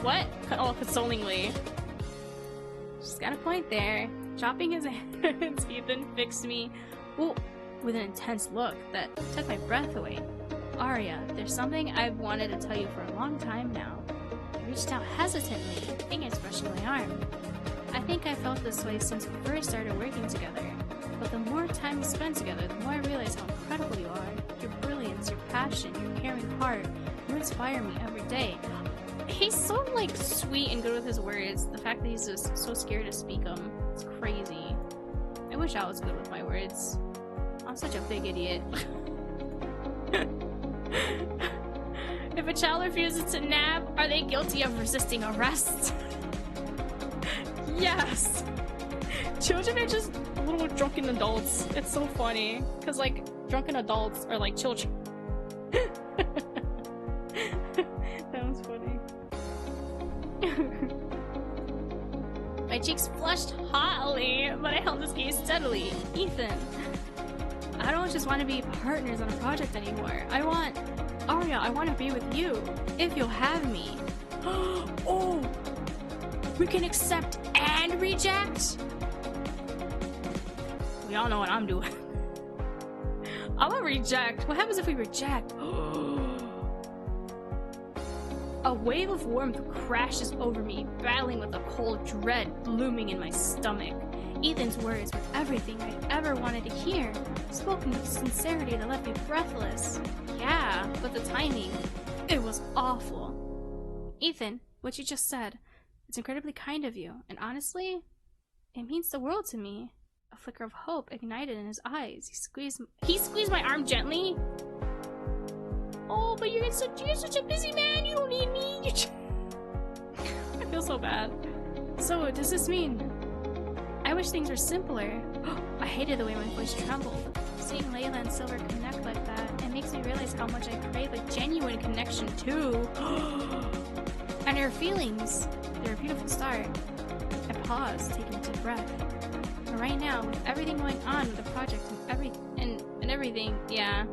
What? Oh, consolingly. She's got a point there. Chopping his hands, Ethan fixed me with an intense look that took my breath away. Aria, there's something I've wanted to tell you for a long time now. I reached out hesitantly, fingers brushing my arm. I think I felt this way since we first started working together. But the more time we spend together, the more I realize how incredible you are. Your brilliance, your passion, your caring heart. You inspire me every day. He's so, like, sweet and good with his words. The fact that he's just so scared to speak them. It's crazy. I wish I was good with my words. I'm such a big idiot. If a child refuses to nap, are they guilty of resisting arrest? Yes! Children are just little drunken adults. It's so funny. Because, like, drunken adults are like children. That was funny. My cheeks flushed hotly, but I held his gaze steadily. Ethan, I don't just want to be partners on a project anymore. Aria, I want to be with you. If you'll have me. Oh! We can accept and reject? We all know what I'm doing. I'm gonna reject. What happens if we reject? A wave of warmth crashes over me, battling with a cold dread looming in my stomach. Ethan's words were everything I'd ever wanted to hear, spoken with sincerity that left me breathless. Yeah, but the timing, it was awful. Ethan, what you just said, it's incredibly kind of you, and honestly, it means the world to me. A flicker of hope ignited in his eyes. He squeezed my arm gently. Oh, but you're such a busy man. You don't need me. I feel so bad. So, does this mean? I wish things were simpler. I hated the way my voice trembled. Seeing Layla and Silver connect like that, it makes me realize how much I crave a genuine connection too. And her feelings, they're a beautiful start. I paused, taking a deep breath. But right now, with everything going on with the project and everything, yeah,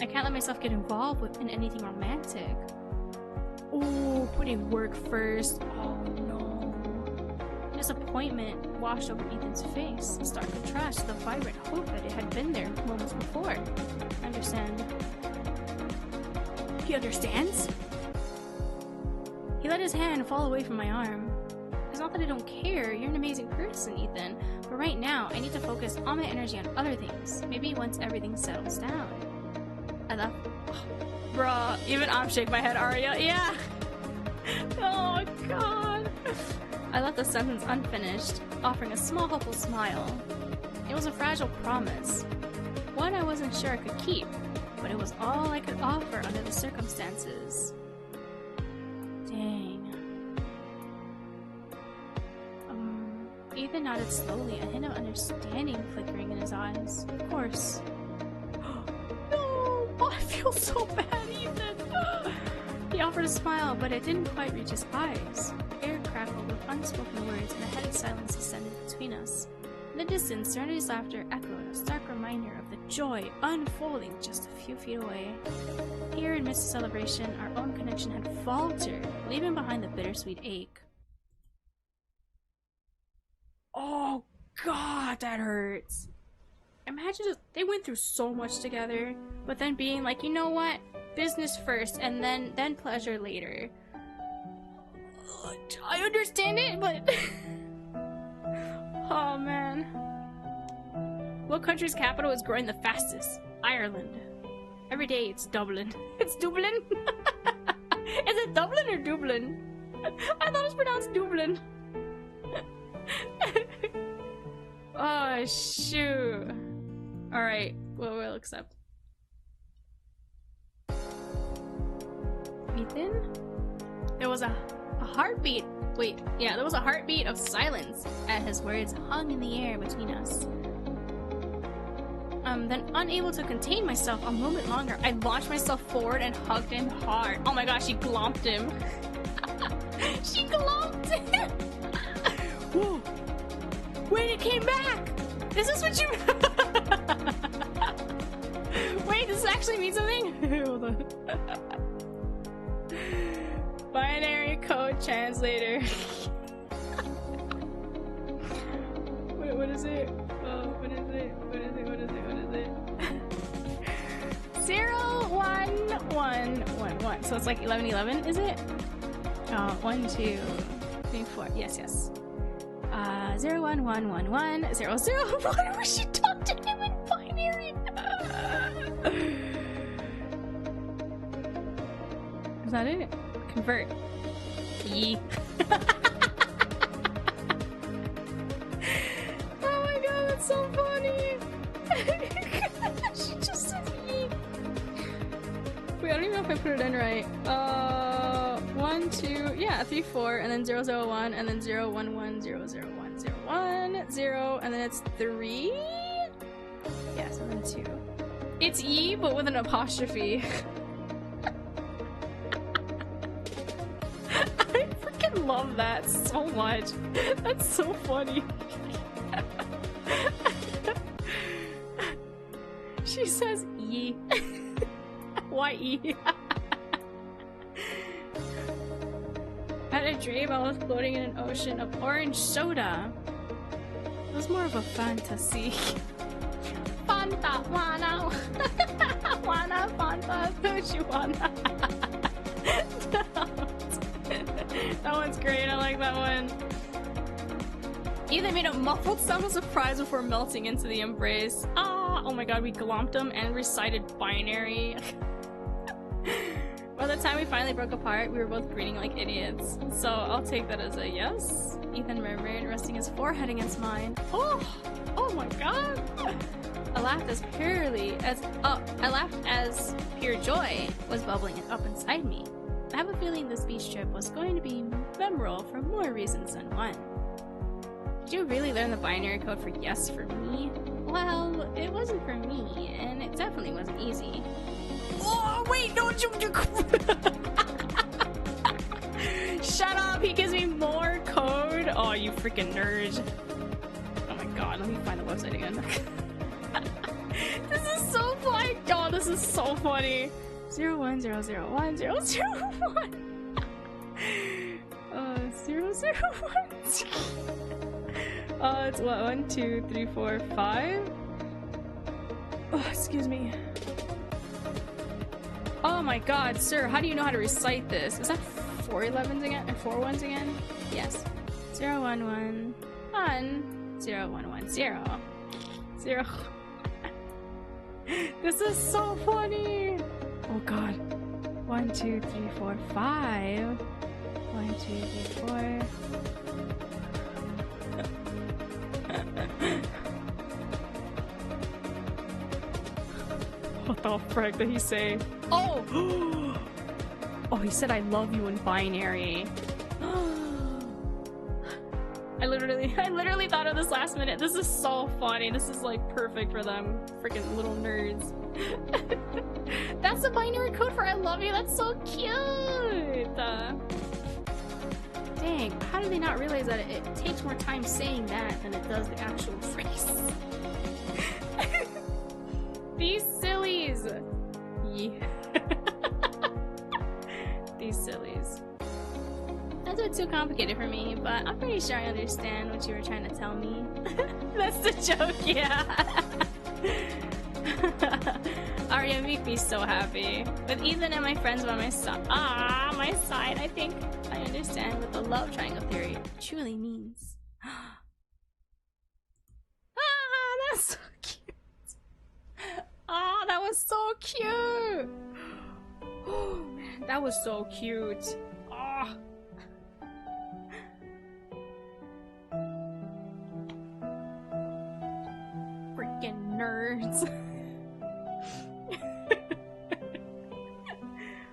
I can't let myself get involved in anything romantic. Oh, putting work first. Oh no. Disappointment washed over Ethan's face, a stark contrast to the vibrant hope that it had been there moments before. I understand. He understands? He let his hand fall away from my arm. It's not that I don't care, you're an amazing person, Ethan, but right now, I need to focus all my energy on other things, maybe once everything settles down. Bruh, even I'm shaking my head, Aria, yeah! Oh god! I left the sentence unfinished, offering a small hopeful smile. It was a fragile promise, one I wasn't sure I could keep, but it was all I could offer under the circumstances. Dang. Ethan nodded slowly, a hint of understanding flickering in his eyes. Of course. No! Oh, I feel so bad, Ethan! He offered a smile, but it didn't quite reach his eyes. The air crackled with unspoken words, and a heavy silence descended between us. In the distance, Serenity's laughter echoed, a stark reminder of the joy unfolding just a few feet away. Here, in midst of celebration, our own connection had faltered, leaving behind the bittersweet ache. Oh god, that hurts. Imagine they went through so much together, but then being like, you know what? Business first, and then pleasure later. I understand it, but... Oh man. What country's capital is growing the fastest? Ireland. Every day it's Dublin. It's Dublin? Is it Dublin or Dublin? I thought it was pronounced Dublin. Oh shoot. Alright, we'll accept. Ethan? There was a heartbeat. Wait, yeah, there was a heartbeat of silence as his words hung in the air between us. Then unable to contain myself a moment longer, I launched myself forward and hugged him hard. Oh my gosh, she glomped him. She glomped him! Whoa! Wait, it came back! Is this what you... Wait, does this actually mean something? Hold on. Binary code translator. Wait, what is it? Oh, what is it? What is it? What is it? What is it? 0 1 1 1 1. So it's like 11 11, is it? 1 2 3 4. Yes, yes. 0 1 1 1 1 0 0 1. She talked to him in binary. Is that it? Convert. Yee. Oh my god, that's so funny. She just says yee. Wait, I don't even know if I put it in right. 1 2, yeah, 3 4, and then 0 0 1, and then 0 1 1 0 0 1 0 1 0, and then it's 3. Yes, and then 2. It's yee, but with an apostrophe. Love that so much. That's so funny. She says E. Why E? I had a dream I was floating in an ocean of orange soda. It was more of a fantasy. Fanta, wanna. Wanna, Fanta, don't you wanna? That one's great, I like that one. Ethan made a muffled sound of surprise before melting into the embrace. Ah! Oh my god, we glomped him and recited binary. By the time we finally broke apart, we were both grinning like idiots. So I'll take that as a yes. Ethan murmured, resting his forehead against mine. Oh! Oh my god! I laughed as pure joy was bubbling up inside me. I have a feeling this beach trip was going to be memorable for more reasons than one. Did you really learn the binary code for yes for me? Well, it wasn't for me, and it definitely wasn't easy. Oh, wait, don't you... Shut up, he gives me more code. Oh, you freaking nerd. Oh my god, let me find the website again. This is so funny. Oh, this is so funny. 0 1 0 0 1 0 0 1 0 0 1 it's what, 1 2 3 4 5. Oh, excuse me. Oh my god, sir, how do you know how to recite this? Is that 4 11s again and 4 1s again? Yes. 0 1 1 1 0 1 1 0 0. This is so funny. Oh god. 1 2 3 4 5. 1 2 3 4. What the frick did he say? Oh! Oh, he said I love you in binary. I literally thought of this last minute. This is so funny. This is like perfect for them. Freaking little nerds. That's the binary code for I love you. That's so cute. Dang, how do they not realize that it takes more time saying that than it does the actual phrase? These sillies. Yeah. These sillies. That's a bit too complicated for me, but I'm pretty sure I understand what you were trying to tell me. That's the joke, yeah. Aria make me so happy. With Ethan and my friends by my side, my side, I think I understand what the love triangle theory truly means. That's so cute. That was so cute. Oh man, that was so cute. Freaking nerds.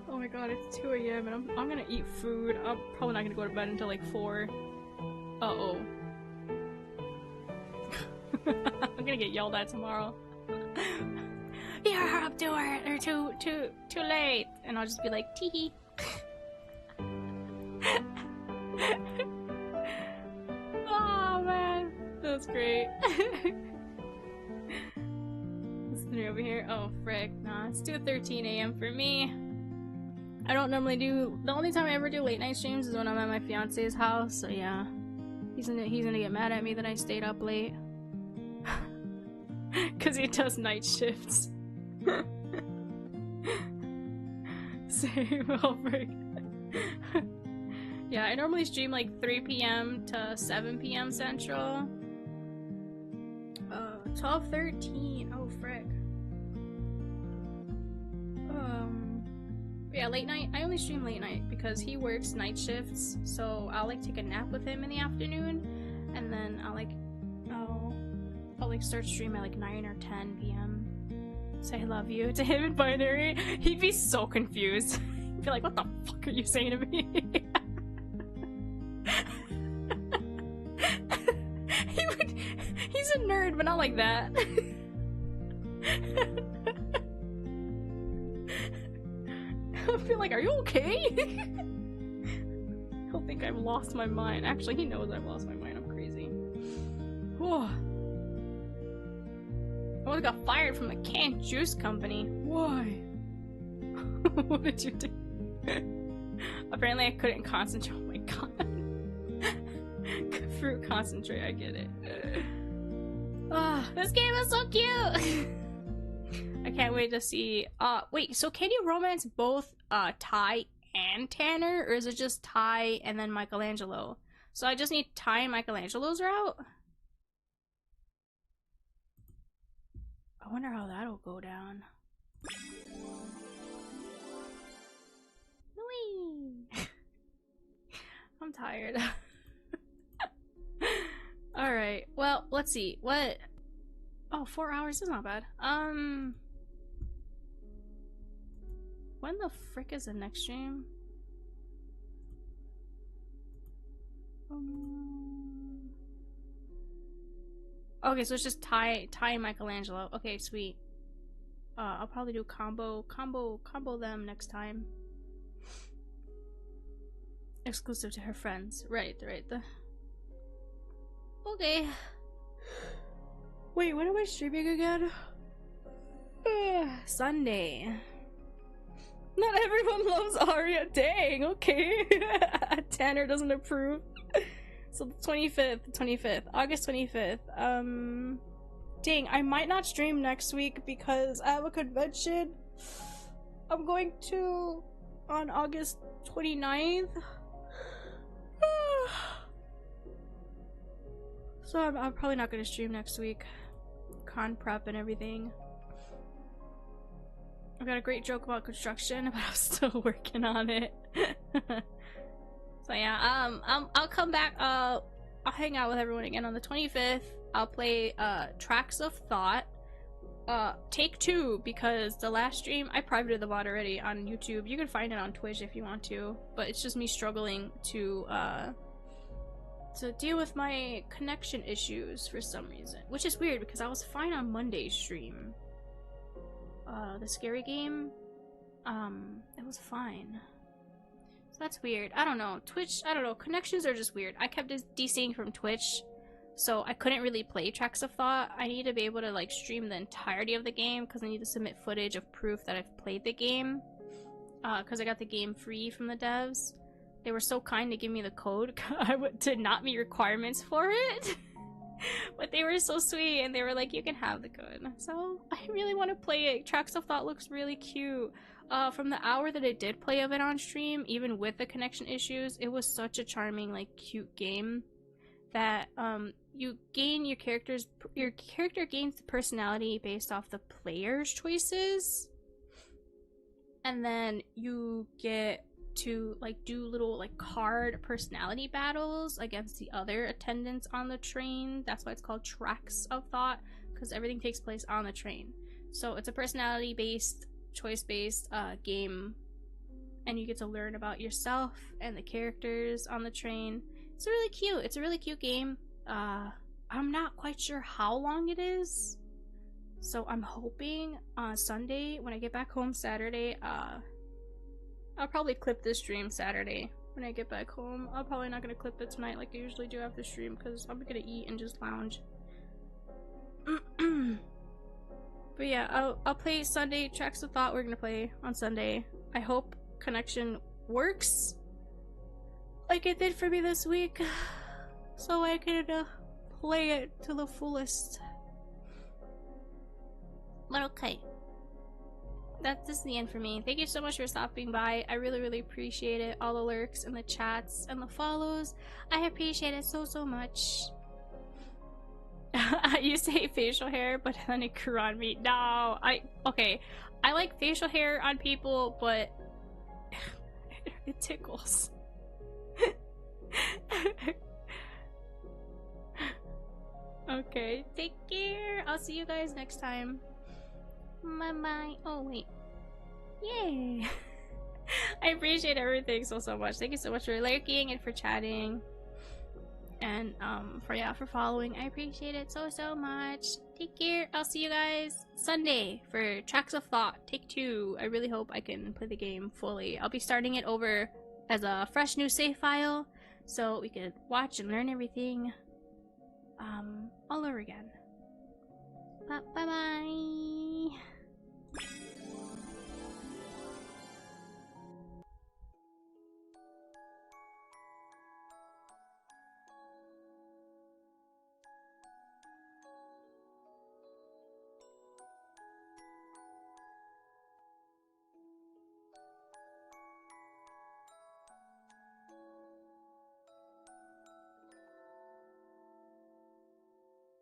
Oh my god, it's 2 AM and I'm gonna eat food. I'm probably not gonna go to bed until like 4. Uh-oh. I'm gonna get yelled at tomorrow. You're up too early, or too late. And I'll just be like, teehee. Oh man, that's great. What's the over here? Oh frick, nah, it's 2:13 AM for me. I don't normally do, the only time I ever do late night streams is when I'm at my fiance's house, so yeah. He's gonna get mad at me that I stayed up late. Cause he does night shifts. Same, oh frick. Yeah, I normally stream like 3 PM to 7 PM Central. 12:13, oh frick. Yeah, late night, I only stream late night because he works night shifts, so I'll like take a nap with him in the afternoon, and then I'll like start stream at like 9 or 10 PM. Say I love you to him in binary. He'd be so confused. He'd be like, what the fuck are you saying to me? He's a nerd, but not like that. I'll be like, are you okay? He'll think I've lost my mind. Actually, he knows I've lost my mind. I'm crazy. Whoa. I almost got fired from the canned juice company. Why? What did you do? Apparently I couldn't concentrate. Oh my god. Fruit concentrate, I get it. This game is so cute! I can't wait to see. Wait, so can you romance both Ty and Tanner? Or is it just Ty and then Michelangelo? So I just need Ty and Michelangelo's route? I wonder how that'll go down. Whee! I'm tired. Alright, well, let's see. What? Oh, 4 hours is not bad. When the frick is the next stream? Okay, so it's just Ty and Michelangelo. Okay, sweet. I'll probably do combo them next time. Exclusive to her friends. Right. Okay. Wait, when am I streaming again? Sunday. Not everyone loves Aria. Dang, okay. Tanner doesn't approve. So the 25th, August 25th. Dang, I might not stream next week because I have a convention I'm going to on August 29th. So I'm probably not going to stream next week. Con prep and everything. I've got a great joke about construction, but I'm still working on it. So yeah, I'll come back. I'll hang out with everyone again on the 25th. I'll play Tracks of Thought. Take 2, because the last stream I privated the VOD already on YouTube. You can find it on Twitch if you want to, but it's just me struggling to to deal with my connection issues for some reason, which is weird because I was fine on Monday's stream. The scary game, it was fine. So that's weird. I don't know. Twitch, I don't know. Connections are just weird. I kept DCing from Twitch, so I couldn't really play Tracks of Thought. I need to be able to like stream the entirety of the game because I need to submit footage of proof that I've played the game. Because I got the game free from the devs. They were so kind to give me the code to not meet requirements for it. But they were so sweet and they were like, you can have the code. So I really want to play it. Tracks of Thought looks really cute. From the hour that I did play of it on stream, even with the connection issues, it was such a charming, like, cute game that you gain your character gains the personality based off the player's choices, and then you get to like do little like card personality battles against the other attendants on the train. That's why it's called Tracks of Thought, because everything takes place on the train. So it's a personality based, choice based game, and you get to learn about yourself and the characters on the train. It's really cute. It's a really cute game. I'm not quite sure how long it is, so I'm hoping on Sunday when I get back home Saturday, I'll probably clip this stream Saturday when I get back home. I'm probably not gonna clip it tonight like I usually do after stream because I'm gonna eat and just lounge. But yeah, I'll play Sunday. Tracks of Thought we're gonna play on Sunday. I hope connection works like it did for me this week, so I can play it to the fullest. But okay. That's the end for me. Thank you so much for stopping by. I really appreciate it. All the lurks and the chats and the follows. I appreciate it so much. I used to hate facial hair, but then it grew on me. No, okay. I like facial hair on people, but it tickles. Okay, take care. I'll see you guys next time. Bye. Oh wait. Yay. I appreciate everything so much. Thank you so much for liking and for chatting. And for following. I appreciate it so much. Take care. I'll see you guys Sunday for Tracks of Thought Take 2. I really hope I can play the game fully. I'll be starting it over as a fresh new save file so we could watch and learn everything all over again. Bye bye.